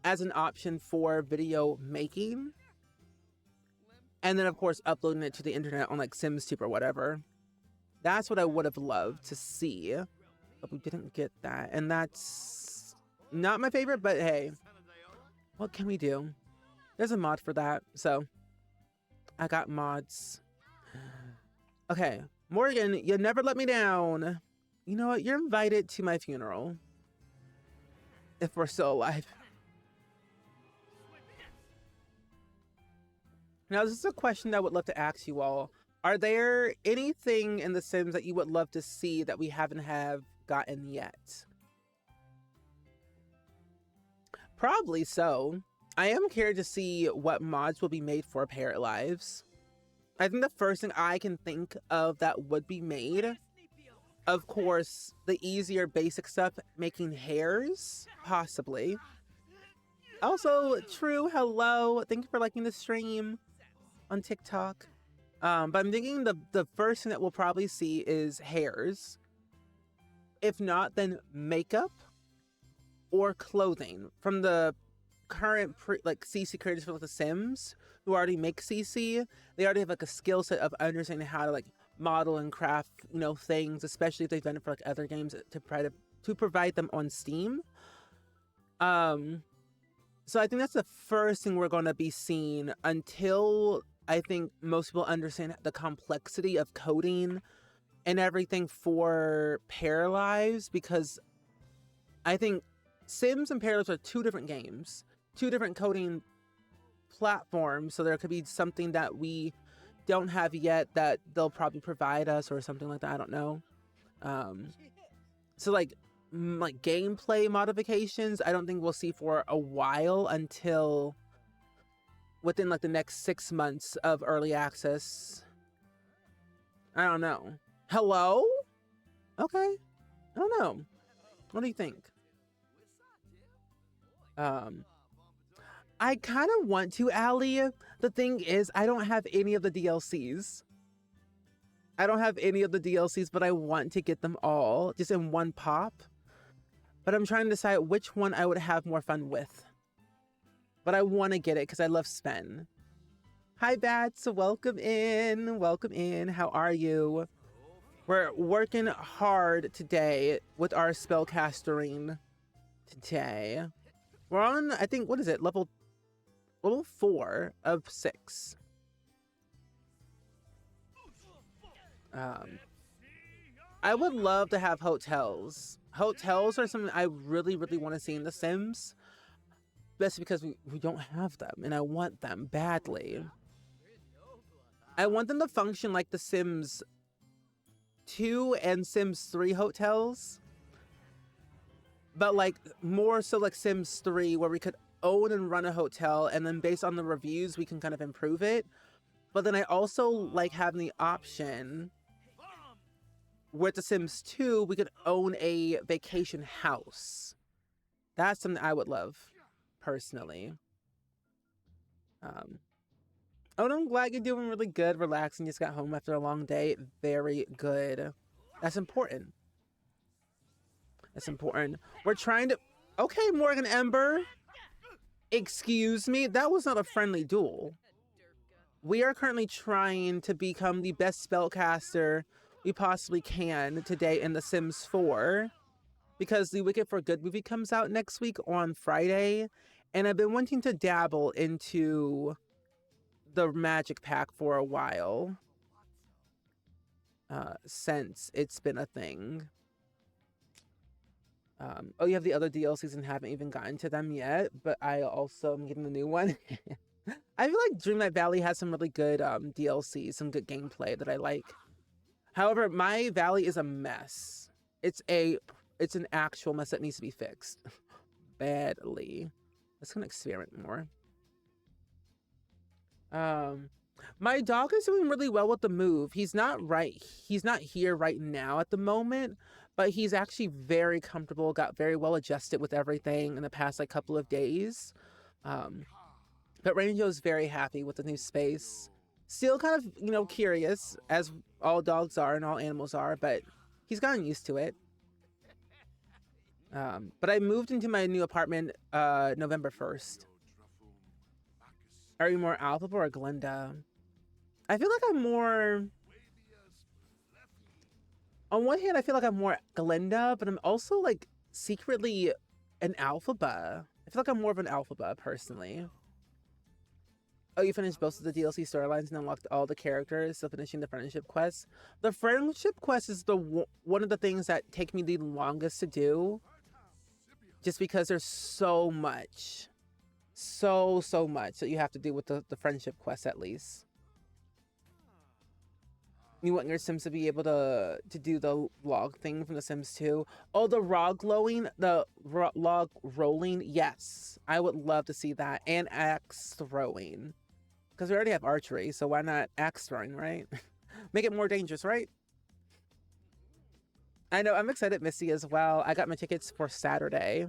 as an option for video making. And then of course, uploading it to the internet on like SimStube or whatever. That's what I would have loved to see, but we didn't get that. And that's not my favorite, but hey, what can we do? There's a mod for that, so I got mods. Okay, Morgan, you never let me down. You know what? You're invited to my funeral. If we're still alive. Now, this is a question that I would love to ask you all. Are there anything in The Sims that you would love to see that we haven't have gotten yet? Probably so. I am curious to see what mods will be made for Parrot Lives. I think the first thing I can think of that would be made, of course, the easier basic stuff, making hairs, possibly. Also, True, hello. Thank you for liking the stream on TikTok. But I'm thinking the first thing that we'll probably see is hairs. If not, then makeup or clothing from the current CC creators for like The Sims who already make CC. They already have like a skill set of understanding how to like model and craft, you know, things, especially if they've done it for like other games to provide them on Steam. So I think that's the first thing we're going to be seeing until I think most people understand the complexity of coding and everything for Parrot Lives, because I think Sims and Parrot Lives are two different games, two different coding platforms. So there could be something that we don't have yet that they'll probably provide us or something like that. I don't know. So like gameplay modifications, I don't think we'll see for a while until within like the next 6 months of early access. I don't know. Hello? Okay. I don't know. What do you think? I kind of want to, Allie. The thing is, I don't have any of the DLCs. But I want to get them all just in one pop. But I'm trying to decide which one I would have more fun with. But I want to get it because I love Sven. Hi, Bats. Welcome in. Welcome in. How are you? We're working hard today with our spellcastering today. We're on, I think, what is it? Level 4 of 6. I would love to have hotels. Hotels are something I really, really want to see in The Sims. That's because we don't have them, and I want them badly. I want them to function like the Sims 2 and Sims 3 hotels. But like more so like Sims 3, where we could own and run a hotel, and then based on the reviews, we can kind of improve it. But then I also like having the option with The Sims 2, we could own a vacation house. That's something I would love, personally. Oh, I'm glad you're doing really good, relaxing, just got home after a long day. Very good. That's important. That's important. We're trying to... Okay, Morgan Ember. Excuse me, that was not a friendly duel. We are currently trying to become the best spellcaster we possibly can today in The Sims 4, because the Wicked for Good movie comes out next week on Friday, and I've been wanting to dabble into the magic pack for a while, since it's been a thing. Oh, you have the other DLCs and haven't even gotten to them yet, but I also am getting the new one. I feel like Dreamlight Valley has some really good DLCs, some good gameplay that I like. However, my valley is a mess. It's an actual mess that needs to be fixed badly. Let's gonna experiment more. My dog is doing really well with the move. He's not here right now at the moment, but he's actually very comfortable, got very well adjusted with everything in the past like couple of days. But Ranjo's very happy with the new space. Still kind of, you know, curious, as all dogs are and all animals are, but he's gotten used to it. But I moved into my new apartment November 1st. Are you more Alphaba or Glenda? I feel like I'm more... On one hand, I feel like I'm more Glenda, but I'm also like secretly an Alphaba. I feel like I'm more of an Alphaba personally. Oh, you finished both of the DLC storylines and unlocked all the characters, still finishing the friendship quest. The friendship quest is one of the things that take me the longest to do, just because there's so much. so much that you have to do with the friendship quest at least. You want your Sims to be able to do the log thing from The Sims 2. Oh, the log rolling. Yes, I would love to see that, and axe throwing, because we already have archery, so why not axe throwing, right? Make it more dangerous, right? I know, I'm excited, Missy, as well. I got my tickets for Saturday,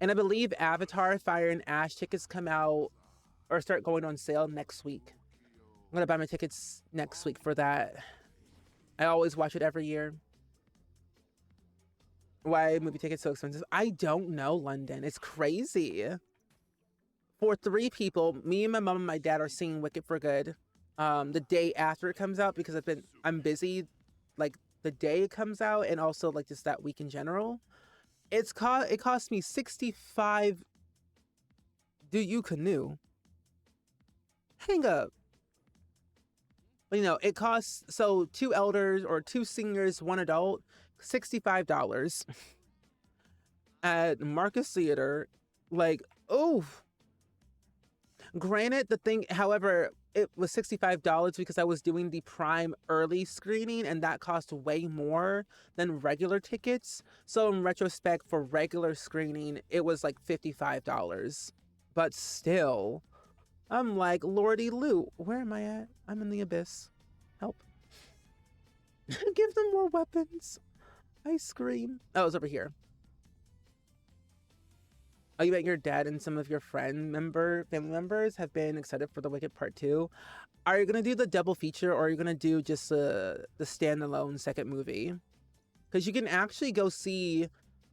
and I believe Avatar, Fire and Ash tickets come out or start going on sale next week. I'm gonna buy my tickets next week for that. I always watch it every year. Why movie tickets so expensive? I don't know, London. It's crazy. For 3 people, me and my mom and my dad are seeing Wicked for Good the day after it comes out, because I'm busy like the day it comes out, and also like just that week in general. It cost me 65. Do you canoe? Hang up. You know, it costs, so 2 elders or 2 seniors, 1 adult, $65 at Marcus Theater. Like, oh, granted, the thing, however, it was $65 because I was doing the Prime early screening, and that cost way more than regular tickets. So in retrospect, for regular screening, it was like $55. But still, I'm like, Lordy Lou, where am I at? I'm in the abyss. Help. Give them more weapons. I scream. Oh, it's over here. Oh, you bet your dad and some of your family members have been excited for the Wicked Part 2. Are you gonna do the double feature, or are you gonna do just the standalone second movie? Because you can actually go see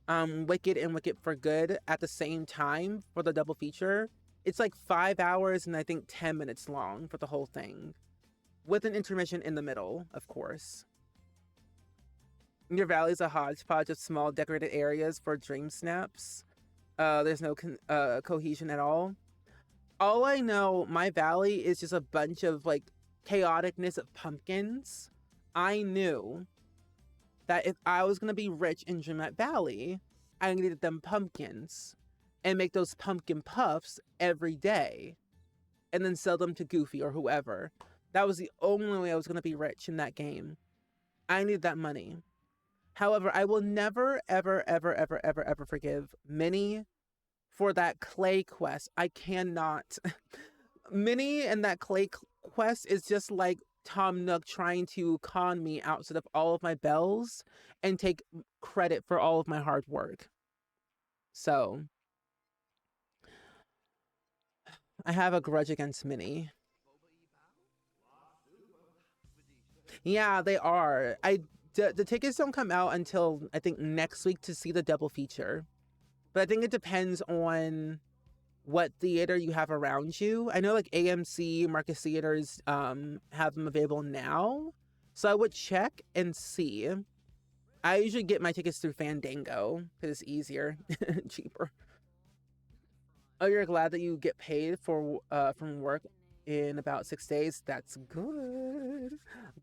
Wicked and Wicked for Good at the same time for the double feature. It's like 5 hours and I think 10 minutes long for the whole thing, with an intermission in the middle, of course. Your valley is a hodgepodge of small decorated areas for dream snaps. There's no cohesion at all. All I know, my valley is just a bunch of like chaoticness of pumpkins. I knew that if I was gonna be rich in Dreamlight Valley, I needed them pumpkins and make those pumpkin puffs every day, and then sell them to Goofy or whoever. That was the only way I was gonna be rich in that game. I needed that money. However, I will never, ever, ever, ever, ever, ever forgive Minnie for that clay quest. I cannot. Minnie and that clay quest is just like Tom Nook trying to con me outside of all of my bells and take credit for all of my hard work. So I have a grudge against Minnie. Yeah, they are. The tickets don't come out until I think next week to see the double feature. But I think it depends on what theater you have around you. I know like AMC, Marcus Theaters have them available now. So I would check and see. I usually get my tickets through Fandango because it's easier, cheaper. Oh, you're glad that you get paid for from work in about 6 days. That's good.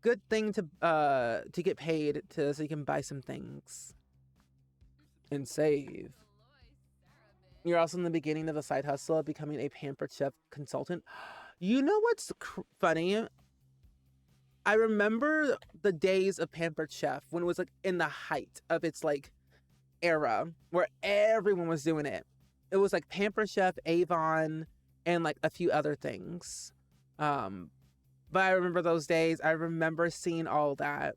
Good thing to get paid so you can buy some things and save. You're also in the beginning of the side hustle of becoming a pampered chef consultant. You know what's funny? I remember the days of Pampered Chef when it was like in the height of its like era where everyone was doing it. It was like Pampered Chef, Avon, and like a few other things. But I remember those days. I remember seeing all that.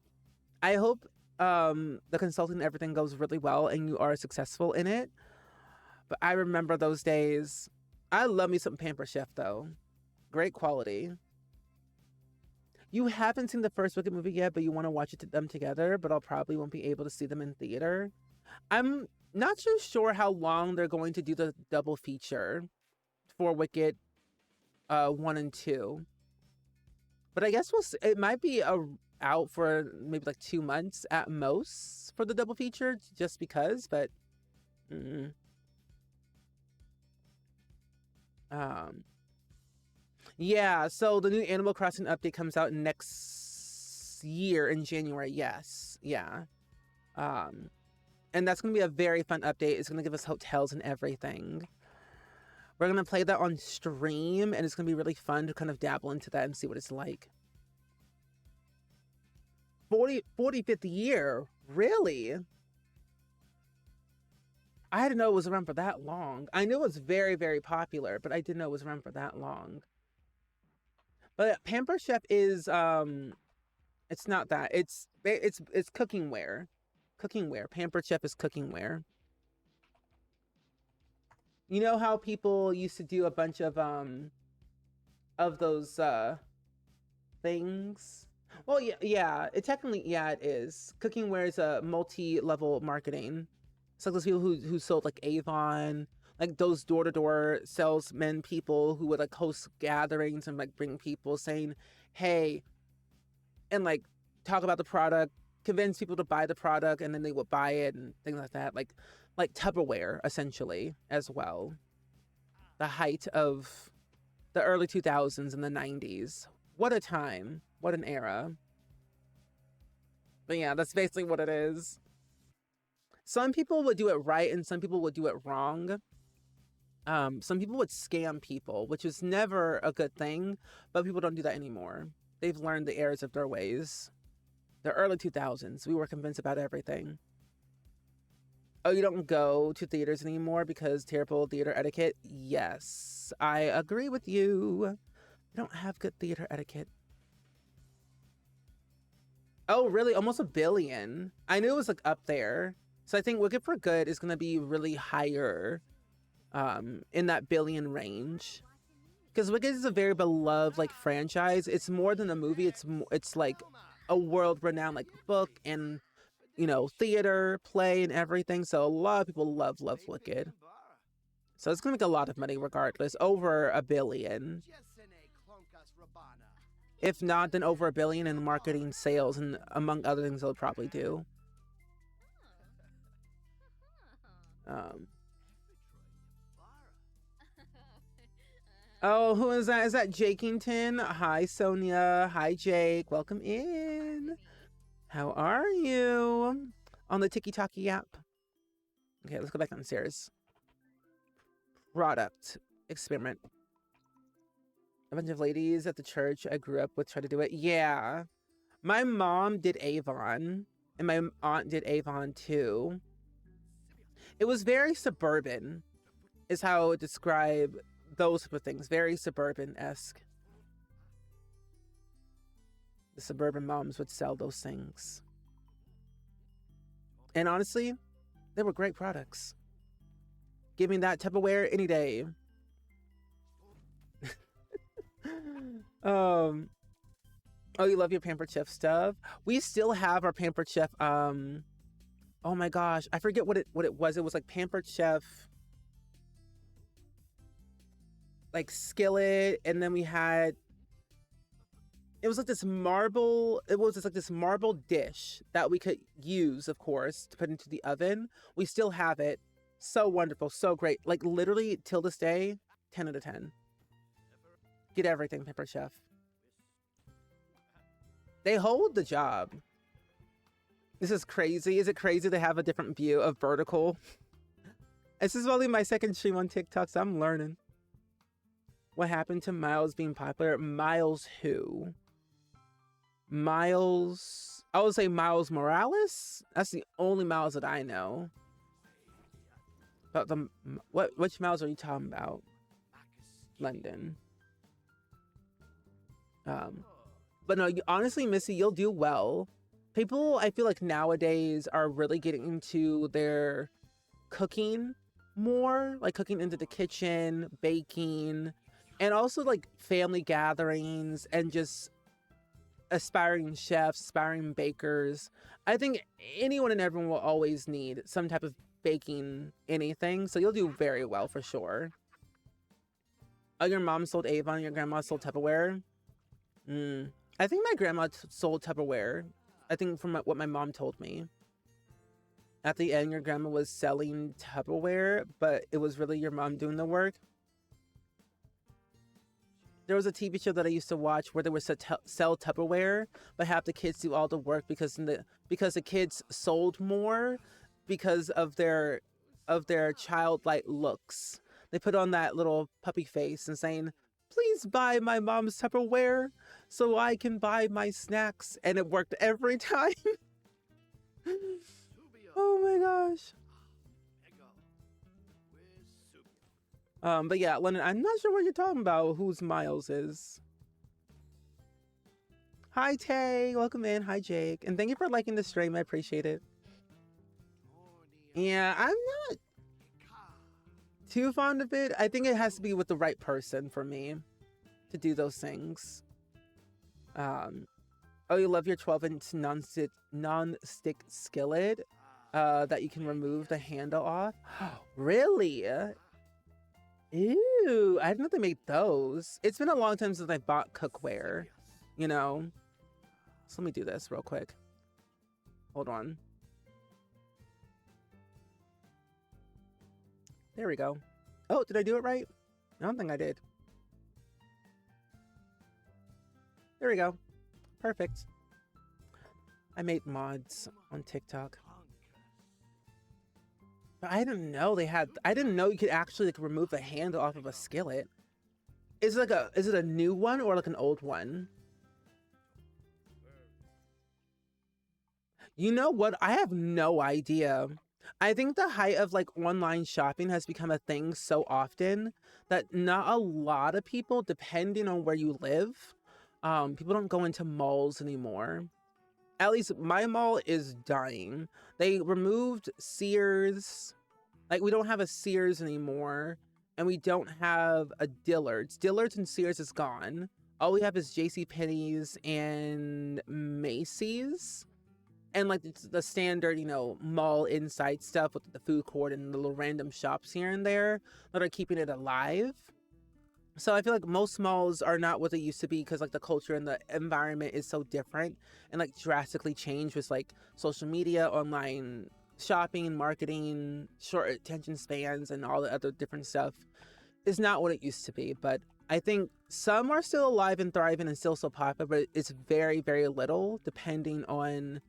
I hope the consulting and everything goes really well and you are successful in it. But I remember those days. I love me some Pampered Chef though. Great quality. You haven't seen the first Wicked movie yet, but you want to watch them together, but I'll probably won't be able to see them in theater. I'm not too sure how long they're going to do the double feature for Wicked 1 and 2. But I guess it might be out for maybe like 2 months at most for the double feature, just because, but yeah, so the new Animal Crossing update comes out next year in January. Yes. Yeah. And that's going to be a very fun update. It's going to give us hotels and everything. We're gonna play that on stream, and it's gonna be really fun to kind of dabble into that and see what it's like. 45th year? Really? I didn't know it was around for that long. I knew it was very, very popular, but I didn't know it was around for that long. But Pamper Chef is it's not that. It's cooking wear. Cooking wear. Pamper Chef is cooking wear. You know how people used to do a bunch of those things? Well, yeah, it technically, yeah, it is. Cooking wear is a multi-level marketing. It's like those people who sold like Avon, like those door-to-door salesmen people who would like host gatherings and like bring people saying, hey, and like talk about the product, convince people to buy the product, and then they would buy it and things like that. Like Tupperware, essentially, as well. The height of the early 2000s and the 90s. What a time. What an era. But yeah, that's basically what it is. Some people would do it right and some people would do it wrong. Some people would scam people, which is never a good thing, but people don't do that anymore. They've learned the errors of their ways. The early 2000s, we were convinced about everything. Oh, you don't go to theaters anymore because terrible theater etiquette? Yes, I agree with you. We don't have good theater etiquette. Oh, really? Almost 1 billion. I knew it was like up there. So I think Wicked for Good is going to be really higher in that billion range. Because Wicked is a very beloved like franchise. It's more than a movie. It's like a world-renowned like book and, you know, theater, play, and everything. So a lot of people love Wicked. So it's going to make a lot of money regardless. Over 1 billion. If not, then over 1 billion in marketing, sales, and among other things they'll probably do. Oh, who is that? Is that Jakington? Hi, Sonia. Hi, Jake. Welcome in. How are you? On the Tiki-Taki app. Okay, let's go back downstairs. Product experiment. A bunch of ladies at the church I grew up with try to do it. Yeah. My mom did Avon, and my aunt did Avon too. It was very suburban, is how I would describe those type of things. Very suburban-esque. The suburban moms would sell those things. And honestly, they were great products. Give me that Tupperware any day. Oh, you love your Pampered Chef stuff? We still have our Pampered Chef, oh my gosh, I forget what it was. It was like Pampered Chef like skillet, and then we had, it was like this marble, it was just like this marble dish that we could use, of course, to put into the oven. We still have it. So wonderful, so great. Like literally till this day, 10 out of 10. Get everything, Pampered Chef. They hold the job. This is crazy. Is it crazy to have a different view of vertical? This is only my second stream on TikTok, so I'm learning. What happened to Miles being popular? Miles who? Miles... I would say Miles Morales? That's the only Miles that I know. But the... Which Miles are you talking about? London. But no, honestly, Missy, you'll do well. People, I feel like nowadays are really getting into their cooking more, like cooking into the kitchen, baking, and also like family gatherings and just aspiring chefs, aspiring bakers. I think anyone and everyone will always need some type of baking anything, so you'll do very well for sure. Oh, your mom sold Avon, your grandma sold Tupperware? I think my grandma sold Tupperware. I think from what my mom told me. At the end, your grandma was selling Tupperware, but it was really your mom doing the work. There was a TV show that I used to watch where they would sell Tupperware, but have the kids do all the work because the kids sold more because of their childlike looks. They put on that little puppy face and saying, please buy my mom's Tupperware so I can buy my snacks. And it worked every time. Oh my gosh. But yeah, London, I'm not sure what you're talking about, whose Miles is. Hi, Tay. Welcome in. Hi, Jake. And thank you for liking the stream. I appreciate it. Yeah, I'm not too fond of it. I think it has to be with the right person for me to do those things. Oh, you love your 12-inch non-stick skillet that you can remove the handle off? Really? Ew, I didn't know they made those. It's been a long time since I bought cookware, you know? So let me do this real quick. Hold on. There we go. Oh, did I do it right? I don't think I did. There we go. Perfect. I made mods on TikTok. But I didn't know they had, I didn't know you could actually like remove the handle off of a skillet. Is it like is it a new one or like an old one? You know what? I have no idea. I think the height of like online shopping has become a thing so often that not a lot of people, depending on where you live, people don't go into malls anymore. At least my mall is dying. They removed Sears. Like, we don't have a Sears anymore. And we don't have a Dillard's. Dillard's and Sears is gone. All we have is JCPenney's and Macy's. And like the standard, you know, mall inside stuff with the food court and the little random shops here and there that are keeping it alive. So I feel like most malls are not what they used to be because like the culture and the environment is so different and like drastically changed with like social media, online shopping, marketing, short attention spans, and all the other different stuff is not what it used to be. But I think some are still alive and thriving and still so popular, but it's very, very little depending on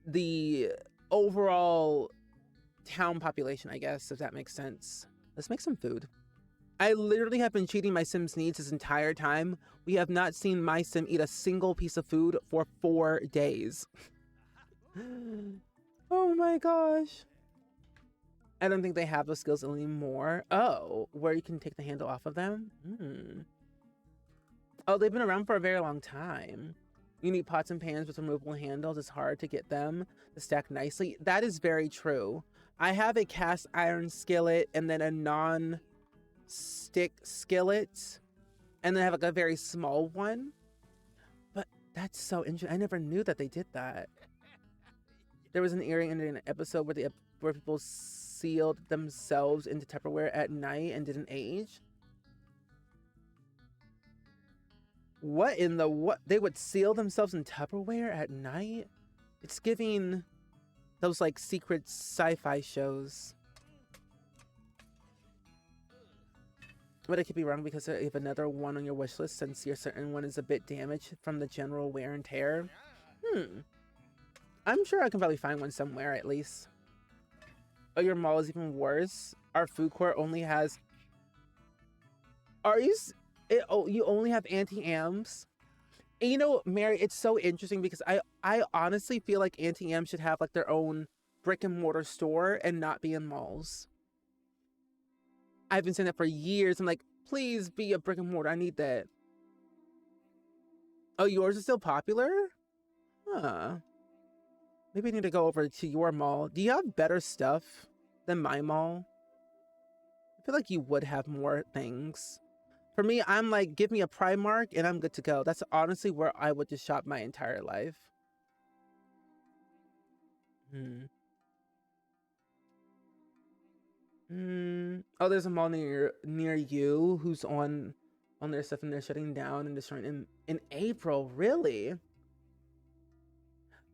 the overall town population, I guess, if that makes sense. Let's make some food. I literally have been cheating my Sim's needs this entire time. We have not seen my Sim eat a single piece of food for 4 days. Oh my gosh. I don't think they have those skills anymore. Oh, where you can take the handle off of them? Oh, they've been around for a very long time. You need pots and pans with removable handles. It's hard to get them to stack nicely. That is very true. I have a cast iron skillet and then a non-stick skillet. And then I have like a very small one. But that's so interesting. I never knew that they did that. There was an earring in an episode where people sealed themselves into Tupperware at night and didn't age. What in the what? They would seal themselves in Tupperware at night? It's giving those like secret sci-fi shows. But I could be wrong because if another one on your wish list since your certain one is a bit damaged from the general wear and tear. I'm sure I can probably find one somewhere at least. Oh, your mall is even worse. Our food court only has... Are you... Oh, you only have anti-ams? And you know, Mary, it's so interesting because I honestly feel like anti-ams should have like their own brick and mortar store and not be in malls. I've been saying that for years. I'm like, please be a brick and mortar. I need that. Oh, yours is still popular? Huh. Maybe I need to go over to your mall. Do you have better stuff than my mall? I feel like you would have more things. For me, I'm like, give me a Primark and I'm good to go. That's honestly where I would just shop my entire life. Oh, there's a mall near you who's on their stuff and they're shutting down and destroying in April. Really?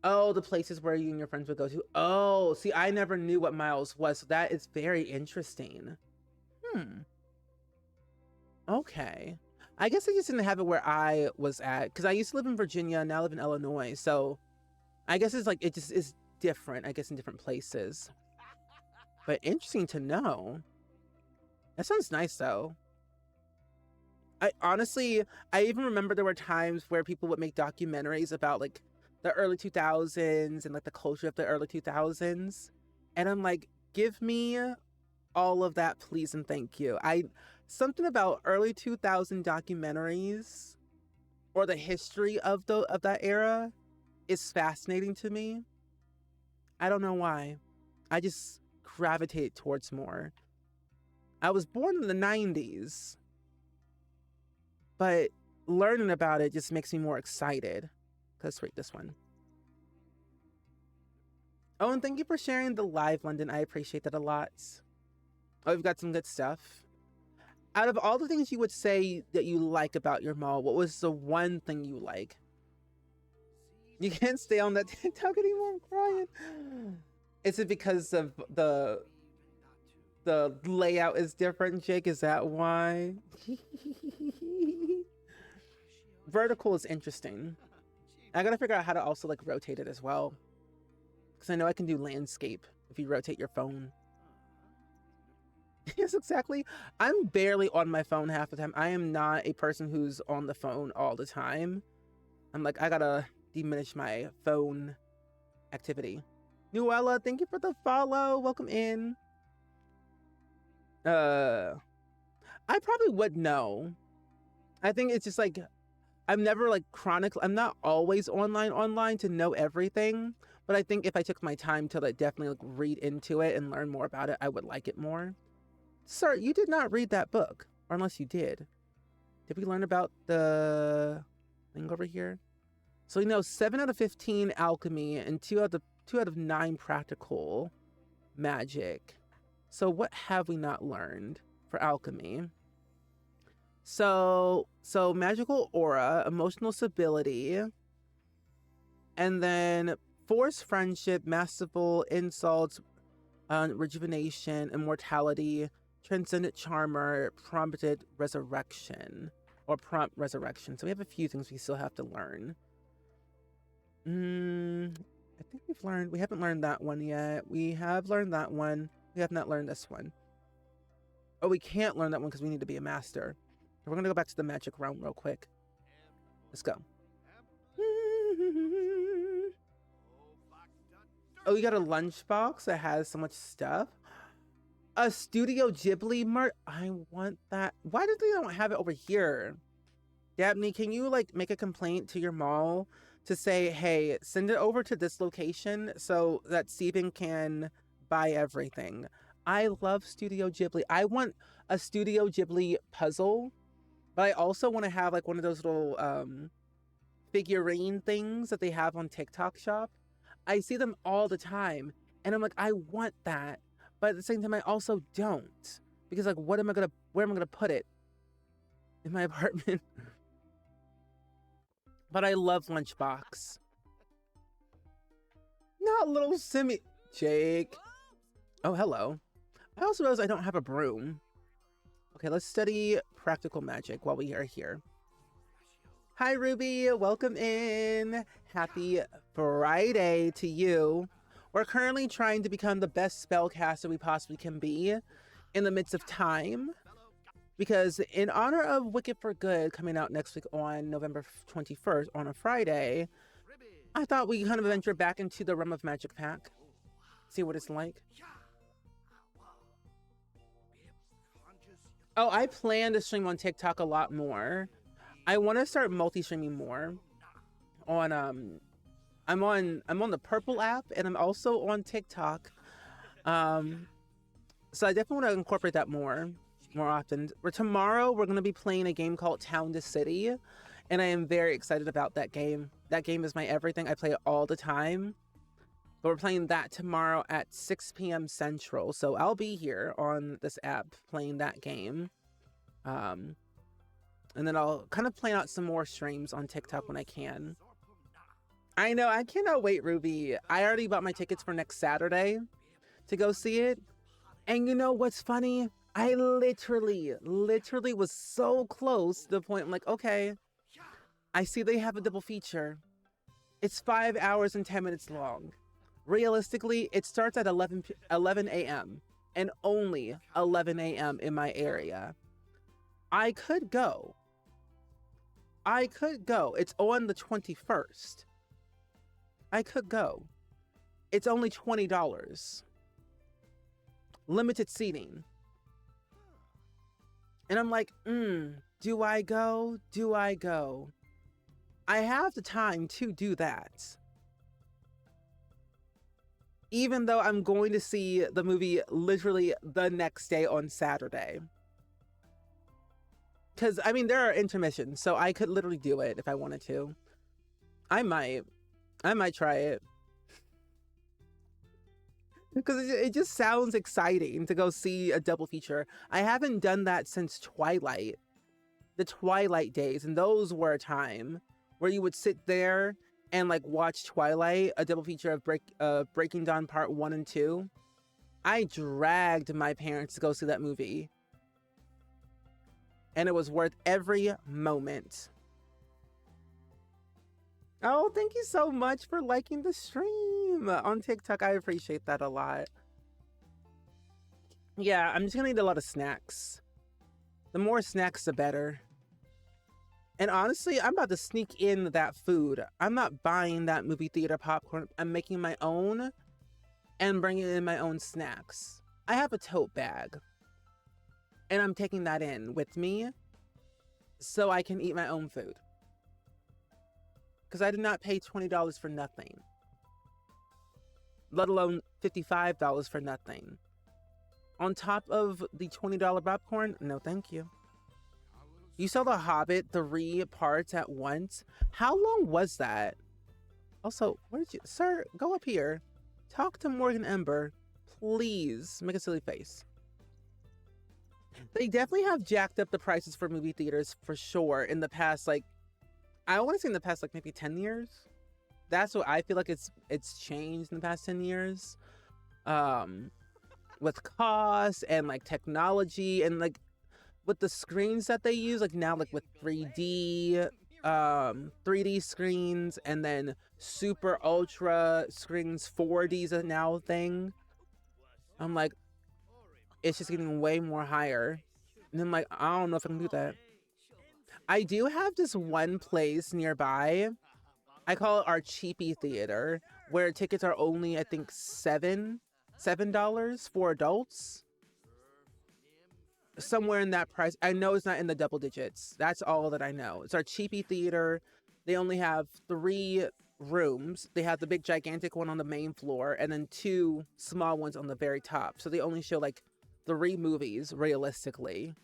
Oh, the places where you and your friends would go to. Oh, see, I never knew what Miles was. So that is very interesting. Okay. I guess I just didn't have it where I was at because I used to live in Virginia and now I live in Illinois. So I guess it's like, it just is different, I guess, in different places. But interesting to know. That sounds nice though. I honestly, I even remember there were times where people would make documentaries about like the early 2000s and like the culture of the early 2000s. And I'm like, give me all of that, please and thank you. Something about early 2000 documentaries or the history of that era is fascinating to me. I don't know why. I just gravitate towards more. I was born in the 90s, but learning about it just makes me more excited. Let's rate this one. Oh, and thank you for sharing the live, London. I appreciate that a lot. Oh, we've got some good stuff. Out of all the things you would say that you like about your mall, what was the one thing you like? You can't stay on that TikTok anymore. I'm crying. Is it because of the layout is different, Jake? Is that why? Vertical is interesting. I gotta figure out how to also like rotate it as well, because I know I can do landscape if you rotate your phone. Yes, exactly. I'm barely on my phone half the time. I am not a person who's on the phone all the time. I'm like, I gotta diminish my phone activity. Nuella, thank you for the follow. Welcome in. I probably would know. I think it's just like, I'm never like I'm not always online to know everything, but I think if I took my time to like definitely like read into it and learn more about it, I would like it more. Sir, you did not read that book, or unless you did. Did we learn about the thing over here? So you know, 7 out of 15 alchemy and 2 out of 9 practical magic. So what have we not learned for alchemy? So magical aura, emotional stability, and then force friendship, masterful insults, rejuvenation, immortality, transcendent charmer, prompted resurrection, or prompt resurrection. So we have a few things we still have to learn. I think we haven't learned that one yet. We have learned that one. We have not learned this one. Oh, we can't learn that one because we need to be a master. We're going to go back to the magic realm real quick. Let's go. Oh, you got a lunchbox that has so much stuff. A Studio Ghibli merch. I want that. Why did they don't have it over here? Dabney, can you like make a complaint to your mall to say, hey, send it over to this location so that Steven can buy everything? I love Studio Ghibli. I want a Studio Ghibli puzzle, but I also want to have like one of those little figurine things that they have on TikTok Shop. I see them all the time, and I'm like, I want that, but at the same time, I also don't, because like, where am I gonna put it? In my apartment. But I love Lunchbox. Not little Simmy. Jake. Oh, hello. I also realize I don't have a broom. Okay, let's study practical magic while we are here. Hi, Ruby. Welcome in. Happy Friday to you. We're currently trying to become the best spellcaster we possibly can be in the midst of time. Because in honor of Wicked for Good coming out next week on November 21st on a Friday, I thought we kind of venture back into the Realm of Magic pack. See what it's like. Oh, I plan to stream on TikTok a lot more. I want to start multi-streaming more. I'm on the Purple app, and I'm also on TikTok. So I definitely want to incorporate that more often. Tomorrow we're going to be playing a game called Town to City, and I am very excited about that game. That game is my everything. I play it all the time. But we're playing that tomorrow at 6 p.m. Central. So I'll be here on this app playing that game. And then I'll kind of plan out some more streams on TikTok when I can. I know, I cannot wait, Ruby. I already bought my tickets for next Saturday to go see it. And you know what's funny? I literally was so close to the point I'm like, okay, I see they have a double feature. It's 5 hours and 10 minutes long. Realistically, it starts at 11 a.m. and only 11 a.m. in my area. I could go. It's on the 21st. I could go. It's only $20. Limited seating. And I'm like, do I go? Do I go? I have the time to do that. Even though I'm going to see the movie literally the next day on Saturday. Because, I mean, there are intermissions, so I could literally do it if I wanted to. I might try it. Because it just sounds exciting to go see a double feature. I haven't done that since Twilight. The Twilight days, and those were a time where you would sit there and like watch Twilight, a double feature of Breaking Dawn Part 1 and 2. I dragged my parents to go see that movie. And it was worth every moment. Oh, thank you so much for liking the stream on TikTok. I appreciate that a lot. Yeah, I'm just gonna need a lot of snacks. The more snacks, the better. And honestly, I'm about to sneak in that food. I'm not buying that movie theater popcorn. I'm making my own and bringing in my own snacks. I have a tote bag. And I'm taking that in with me so I can eat my own food. Because I did not pay $20 for nothing. Let alone $55 for nothing. On top of the $20 popcorn? No, thank you. You saw The Hobbit 3 parts at once? How long was that? Also, where did you... Sir, go up here. Talk to Morgan Ember. Please. Make a silly face. They definitely have jacked up the prices for movie theaters for sure in the past, like, I want to say in the past, like, maybe 10 years. That's what I feel like it's changed in the past 10 years. With cost and, like, technology and, like, with the screens that they use, like, now, like, with 3D screens and then super ultra screens, 4D is a now thing. I'm like, it's just getting way more higher. And I'm like, I don't know if I can do that. I do have this one place nearby. I call it our cheapy theater, where tickets are only, I think, $7 for adults. Somewhere in that price. I know it's not in the double digits. That's all that I know. It's our cheapy theater. They only have 3 rooms. They have the big gigantic one on the main floor and then 2 small ones on the very top. So they only show like 3 movies realistically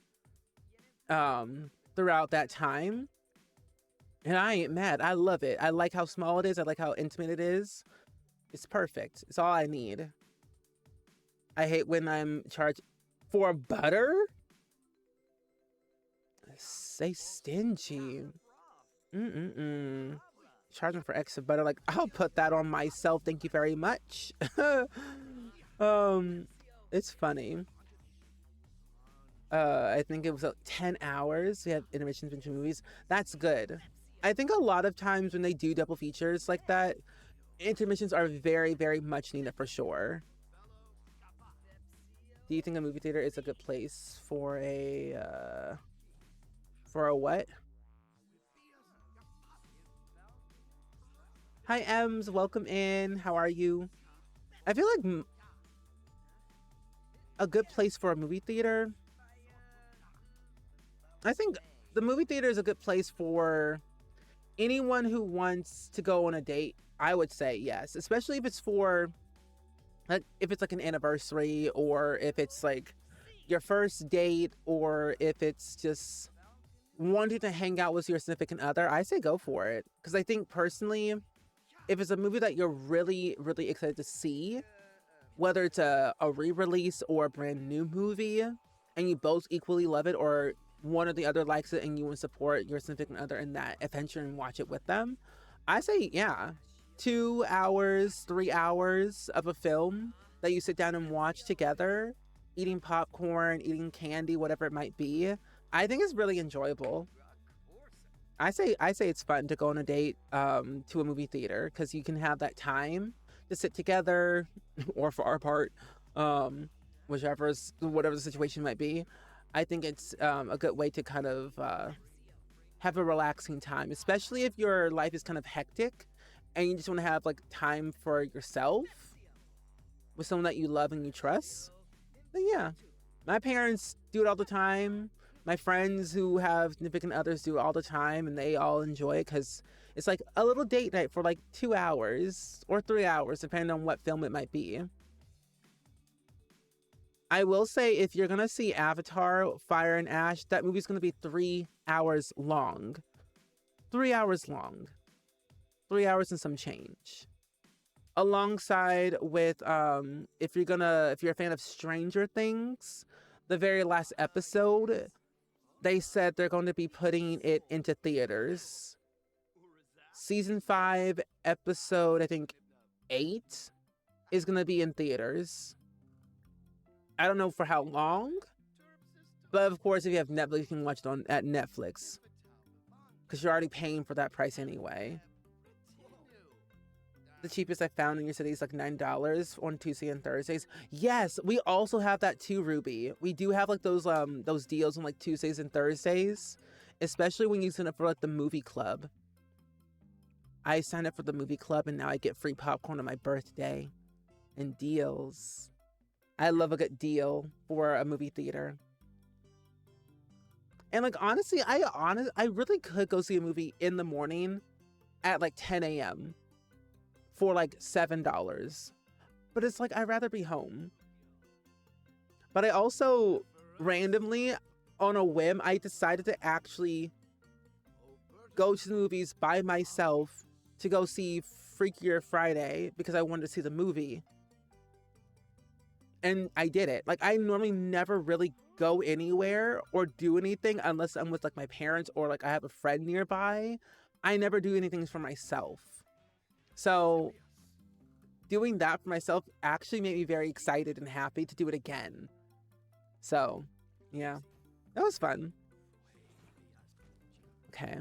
throughout that time. And I ain't mad. I love it. I like how small it is. I like how intimate it is. It's perfect. It's all I need. I hate when I'm charged for butter. Say stingy. Charging for extra butter. Like, I'll put that on myself. Thank you very much. It's funny. I think it was 10 hours. We have intermissions between movies. That's good. I think a lot of times when they do double features like that, intermissions are very, very much needed for sure. Do you think a movie theater is a good place for a what? Hi, Ems. Welcome in. How are you? I feel like a good place for a movie theater. I think the movie theater is a good place for anyone who wants to go on a date. I would say yes, especially if it's for, like, if it's like an anniversary, or if it's like your first date, or if it's just wanting to hang out with your significant other. I say go for it, because I think personally, if it's a movie that you're really, really excited to see, whether it's a re-release or a brand new movie, and you both equally love it, or one or the other likes it and you want to support your significant other in that adventure and watch it with them, I say, yeah, 2 hours, 3 hours of a film that you sit down and watch together, eating popcorn, eating candy, whatever it might be, I think is really enjoyable. I say it's fun to go on a date to a movie theater, because you can have that time to sit together or far apart with whatever the situation might be. I think it's a good way to kind of have a relaxing time, especially if your life is kind of hectic and you just want to have like time for yourself with someone that you love and you trust. Then yeah, my parents do it all the time. My friends who have significant others do it all the time, and they all enjoy it because it's like a little date night for like 2 hours or 3 hours, depending on what film it might be. I will say, if you're gonna see Avatar: Fire and Ash, that movie's gonna be 3 hours long. 3 hours long. 3 hours and some change. Alongside with if you're a fan of Stranger Things, the very last episode, they said they're going to be putting it into theaters. Season 5, episode, I think 8, is gonna be in theaters. I don't know for how long, but of course, if you have Netflix, you can watch it at Netflix, because you're already paying for that price anyway. The cheapest I found in your city is like $9 on Tuesday and Thursdays. Yes, we also have that too, Ruby. We do have like those deals on like Tuesdays and Thursdays, especially when you sign up for like the movie club. I signed up for the movie club and now I get free popcorn on my birthday and deals. I love a good deal for a movie theater. And like honestly, I really could go see a movie in the morning at like 10 a.m. for like $7. But it's like I'd rather be home. But I also randomly, on a whim, I decided to actually go to the movies by myself to go see Freakier Friday because I wanted to see the movie. And I did it. Like, I normally never really go anywhere or do anything unless I'm with like my parents or like I have a friend nearby. I never do anything for myself. So doing that for myself actually made me very excited and happy to do it again. So yeah, that was fun. Okay.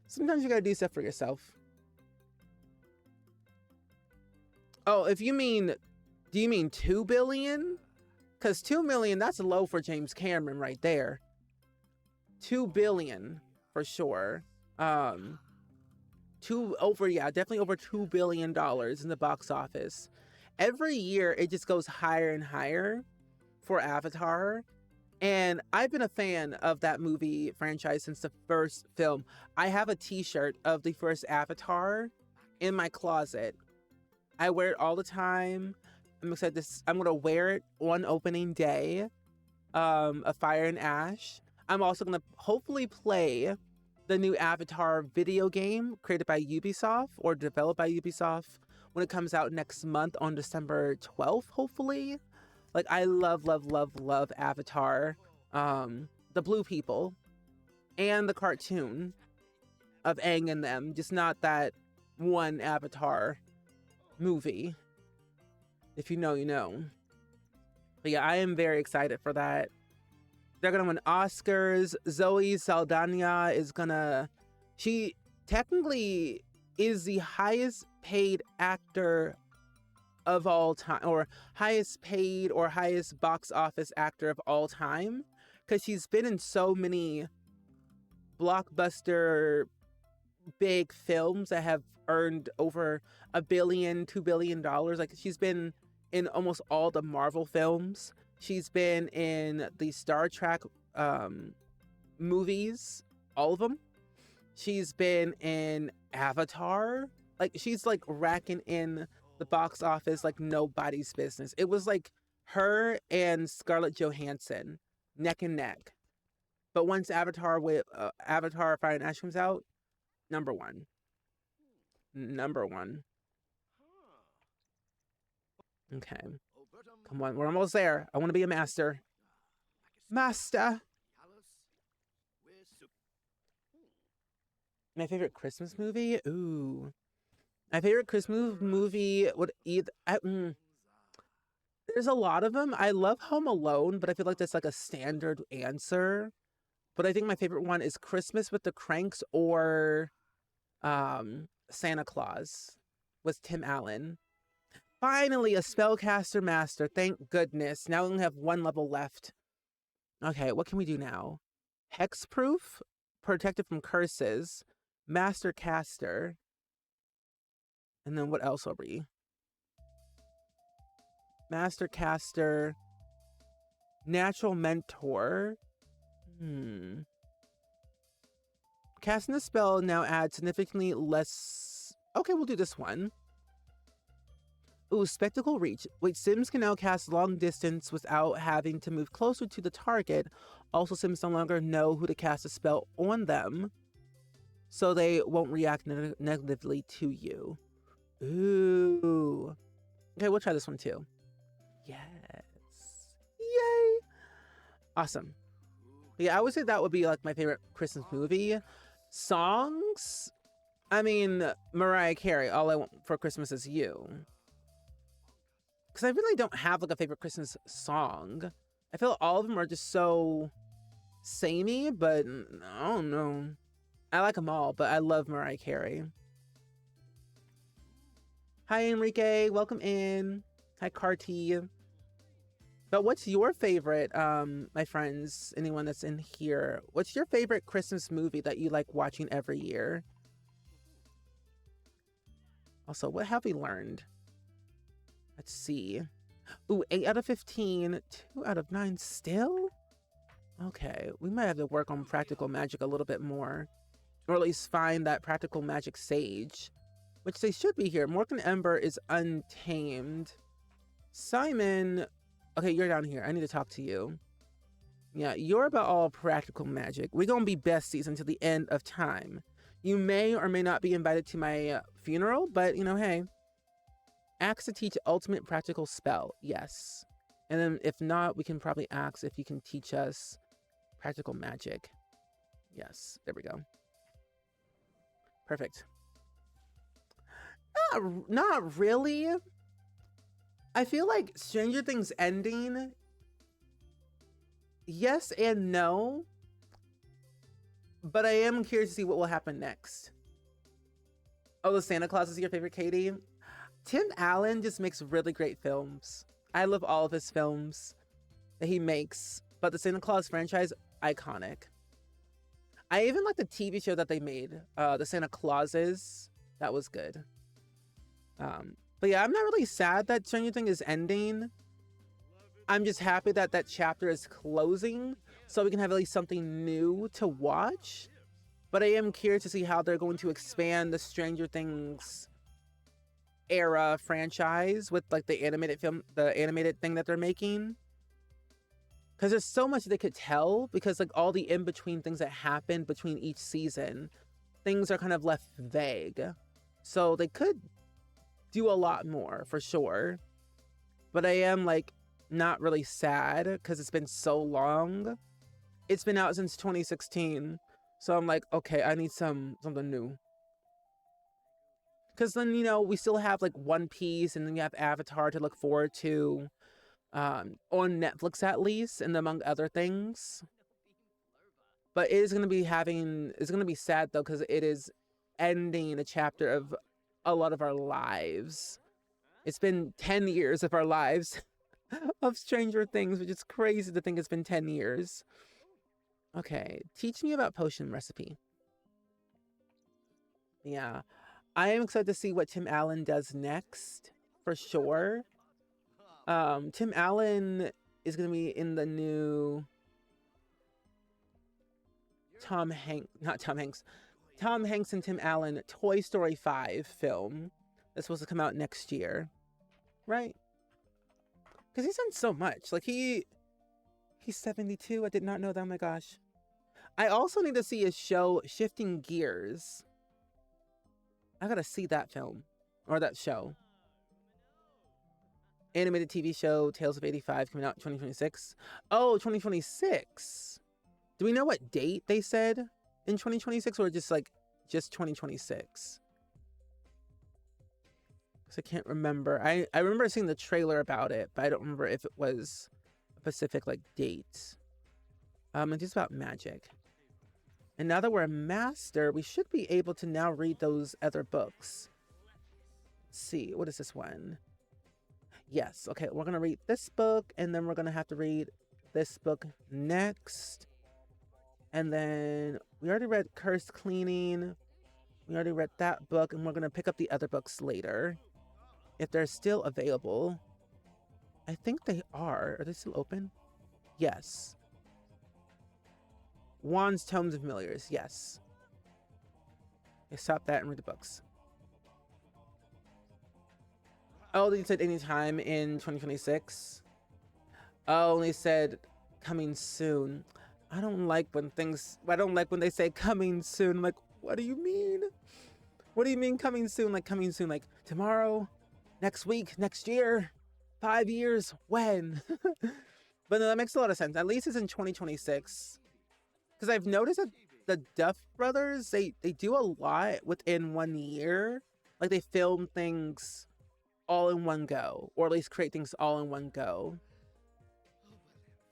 Sometimes you gotta do stuff for yourself. Oh, if you mean, do you mean 2 billion? Because 2 million, that's low for James Cameron right there. 2 billion for sure. Definitely over $2 billion in the box office. Every year it just goes higher and higher for Avatar. And I've been a fan of that movie franchise since the first film. I have a t-shirt of the first Avatar in my closet. I wear it all the time. I'm excited I'm gonna wear it on opening day of Fire and Ash. I'm also gonna hopefully play the new Avatar video game created by Ubisoft or developed by Ubisoft when it comes out next month on December 12th, hopefully. Like, I love Avatar. The blue people and the cartoon of Aang and them, just not that one Avatar movie. If you know, you know. But yeah, I am very excited for that. They're gonna win Oscars. Zoe Saldana is gonna... She technically is the highest paid actor of all time, or highest paid or highest box office actor of all time, because she's been in so many blockbuster big films that have earned over $1 billion, $2 billion. Like, she's been in almost all the Marvel films. She's been in the Star Trek movies, all of them. She's been in Avatar. Like, she's like racking in the box office like nobody's business. It was like her and Scarlett Johansson neck and neck. But once Avatar Fire and Ash comes out, number one. Okay. Come on, we're almost there. I want to be a master. Master. My favorite Christmas movie? Ooh. My favorite Christmas movie would either... There's a lot of them. I love Home Alone, but I feel like that's like a standard answer. But I think my favorite one is Christmas with the Cranks or Santa Claus with Tim Allen. Finally, a Spellcaster Master. Thank goodness. Now we only have one level left. Okay, what can we do now? Hexproof, protected from curses, Master Caster. And then what else are we? Master Caster, Natural Mentor. Casting the spell now adds significantly less. Okay, we'll do this one. Ooh, Spectacle Reach. Wait, Sims can now cast long distance without having to move closer to the target. Also, Sims no longer know who to cast a spell on them, so they won't react negatively to you. Ooh. Okay, we'll try this one too. Yes. Yay. Awesome. Yeah, I would say that would be like my favorite Christmas movie. Songs? I mean, Mariah Carey, All I Want for Christmas Is You. Because I really don't have like a favorite Christmas song. I feel all of them are just so samey, but I don't know. I like them all, but I love Mariah Carey. Hi, Enrique. Welcome in. Hi, Carty. But what's your favorite, my friends, anyone that's in here, what's your favorite Christmas movie that you like watching every year? Also, what have we learned? Let's see. Ooh, 8 out of 15, 2 out of 9 still? Okay, we might have to work on practical magic a little bit more. Or at least find that practical magic sage, which they should be here. Morgan Ember is untamed. Simon, okay, you're down here. I need to talk to you. Yeah, you're about all practical magic. We're gonna be besties until the end of time. You may or may not be invited to my funeral, but you know, hey. Ask to teach ultimate practical spell. Yes. And then if not, we can probably ask if you can teach us practical magic. Yes, there we go. Perfect. Not really. I feel like Stranger Things ending, yes and no, but I am curious to see what will happen next. Oh, the Santa Claus is your favorite, Katie? Tim Allen just makes really great films. I love all of his films that he makes, but the Santa Claus franchise, iconic. I even like the TV show that they made, the Santa Clauses. That was good. But yeah, I'm not really sad that Stranger Things is ending. I'm just happy that that chapter is closing, so we can have at least something new to watch. But I am curious to see how they're going to expand the Stranger Things era franchise with like the animated film, the animated thing that they're making. Because there's so much they could tell, because like all the in-between things that happen between each season, things are kind of left vague. So they could do a lot more for sure. But I am like not really sad because it's been so long. It's been out since 2016. So I'm like, okay, I need something new. Because then, you know, we still have like One Piece, and then you have Avatar to look forward to on Netflix at least, and among other things. But it is going to be it's going to be sad though, because it is ending a chapter of a lot of our lives. It's been 10 years of our lives of Stranger Things, which is crazy to think it's been 10 years. Okay, teach me about potion recipe. Yeah, I am excited to see what Tim Allen does next, for sure. Tim Allen is going to be in the new Tom Hanks and Tim Allen Toy Story 5 film that's supposed to come out next year, right? Because he's done so much. Like he's 72. I did not know that. Oh my gosh. I also need to see his show Shifting Gears. I gotta see that film or that show. Animated TV show Tales of 85 coming out in 2026. Oh, 2026. Do we know what date they said in 2026, or just 2026? Because I can't remember. I remember seeing the trailer about it, but I don't remember if it was a specific like date. It's just about magic. And now that we're a master, we should be able to now read those other books. Let's see, what is this one? Yes. Okay, we're gonna read this book, and then we're gonna have to read this book next. And then we already read Cursed Cleaning. We already read that book, and we're gonna pick up the other books later if they're still available. I think they are. Are they still open? Yes. Wands, Tomes, and Familiars. Yes. Okay, stop that and read the books. Oh, they said anytime in 2026. Oh, they said coming soon. I don't like when they say coming soon. I'm like, what do you mean? What do you mean coming soon? Like coming soon, like tomorrow, next week, next year, 5 years, when? But no, that makes a lot of sense. At least it's in 2026. Because I've noticed that the Duff brothers, they do a lot within 1 year. Like they film things all in one go, or at least create things all in one go.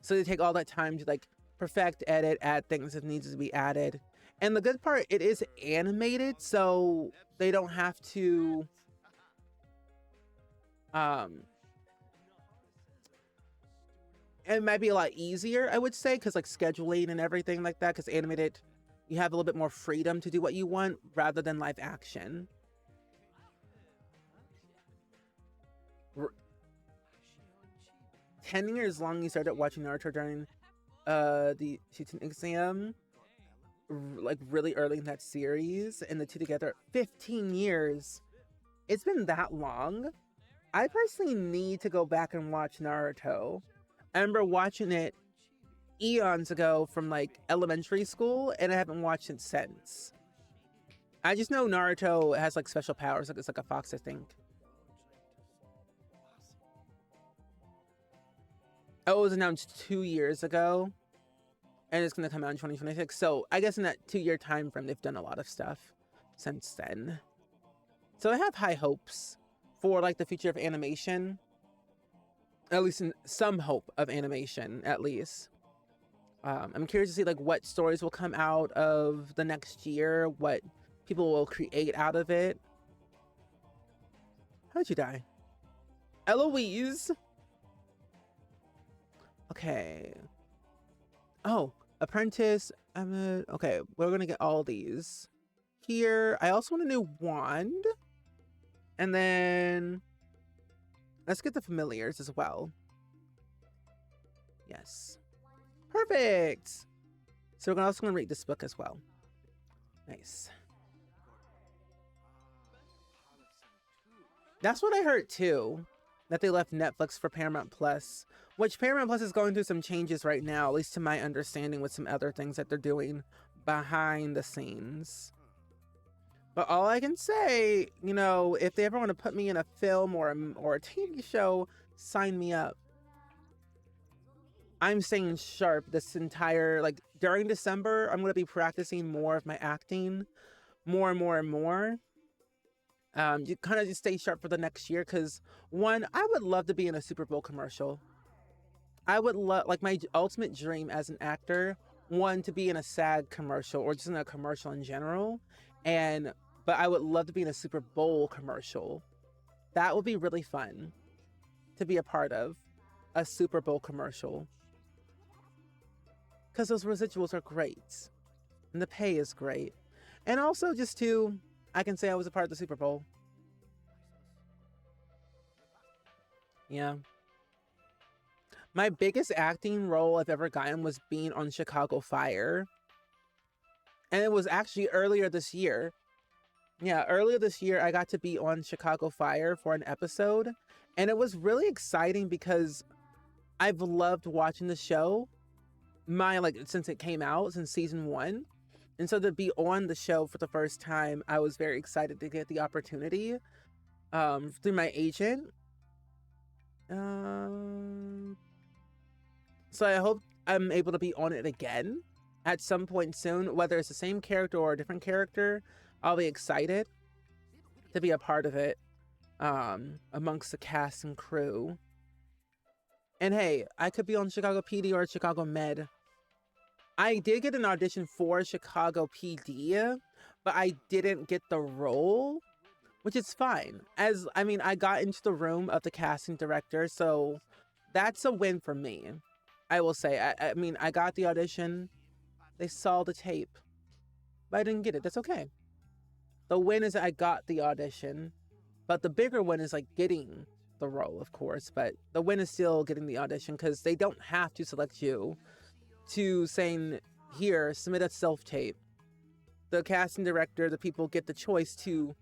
So they take all that time to like perfect, edit, add things if needs to be added. And the good part, it is animated, so they don't have to it might be a lot easier, I would say, because like scheduling and everything like that, because animated, you have a little bit more freedom to do what you want rather than live action. 10 years long, you started watching Naruto during the Shuten exam, like really early in that series, and the two together, 15 years. It's been that long. I personally need to go back and watch Naruto. I remember watching it eons ago from like elementary school, and I haven't watched it since. I just know Naruto has like special powers, like it's like a fox, I think. Oh, it was announced 2 years ago, and it's gonna come out in 2026. So I guess in that 2-year time frame, they've done a lot of stuff since then. So I have high hopes for like the future of animation, at least in some hope of animation, at least. I'm curious to see like what stories will come out of the next year, what people will create out of it. How did you die? Eloise. Okay. Oh, Apprentice. Okay, we're gonna get all these here. I also want a new wand. And then let's get the familiars as well. Yes. Perfect. So we're also gonna read this book as well. Nice. That's what I heard too, that they left Netflix for Paramount Plus, which Paramount Plus is going through some changes right now, at least to my understanding, with some other things that they're doing behind the scenes. But all I can say, you know, if they ever want to put me in a film or a TV show, sign me up. I'm staying sharp this entire, like, during December, I'm going to be practicing more of my acting, more and more and more. You kind of just stay sharp for the next year, because one, I would love to be in a Super Bowl commercial. I would love, like, my ultimate dream as an actor, one, to be in a SAG commercial or just in a commercial in general. But I would love to be in a Super Bowl commercial. That would be really fun to be a part of, a Super Bowl commercial. Because those residuals are great. And the pay is great. And also just to, I can say I was a part of the Super Bowl. Yeah. My biggest acting role I've ever gotten was being on Chicago Fire. And it was actually earlier this year. Yeah, earlier this year, I got to be on Chicago Fire for an episode. And it was really exciting because I've loved watching the show. Since it came out, since season 1. And so to be on the show for the first time, I was very excited to get the opportunity through my agent. So I hope I'm able to be on it again at some point soon, whether it's the same character or a different character. I'll be excited to be a part of it amongst the cast and crew. And hey, I could be on Chicago PD or Chicago Med. I did get an audition for Chicago PD, but I didn't get the role, which is fine. As I mean, I got into the room of the casting director, so that's a win for me. I will say. I mean, I got the audition. They saw the tape, but I didn't get it. That's okay. The win is I got the audition, but the bigger win is like getting the role, of course. But the win is still getting the audition because they don't have to select you to saying, here, submit a self-tape. The casting director, the people get the choice to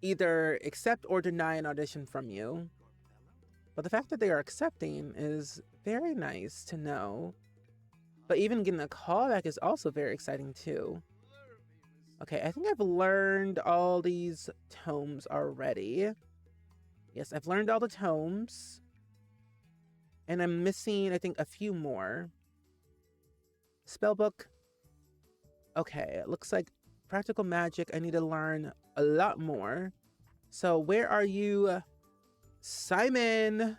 either accept or deny an audition from you. But the fact that they are accepting is very nice to know. But even getting a callback is also very exciting too. Okay, I think I've learned all these tomes already. Yes, I've learned all the tomes. And I'm missing, I think, a few more. Spellbook. Okay, it looks like practical magic. I need to learn a lot more. So where are you? Simon!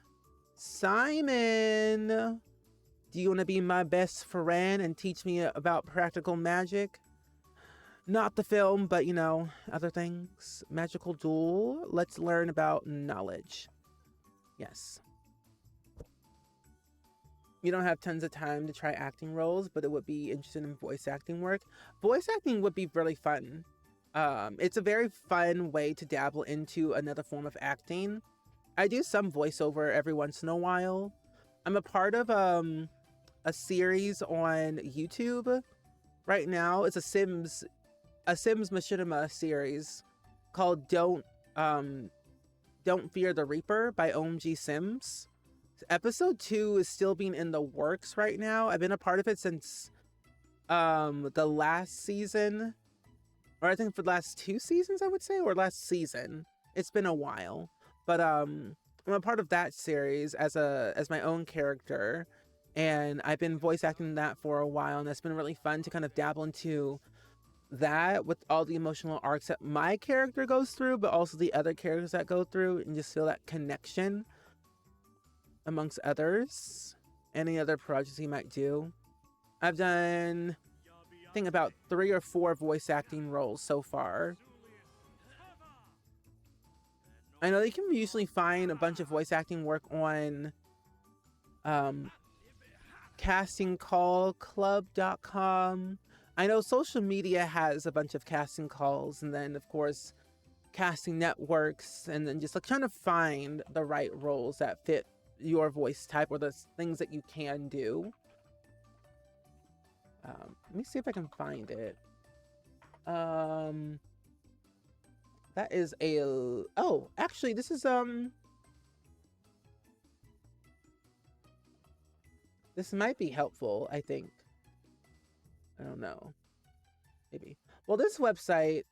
Simon! Do you want to be my best friend and teach me about practical magic? Not the film, but you know, other things. Magical duel. Let's learn about knowledge. Yes. You don't have tons of time to try acting roles, but it would be interested in voice acting work. Voice acting would be really fun. It's a very fun way to dabble into another form of acting. I do some voiceover every once in a while. I'm a part of a series on YouTube right now. It's a Sims Machinima series called Don't Fear the Reaper by OMG Sims. Episode 2 is still being in the works right now. I've been a part of it since the last season, or I think for the last 2 seasons, I would say, or last season. It's been a while, but I'm a part of that series as my own character, and I've been voice acting that for a while, and it's been really fun to kind of dabble into that with all the emotional arcs that my character goes through, but also the other characters that go through, and just feel that connection amongst others. Any other projects you might do. I've done, I think, about 3 or 4 voice acting roles so far. I know you can usually find a bunch of voice acting work on castingcallclub.com. I know social media has a bunch of casting calls, and then of course casting networks, and then just like trying to find the right roles that fit your voice type or the things that you can do. Let me see if I can find it. That is a, oh, actually this is this might be helpful, I think. I don't know. Maybe. Well, this website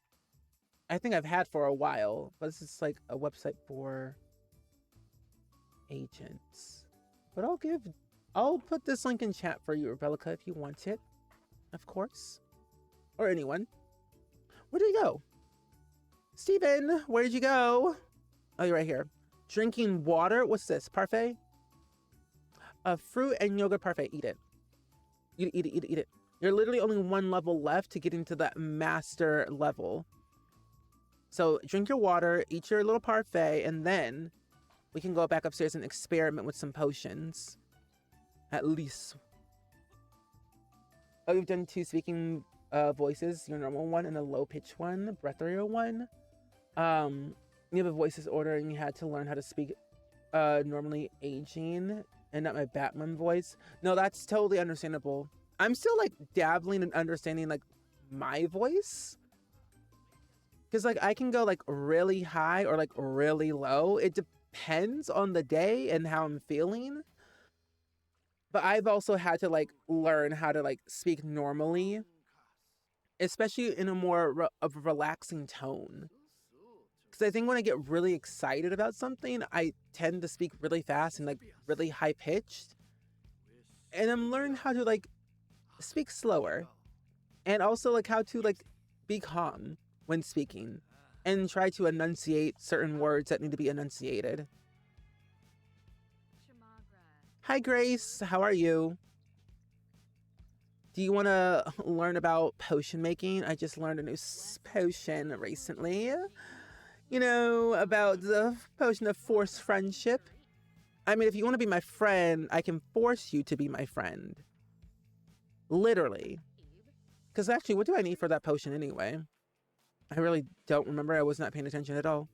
I think I've had for a while, but this is like a website for agents. But I'll put this link in chat for you, Rebellica, if you want it. Of course. Or anyone. Where did he go? Steven, where did you go? Oh, you're right here. Drinking water? What's this? Parfait? A fruit and yogurt parfait. Eat it. Eat it, eat it, eat it, eat it. You're literally only 1 level left to get into that master level. So drink your water, eat your little parfait, and then we can go back upstairs and experiment with some potions. At least. Oh, you've done 2 speaking voices. Your normal one and a low-pitched one. Breathier one. You have a voices order and you had to learn how to speak normally aging and not my Batman voice. No, that's totally understandable. I'm still like dabbling and understanding like my voice. Because like I can go like really high or like really low. It depends on the day and how I'm feeling. But I've also had to like learn how to like speak normally, especially in a more of a relaxing tone. Because I think when I get really excited about something, I tend to speak really fast and like really high pitched. And I'm learning how to like speak slower, and also like how to like be calm when speaking and try to enunciate certain words that need to be enunciated. Hi Grace, how are you? Do you want to learn about potion making? I just learned a new potion recently. You know, about the potion of forced friendship. I mean, if you want to be my friend, I can force you to be my friend. Literally. Because actually, what do I need for that potion anyway? I really don't remember. I was not paying attention at all.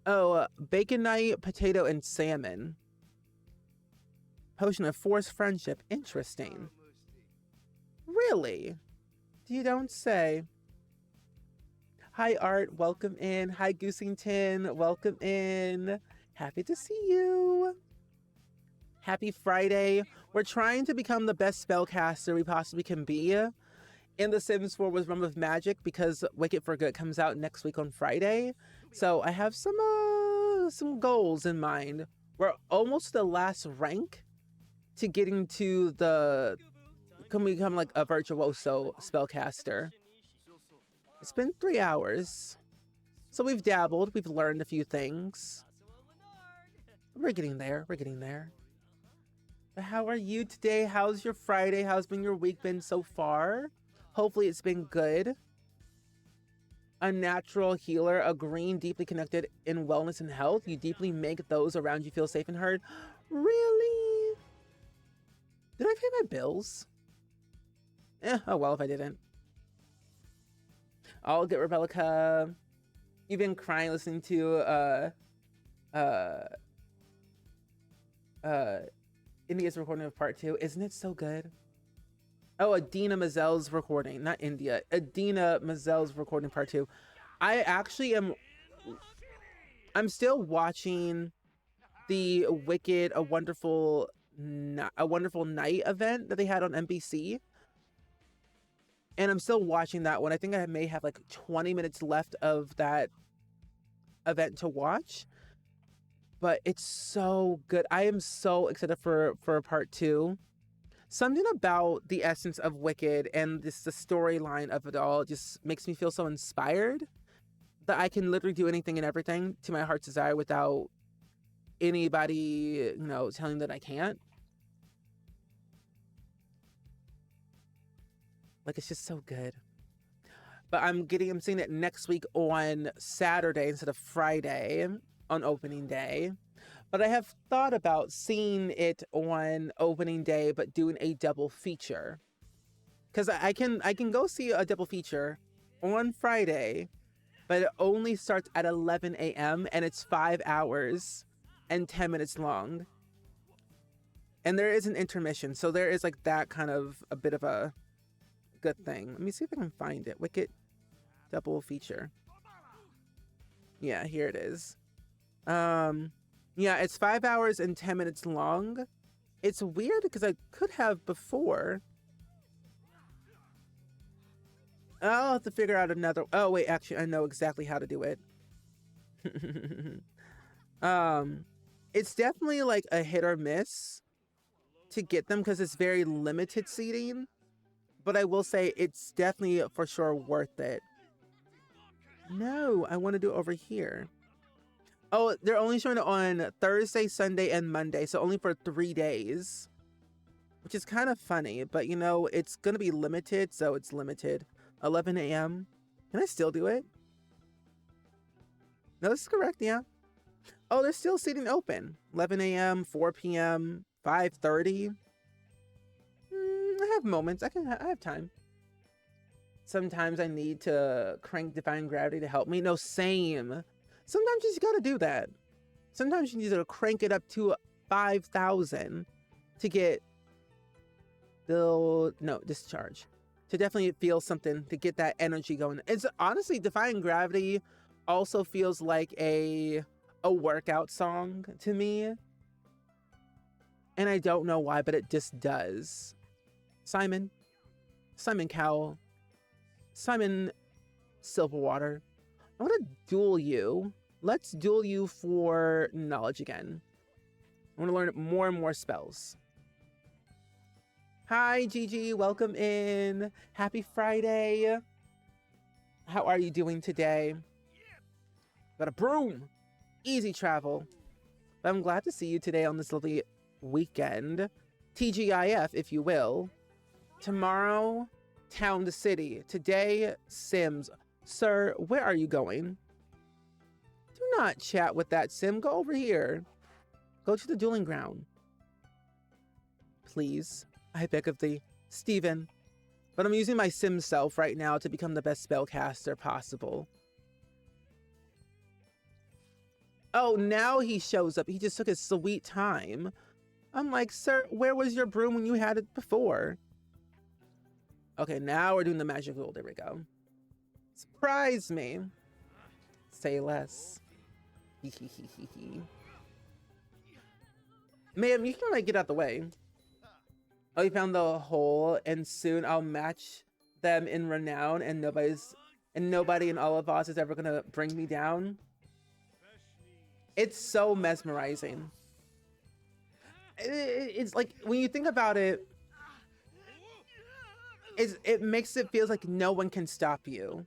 Oh, bacon night, potato, and salmon. Potion of forced friendship. Interesting. Really? You don't say. Hi, Art. Welcome in. Hi, Goosington. Welcome in. Happy to see you. Happy Friday. We're trying to become the best spellcaster we possibly can be in The Sims 4 with Realm of Magic, because Wicked for Good comes out next week on Friday. So I have some goals in mind. We're almost the last rank to getting to the can become like a virtuoso spellcaster. It's been 3 hours. So we've dabbled, we've learned a few things. We're getting there, we're getting there. But how are you today? How's your Friday? How's been your week been so far? Hopefully it's been good. A natural healer, a green, deeply connected in wellness and health. You deeply make those around you feel safe and heard. Really? Did I pay my bills? Oh well, if I didn't. I'll get Rebellica. You've been crying listening to India's recording of part 2. Isn't it so good? Oh, Adina Mazel's recording, not India. Adina Mazel's recording part 2. I actually I'm still watching the Wicked A Wonderful Night event that they had on NBC. And I'm still watching that one. I think I may have like 20 minutes left of that event to watch. But it's so good. I am so excited for part 2. Something about the essence of Wicked and the storyline of it all just makes me feel so inspired that I can literally do anything and everything to my heart's desire without anybody, telling that I can't. Like, it's just so good. But I'm seeing it next week on Saturday instead of Friday on opening day. But I have thought about seeing it on opening day, but doing a double feature. Because I can go see a double feature on Friday, but it only starts at 11 a.m. and it's 5 hours and 10 minutes long. And there is an intermission, so there is like that kind of a bit of a good thing. Let me see if I can find it. Wicked double feature. Yeah, here it is. Yeah, it's 5 hours and 10 minutes long. It's weird because I could have before. I'll have to figure out another. Oh wait, actually I know exactly how to do it. It's definitely like a hit or miss to get them because it's very limited seating. But I will say it's definitely for sure worth it. No, I want to do it over here. Oh, they're only showing it on Thursday, Sunday, and Monday. So only for 3 days. Which is kind of funny. But, it's going to be limited. So it's limited. 11 a.m. Can I still do it? No, this is correct, yeah. Oh, they're still seating open. 11 a.m., 4 p.m., 5:30. I have moments. I have time. Sometimes I need to crank Defying Gravity to help me. No, same. Sometimes you just gotta do that. Sometimes you need to crank it up to 5,000 to get discharge. To definitely feel something, to get that energy going. It's honestly, Defying Gravity also feels like a workout song to me. And I don't know why, but it just does. Simon Cowell, Simon Silverwater. I'm gonna duel you. Let's duel you for knowledge again. I want to learn more and more spells. Hi, Gigi. Welcome in. Happy Friday. How are you doing today? Got a broom. Easy travel. But I'm glad to see you today on this lovely weekend. TGIF, if you will. Tomorrow, town to city. Today, Sims. Sir, where are you going? Do not chat with that sim. Go over here. Go to the dueling ground. Please. I beg of thee. Steven. But I'm using my sim self right now to become the best spellcaster possible. Oh, now he shows up. He just took his sweet time. I'm like, sir, where was your broom when you had it before? Okay, now we're doing the magic rule. There we go. Surprise me. Say less. Ma'am, you can like get out the way. Oh, you found the hole, and soon I'll match them in renown, and nobody in all of Oz is ever gonna bring me down. It's so mesmerizing. It's like, when you think about it, it makes it feel like no one can stop you.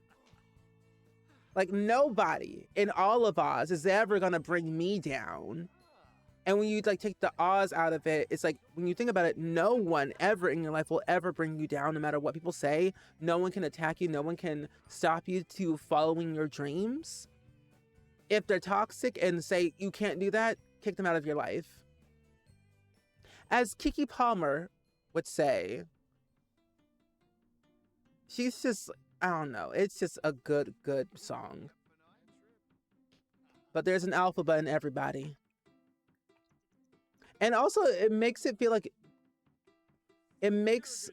Like, nobody in all of Oz is ever gonna bring me down. And when you like take the Oz out of it, it's like, when you think about it, no one ever in your life will ever bring you down, no matter what people say. No one can attack you. No one can stop you to following your dreams. If they're toxic and say you can't do that, kick them out of your life. As Kiki Palmer would say, she's just, I don't know, it's just a good song. But there's an alphabet in everybody. And also it makes it feel like, it makes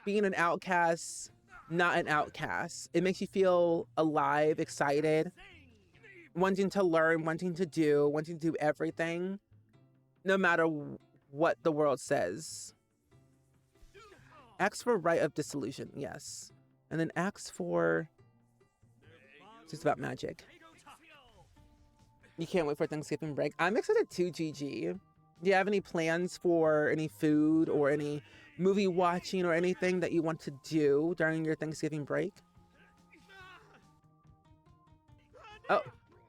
being an outcast not an outcast. It makes you feel alive, excited, wanting to learn, wanting to do everything, no matter what the world says. Ask for right of dissolution, yes. And then ask for, it's about magic. You can't wait for Thanksgiving break. I'm excited too, GG. Do you have any plans for any food or any movie watching or anything that you want to do during your Thanksgiving break? Oh,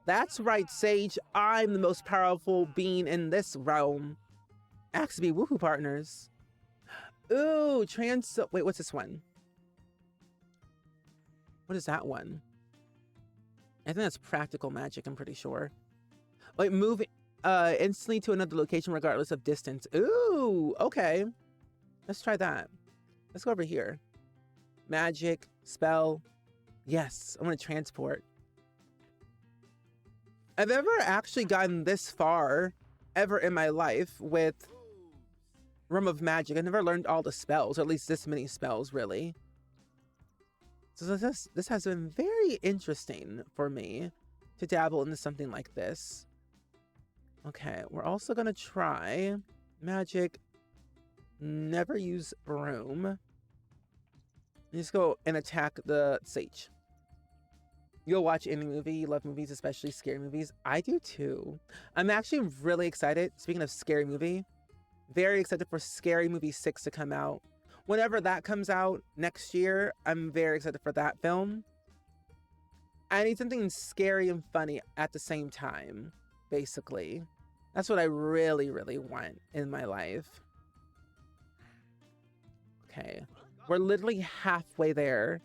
that's right, Sage. I'm the most powerful being in this realm. Ask to be woohoo partners. Ooh, wait, what's this one? What is that one? I think that's practical magic, I'm pretty sure. Wait, move instantly to another location regardless of distance. Ooh, okay. Let's try that. Let's go over here. Magic, spell. Yes, I'm gonna transport. I've never actually gotten this far ever in my life with Realm of Magic. I never learned all the spells, or at least this many spells, really. So this has been very interesting for me to dabble into something like this. Okay, we're also gonna try magic. Never use broom. Just go and attack the sage. You'll watch any movie. You love movies, especially scary movies. I do too. I'm actually really excited. Speaking of scary movie, very excited for Scary Movie 6 to come out. Whenever that comes out next year, I'm very excited for that film. I need something scary and funny at the same time, basically. That's what I really, really want in my life. Okay, we're literally halfway there.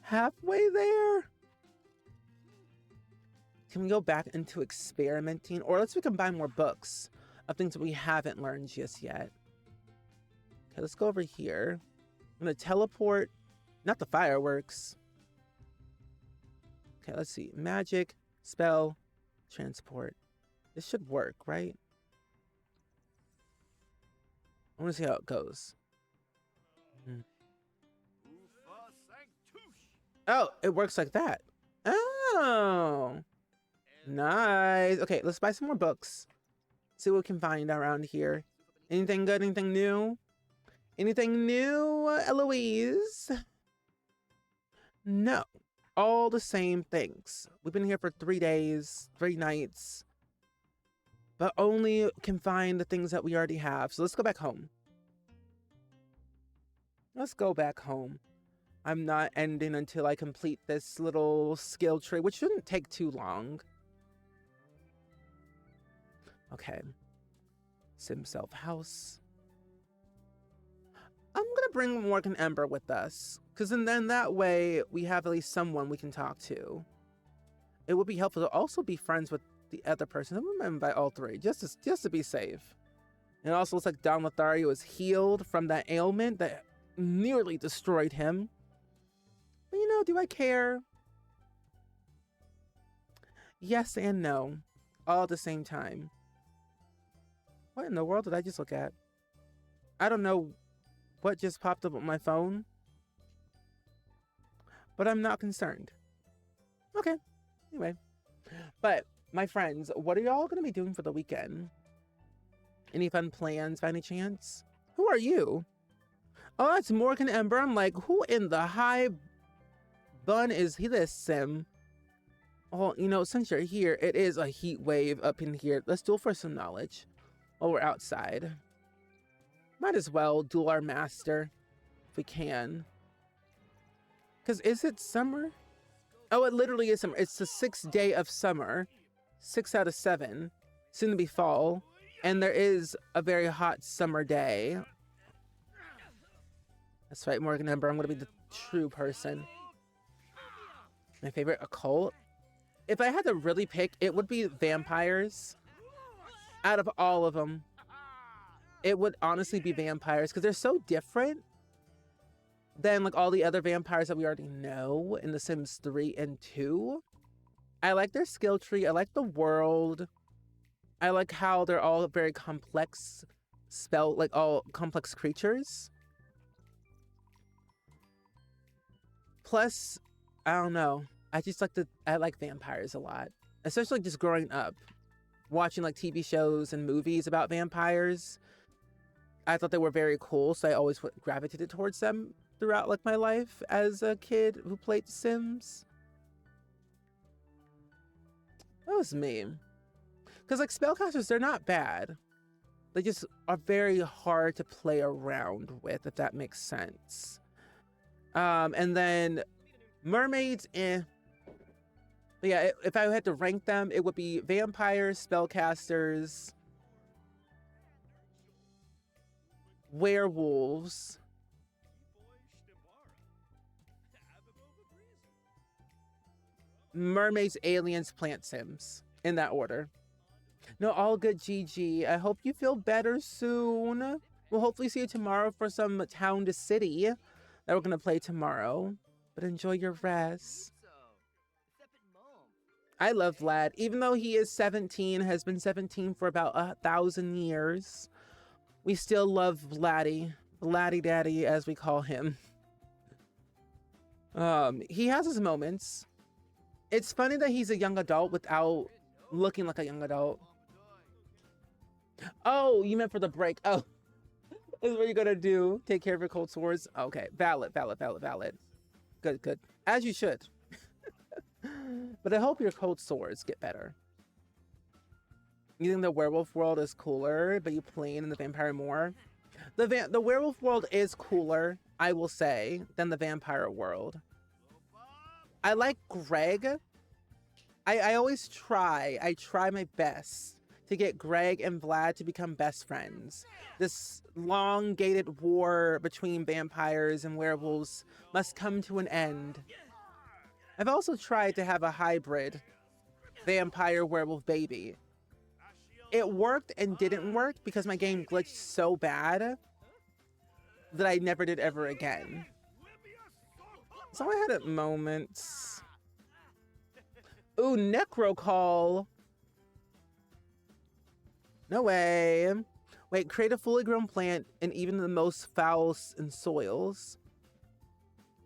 Halfway there. Can we go back into experimenting? Or let's combine more books of things that we haven't learned just yet. Okay, let's go over here. I'm gonna teleport, not the fireworks. Okay, let's see. Magic, spell, transport. This should work, right? I wanna see how it goes. Oh, it works like that. Oh, nice. Okay, let's buy some more books. See what we can find around here. Anything good? Anything new? Anything new, Eloise? No. All the same things. We've been here for 3 days, 3 nights, but only can find the things that we already have. So let's go back home. Let's go back home. I'm not ending until I complete this little skill tree, which shouldn't take too long. Okay. Sim self house. I'm gonna bring Morgan Ember with us, because then that way we have at least someone we can talk to. it would be helpful to also be friends with the other person. I'm gonna invite all three just to be safe. And it also looks like Don Lothario is healed from that ailment that nearly destroyed him. But you know, do I care? Yes and no, all at the same time. What in the world did I just look at? I don't know what just popped up on my phone, but I'm not concerned. Okay, anyway. But my friends, what are y'all gonna be doing for the weekend? Any fun plans by any chance? Who are you? Oh, that's Morgan Ember. I'm like, who in the high bun is he this sim? Oh, you know, since you're here, it is a heat wave up in here. Let's duel for some knowledge while we're outside. Might as well duel our master if we can. Because is it summer? Oh, it literally is summer. It's the 6th day of summer. 6 out of 7. Soon to be fall. And there is a very hot summer day. That's right, Morgan Ember. I'm going to be the true person. My favorite occult? If I had to really pick, it would be vampires. Out of all of them, it would honestly be vampires because they're so different than like all the other vampires that we already know in The Sims 3 and 2. I like their skill tree. I like the world. I like how they're all very complex all complex creatures. Plus, I don't know. I like vampires a lot, especially just growing up, watching like TV shows and movies about vampires. I thought they were very cool, so I always gravitated towards them throughout like my life as a kid who played Sims. That was me. Because like spellcasters, they're not bad. They just are very hard to play around with, if that makes sense. And then mermaids, But yeah, if I had to rank them, it would be vampires, spellcasters, werewolves, mermaids, aliens, plant sims, in that order. No, all good, GG. I hope you feel better soon. We'll hopefully see you tomorrow for some Town to City that we're going to play tomorrow. But enjoy your rest. I love Vlad. Even though he is 17, has been 17 for about 1,000 years, we still love Vladdy. Vladdy Daddy, as we call him. He has his moments. It's funny that he's a young adult without looking like a young adult. Oh, you meant for the break. Oh, this is what you're gonna do. Take care of your cold sores. Okay, valid. Good. As you should. But I hope your cold sores get better. You think the werewolf world is cooler, but you play in the vampire more? The werewolf world is cooler, I will say, than the vampire world. I like Greg. I always try my best to get Greg and Vlad to become best friends. This long-gated war between vampires and werewolves must come to an end. I've also tried to have a hybrid vampire werewolf baby. It worked and didn't work because my game glitched so bad that I never did ever again. So I had moments. Ooh, Necro Call. No way. Wait, create a fully grown plant in even the most foul in soils.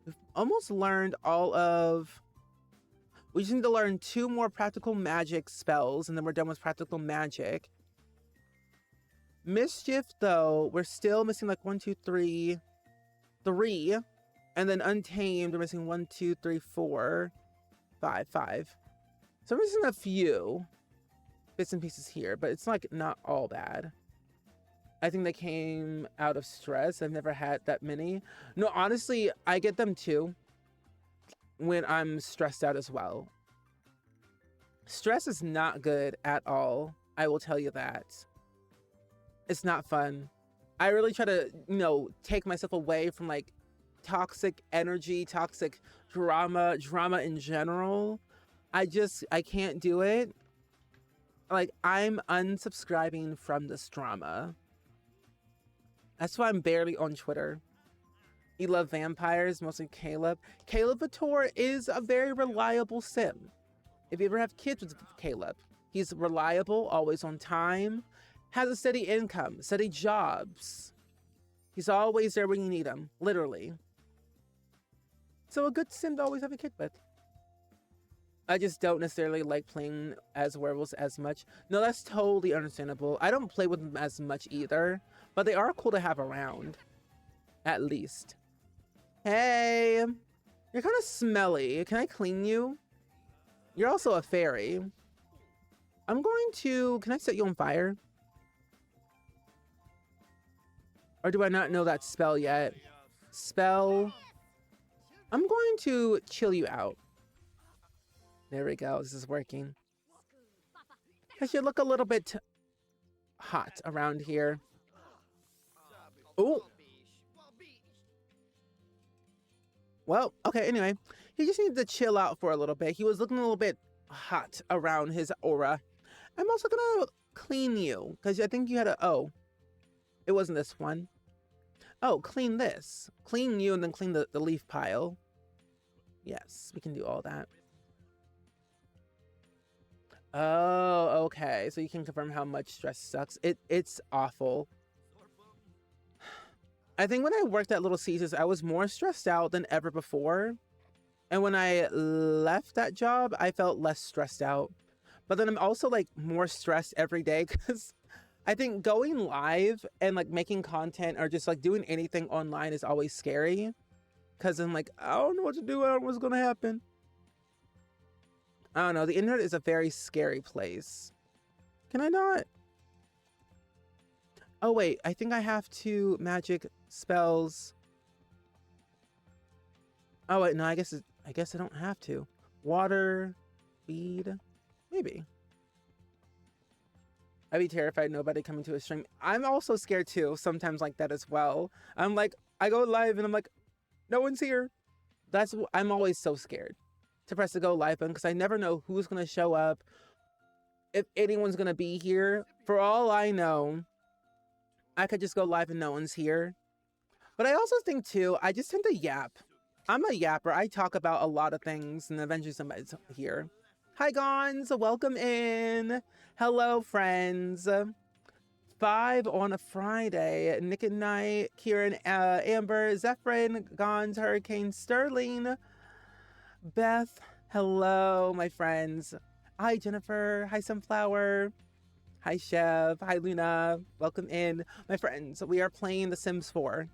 We've almost learned all of... We just need to learn 2 more practical magic spells, and then we're done with practical magic. Mischief, though, we're still missing like 1, 2, 3. And then Untamed, we're missing 1, 2, 3, 4, 5. So we're missing a few bits and pieces here, but it's like not all bad. I think they came out of stress. I've never had that many. No, honestly, I get them too when I'm stressed out as well. Stress is not good at all. I will tell you that. It's not fun. I really try to, take myself away from like toxic energy, toxic drama in general. I can't do it. Like, I'm unsubscribing from this drama. That's why I'm barely on Twitter. You love vampires, mostly Caleb. Caleb Vitor is a very reliable sim. If you ever have kids with Caleb, he's reliable, always on time, has a steady income, steady jobs. He's always there when you need him, literally. So a good sim to always have a kid with. I just don't necessarily like playing as werewolves as much. No, that's totally understandable. I don't play with them as much either, but they are cool to have around, at least. Hey, you're kind of smelly. Can I clean you? You're also a fairy. I'm going to, can I set you on fire? Or do I not know that spell yet? Spell. I'm going to chill you out. There we go. This is working. Because you look a little bit hot around here. Oh. Well, okay, anyway. He just needed to chill out for a little bit. He was looking a little bit hot around his aura. I'm also going to clean you. Because I think you had a... Oh. It wasn't this one. Oh, clean this. Clean you and then clean the leaf pile. Yes, we can do all that. Oh, okay. So you can confirm how much stress sucks. It's awful. I think when I worked at Little Caesars, I was more stressed out than ever before. And when I left that job, I felt less stressed out. But then I'm also like more stressed every day because I think going live and like making content or just like doing anything online is always scary. Because I'm like, I don't know what to do. I don't know what's going to happen. I don't know. The internet is a very scary place. Can I not? Oh, wait. I think I have to magic spells. Oh, wait. No, I guess I don't have to. Water, speed, maybe. I'd be terrified nobody coming to a stream. I'm also scared too, sometimes like that as well. I'm like, I go live and I'm like, no one's here. I'm always so scared to press the go live button because I never know who's going to show up, if anyone's going to be here. For all I know, I could just go live and no one's here. But I also think too, I just tend to yap. I'm a yapper. I talk about a lot of things and eventually somebody's here. Hi, Gons. Welcome in. Hello, friends. 5 on a Friday. Nick and Knight, Kieran, Amber, Zephyrin, Gons, Hurricane, Sterling, Beth. Hello, my friends. Hi, Jennifer. Hi, Sunflower. Hi, Chev. Hi, Luna. Welcome in. My friends, we are playing The Sims 4,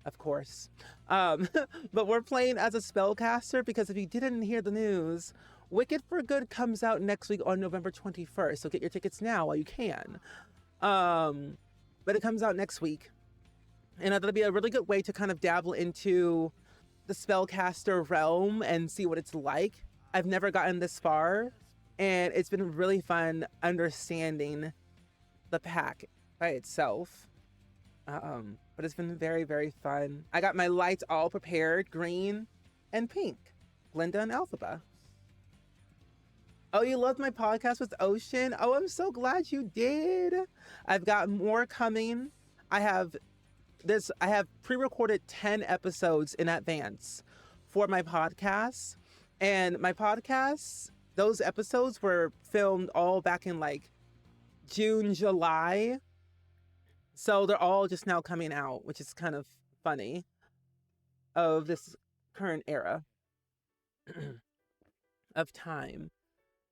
of course. But we're playing as a spellcaster because if you didn't hear the news, Wicked for Good comes out next week on November 21st. So get your tickets now while you can. But it comes out next week. And that'll be a really good way to kind of dabble into the spellcaster realm and see what it's like. I've never gotten this far. And it's been really fun understanding the pack by itself. But it's been very, very fun. I got my lights all prepared, green and pink. Glinda and Alphaba. Oh, you loved my podcast with Ocean? Oh, I'm so glad you did. I've got more coming. I have pre-recorded 10 episodes in advance for my podcast. And my podcasts, those episodes were filmed all back in like June, July. So they're all just now coming out, which is kind of funny of this current era of time.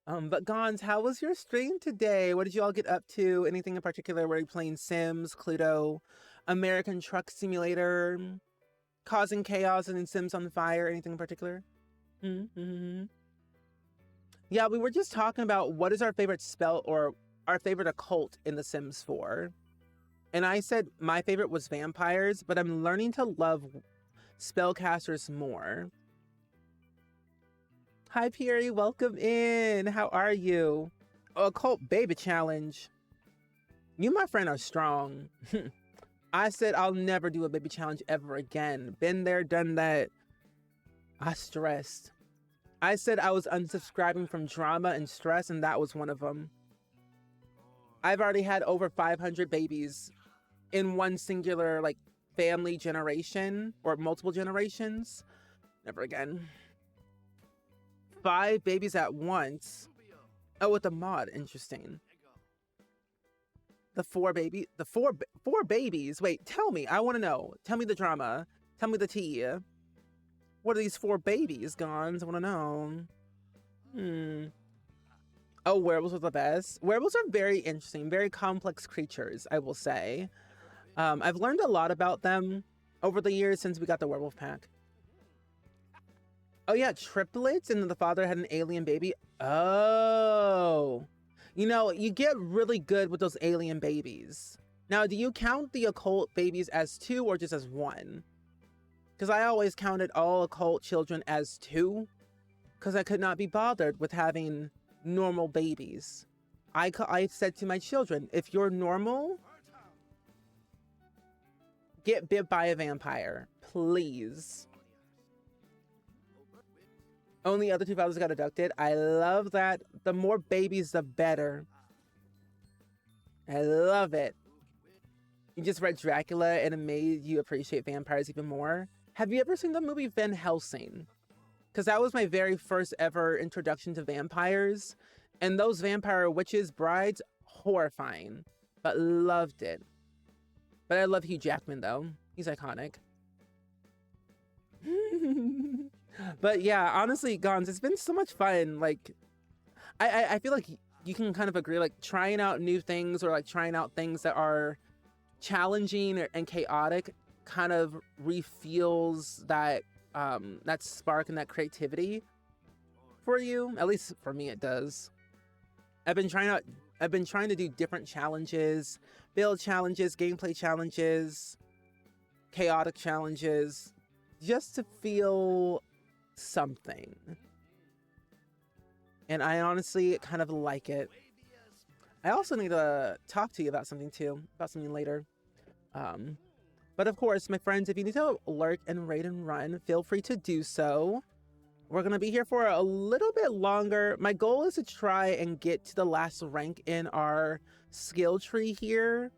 But Gons, how was your stream today? What did you all get up to? Anything in particular? Were you playing Sims, Cluedo, American Truck Simulator, causing chaos and then Sims on fire? Anything in particular? Mm-hmm. Yeah, we were just talking about what is our favorite spell or our favorite occult in The Sims 4. And I said my favorite was vampires, but I'm learning to love spellcasters more. Hi, Pierre. Welcome in. How are you? Oh, Occult Baby Challenge. You, my friend, are strong. I said I'll never do a baby challenge ever again. Been there, done that. I stressed. I said I was unsubscribing from drama and stress, and that was one of them. I've already had over 500 babies in one singular, like, family generation or multiple generations. Never again. 5 babies at once. Oh, with the mod. Interesting. The four babies. Wait, tell me. I want to know. Tell me the drama. Tell me the tea. What are these 4 babies, Gons? I want to know. Oh, werewolves are the best. Werewolves are very interesting, very complex creatures, I will say. I've learned a lot about them over the years since we got the werewolf pack. Oh yeah, triplets, and then the father had an alien baby. Oh, you know, you get really good with those alien babies. Now, do you count the occult babies as 2 or just as 1? Because I always counted all occult children as 2, because I could not be bothered with having normal babies. I said to my children, if you're normal, get bit by a vampire, please. Only other 2 fathers got abducted. I love that. The more babies, the better. I love it. You just read Dracula and it made you appreciate vampires even more. Have you ever seen the movie Van Helsing? Because that was my very first ever introduction to vampires. And those vampire witches, brides, horrifying. But loved it. But I love Hugh Jackman though. He's iconic. But yeah, honestly, Gons, it's been so much fun. Like, I feel like you can kind of agree, like trying out new things or like trying out things that are challenging and chaotic kind of refuels that that spark and that creativity for you. At least for me, it does. I've been trying to do different challenges, build challenges, gameplay challenges, chaotic challenges, just to feel something. And I honestly kind of like it. I also need to talk to you about something too, about something later. But of course, my friends, if you need to lurk and raid and run, feel free to do so. We're going to be here for a little bit longer. My goal is to try and get to the last rank in our skill tree here,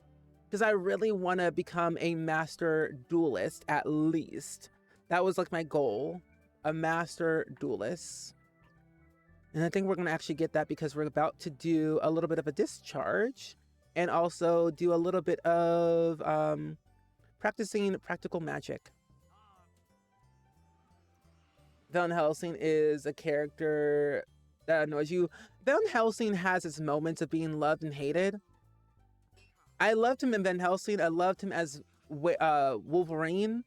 because I really want to become a master duelist at least. That was like my goal, a master duelist. And I think we're going to actually get that because we're about to do a little bit of a discharge and also do a little bit of practicing practical magic. Van Helsing is a character that annoys you. Van Helsing has its moments of being loved and hated. I loved him in Van Helsing. I loved him as Wolverine.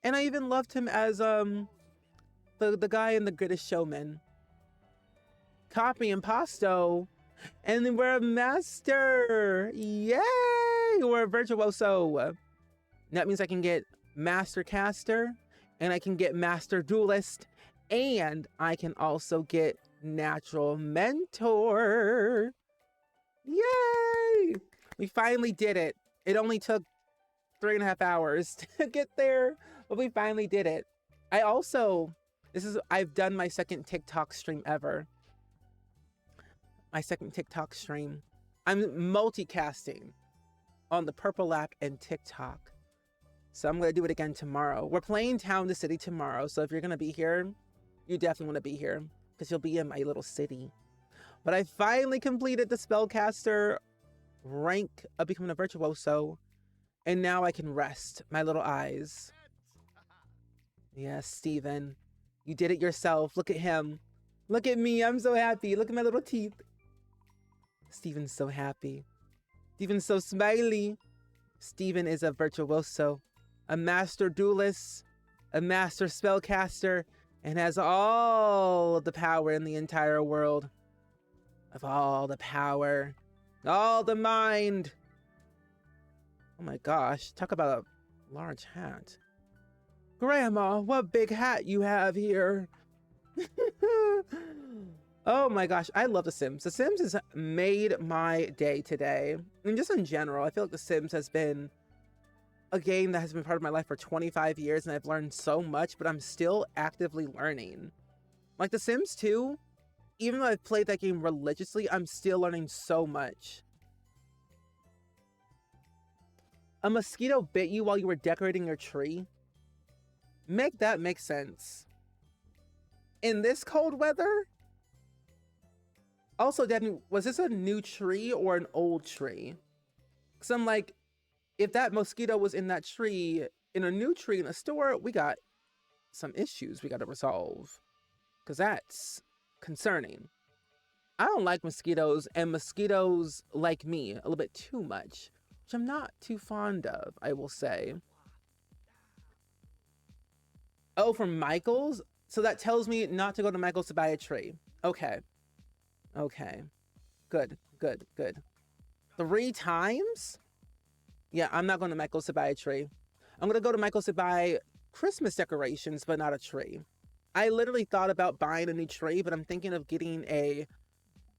And I even loved him as the guy in The Greatest Showman. Copy and pasto. And then we're a master. Yay! We're a virtuoso. That means I can get master caster, and I can get master duelist, and I can also get natural mentor. Yay! We finally did it. It only took 3.5 hours to get there, but we finally did it. I've done my second TikTok stream ever. My second TikTok stream. I'm multicasting on the Purple app and TikTok. So I'm going to do it again tomorrow. We're playing Town to City tomorrow. So if you're going to be here, you definitely want to be here because you'll be in my little city. But I finally completed the Spellcaster rank of becoming a virtuoso. And now I can rest my little eyes. Yes, Steven. You did it yourself. Look at him. Look at me. I'm so happy. Look at my little teeth. Steven's so happy. Steven's so smiley. Steven is a virtuoso, a master duelist, a master spellcaster, and has all of the power in the entire world. Of all the power, all the mind. Oh my gosh, talk about a large hat. Grandma, what big hat you have here. Oh my gosh, I love The Sims. The Sims has made my day today. And just in general, I feel like The Sims has been a game that has been part of my life for 25 years and I've learned so much, but I'm still actively learning. Like The Sims 2, even though I've played that game religiously, I'm still learning so much. A mosquito bit you while you were decorating your tree? Make that make sense. In this cold weather? Also, Debbie, was this a new tree or an old tree? Because I'm like, if that mosquito was in that tree, in a new tree in a store, we got some issues we got to resolve. Because that's concerning. I don't like mosquitoes, and mosquitoes like me a little bit too much, which I'm not too fond of, I will say. Oh, from Michael's? So that tells me not to go to Michael's to buy a tree. Okay. Okay. Good, good, good. 3 times? Yeah, I'm not going to Michael's to buy a tree. I'm going to go to Michael's to buy Christmas decorations, but not a tree. I literally thought about buying a new tree, but I'm thinking of getting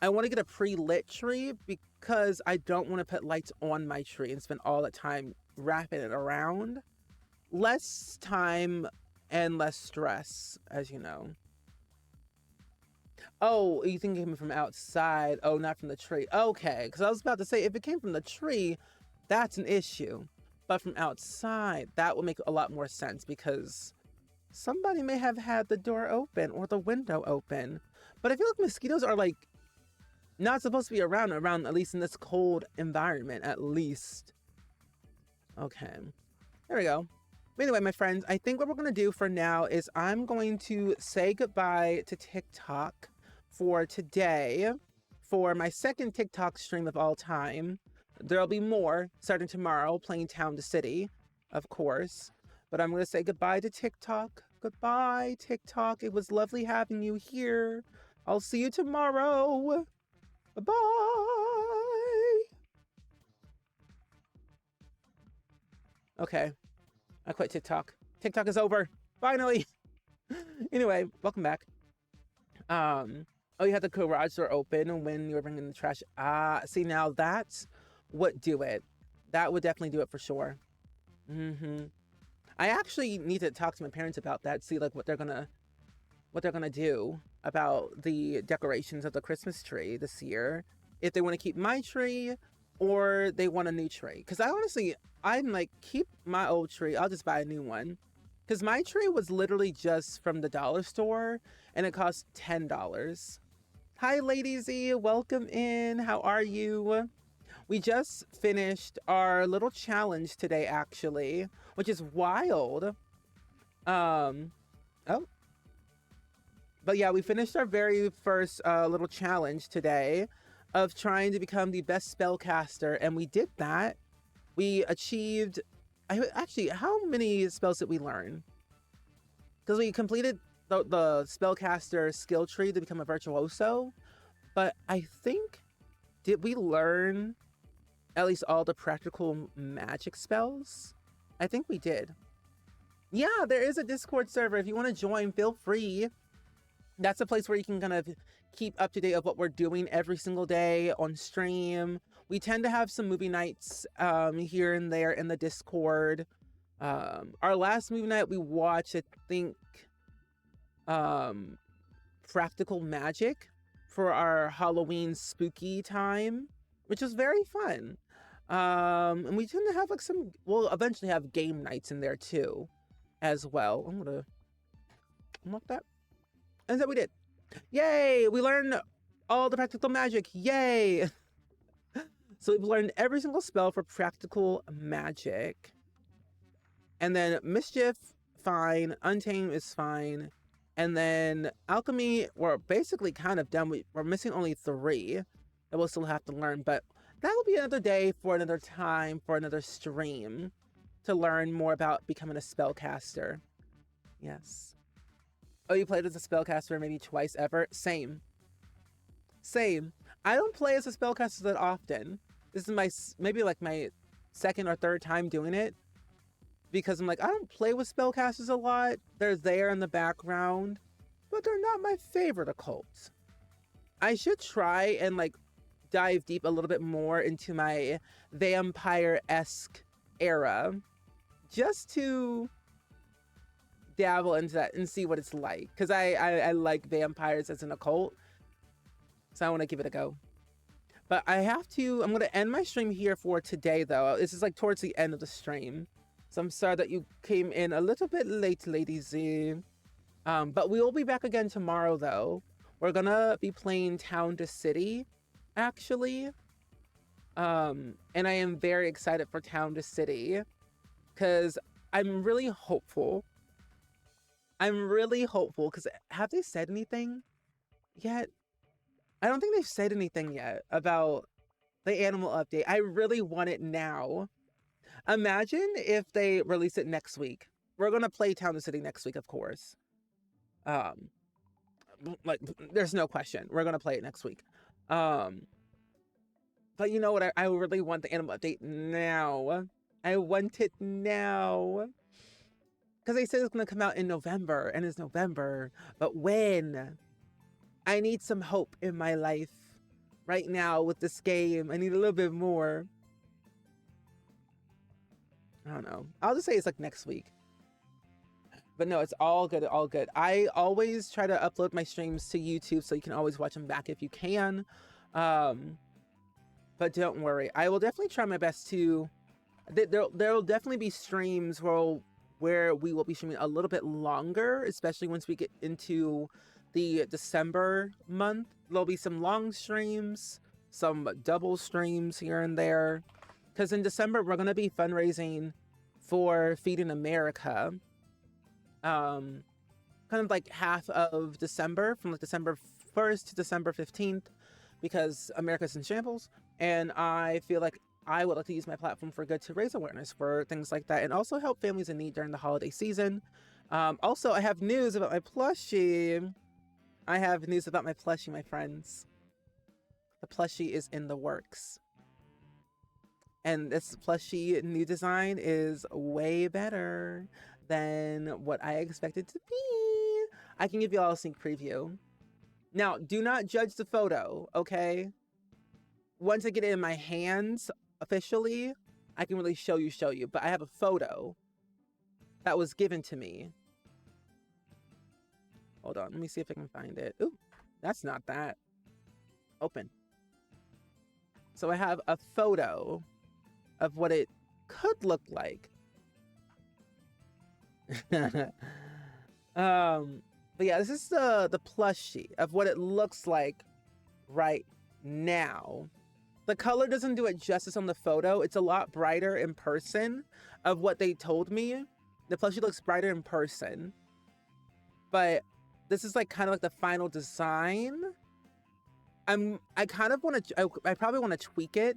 I want to get a pre-lit tree because I don't want to put lights on my tree and spend all the time wrapping it around. Less time and less stress, as you know. Oh, you think it came from outside? Oh, not from the tree. Okay, because I was about to say, if it came from the tree, that's an issue. But from outside, that would make a lot more sense because somebody may have had the door open or the window open. But I feel like mosquitoes are like not supposed to be around, at least in this cold environment, at least. Okay, there we go. But anyway, my friends, I think what we're going to do for now is I'm going to say goodbye to TikTok for today, for my second TikTok stream of all time. There'll be more starting tomorrow, playing Town to City, of course. But I'm going to say goodbye to TikTok. Goodbye, TikTok. It was lovely having you here. I'll see you tomorrow. Bye. Okay, I quit TikTok. TikTok is over. Finally. Anyway, welcome back. Oh, you had the garage door open when you were bringing the trash. See, now that's what do it. That would definitely do it for sure. I actually need to talk to my parents about that. See, like what they're gonna do about the decorations of the Christmas tree this year. If they want to keep my tree or they want a new tree. Because I'm like, keep my old tree. I'll just buy a new one. Because my tree was literally just from the dollar store and it cost $10. Hi, Lady Z. Welcome in. How are you? We just finished our little challenge today, actually, which is wild. Oh. But yeah, we finished our very first little challenge today of trying to become the best spellcaster, and we did that. We achieved, actually, how many spells did we learn? Because we completed the spellcaster skill tree to become a virtuoso, but I think, did we learn at least all the practical magic spells? I think we did. Yeah, there is a Discord server. If you want to join, feel free. That's a place where you can kind of keep up to date of what we're doing every single day on stream. We tend to have some movie nights here and there in the Discord. Our last movie night we watched, I think, Practical Magic for our Halloween spooky time, which was very fun. And we tend to have like we'll eventually have game nights in there too, as well. I'm gonna unlock that. And so we did. Yay! We learned all the practical magic. Yay! So we've learned every single spell for practical magic. And then Mischief, fine. Untamed is fine. And then Alchemy, we're basically kind of done. We're missing only 3 that we'll still have to learn. But that will be another day for another time, for another stream, to learn more about becoming a spellcaster. Yes. Oh, you played as a spellcaster maybe twice ever? Same. I don't play as a spellcaster that often. This is maybe like my second or third time doing it. Because I'm like, I don't play with spellcasters a lot. They're there in the background. But they're not my favorite occults. I should try and like dive deep a little bit more into my vampire-esque era. Just to dabble into that and see what it's like, because I like vampires as an occult, so I want to give it a go. But I'm going to end my stream here for today, though. This is like towards the end of the stream, so I'm sorry that you came in a little bit late, Lady Z. But we will be back again tomorrow, though. We're gonna be playing Town to City, actually. And I am very excited for Town to City, because I'm really hopeful. Because have they said anything yet? I don't think they've said anything yet about the animal update. I really want it now. Imagine if they release it next week. We're gonna play Town to City next week, of course. Like, there's no question. We're gonna play it next week. But you know what? I really want the animal update now. I want it now. Because they said it's gonna come out in November, and it's November. But when? I need some hope in my life right now with this game. I need a little bit more. I don't know. I'll just say it's like next week. But no, it's all good, all good. I always try to upload my streams to YouTube, so you can always watch them back if you can. But don't worry. I will definitely try my best to... There'll definitely be streams where we will be streaming a little bit longer, especially once we get into the December month. There'll be some long streams, some double streams here and there. Because in December, we're going to be fundraising for Feeding America. Kind of like half of December, from like December 1st to December 15th, because America's in shambles. And I feel like I would like to use my platform for good to raise awareness for things like that, and also help families in need during the holiday season. Also, I have news about my plushie. My friends. The plushie is in the works. And this plushie new design is way better than what I expected to be. I can give you all a sneak preview. Now, do not judge the photo, okay? Once I get it in my hands officially, I can really show you. But I have a photo that was given to me. Hold on, let me see if I can find it. Ooh, that's not that. Open. So I have a photo of what it could look like. But yeah, this is the plushie of what it looks like right now. The color doesn't do it justice on the photo. It's a lot brighter in person of what they told me. The plushie looks brighter in person. But this is like kind of like the final design. I kind of want to, I probably want to tweak it.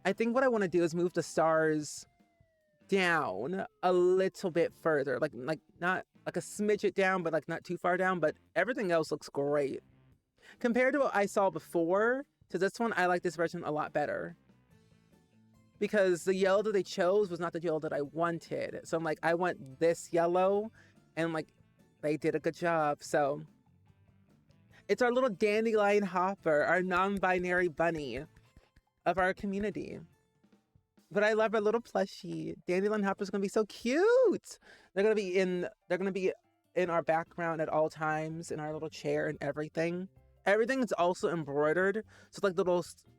I think what I want to do is move the stars down a little bit further, like not like a smidget down, but like not too far down. But everything else looks great compared to what I saw before. To this one, I like this version a lot better, because the yellow that they chose was not the yellow that I wanted. So I'm like, I want this yellow, and like they did a good job. So it's our little dandelion hopper, our non-binary bunny of our community. But I love our little plushie. Dandelion hopper's gonna be so cute. They're gonna be in our background at all times, in our little chair and everything. Everything is also embroidered. So it's like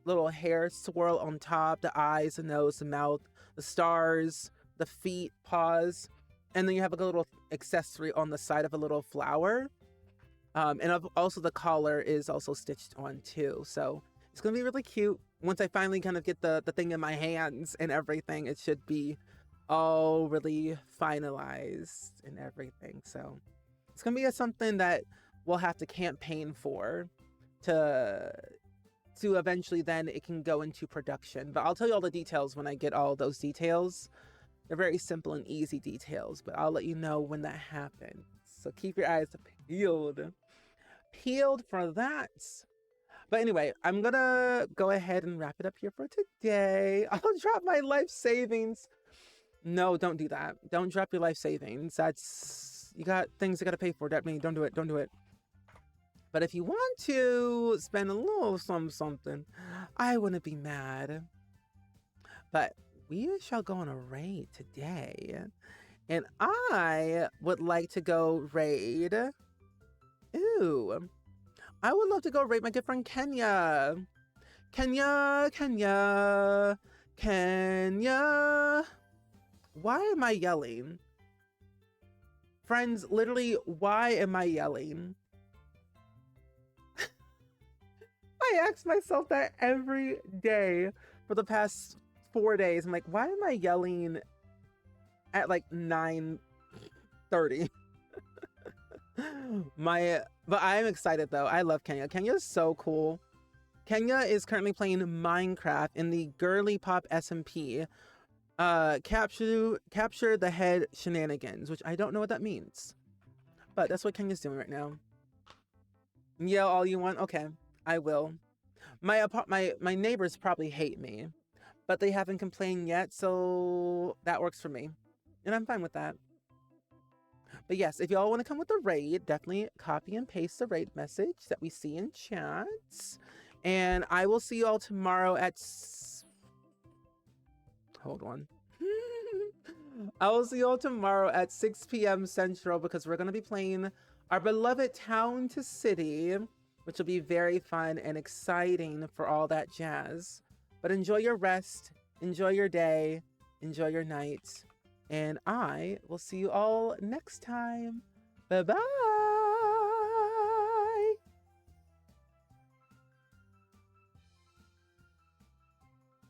little hair swirl on top, the eyes, the nose, the mouth, the stars, the feet, paws. And then you have like a little accessory on the side of a little flower. And also the collar is also stitched on too. So it's gonna be really cute. Once I finally kind of get the thing in my hands and everything, it should be all really finalized and everything. So it's gonna be something that we'll have to campaign for to eventually then it can go into production. But I'll tell you all the details when I get all those details. They're very simple and easy details, but I'll let you know when that happens. So keep your eyes peeled for that. But anyway, I'm gonna go ahead and wrap it up here for today. I'll drop my life savings. No, don't do that. Don't drop your life savings. You got things you gotta pay for. That means don't do it. Don't do it. But if you want to spend a little something, I wouldn't be mad. But we shall go on a raid today. And I would like to go raid. Ooh. I would love to go raid my good friend Kenya. Kenya, Kenya, Kenya. Why am I yelling? Friends, literally, why am I yelling? I ask myself that every day for the past 4 days. I'm like, why am I yelling at like 9:30? But I'm excited though. I love Kenya. Kenya is so cool. Kenya is currently playing Minecraft in the Girly Pop SMP. Capture the head shenanigans, which I don't know what that means. But that's what Kenya's doing right now. Yell all you want. Okay, I will. My neighbors probably hate me, but they haven't complained yet, so that works for me. And I'm fine with that. But yes, if y'all want to come with the raid, definitely copy and paste the raid message that we see in chat. And I will see y'all tomorrow at... Hold on. I will see y'all tomorrow at 6 p.m. Central because we're going to be playing our beloved Town to City, which will be very fun and exciting for all that jazz. But enjoy your rest, enjoy your day, enjoy your night, and I will see you all next time. Bye-bye!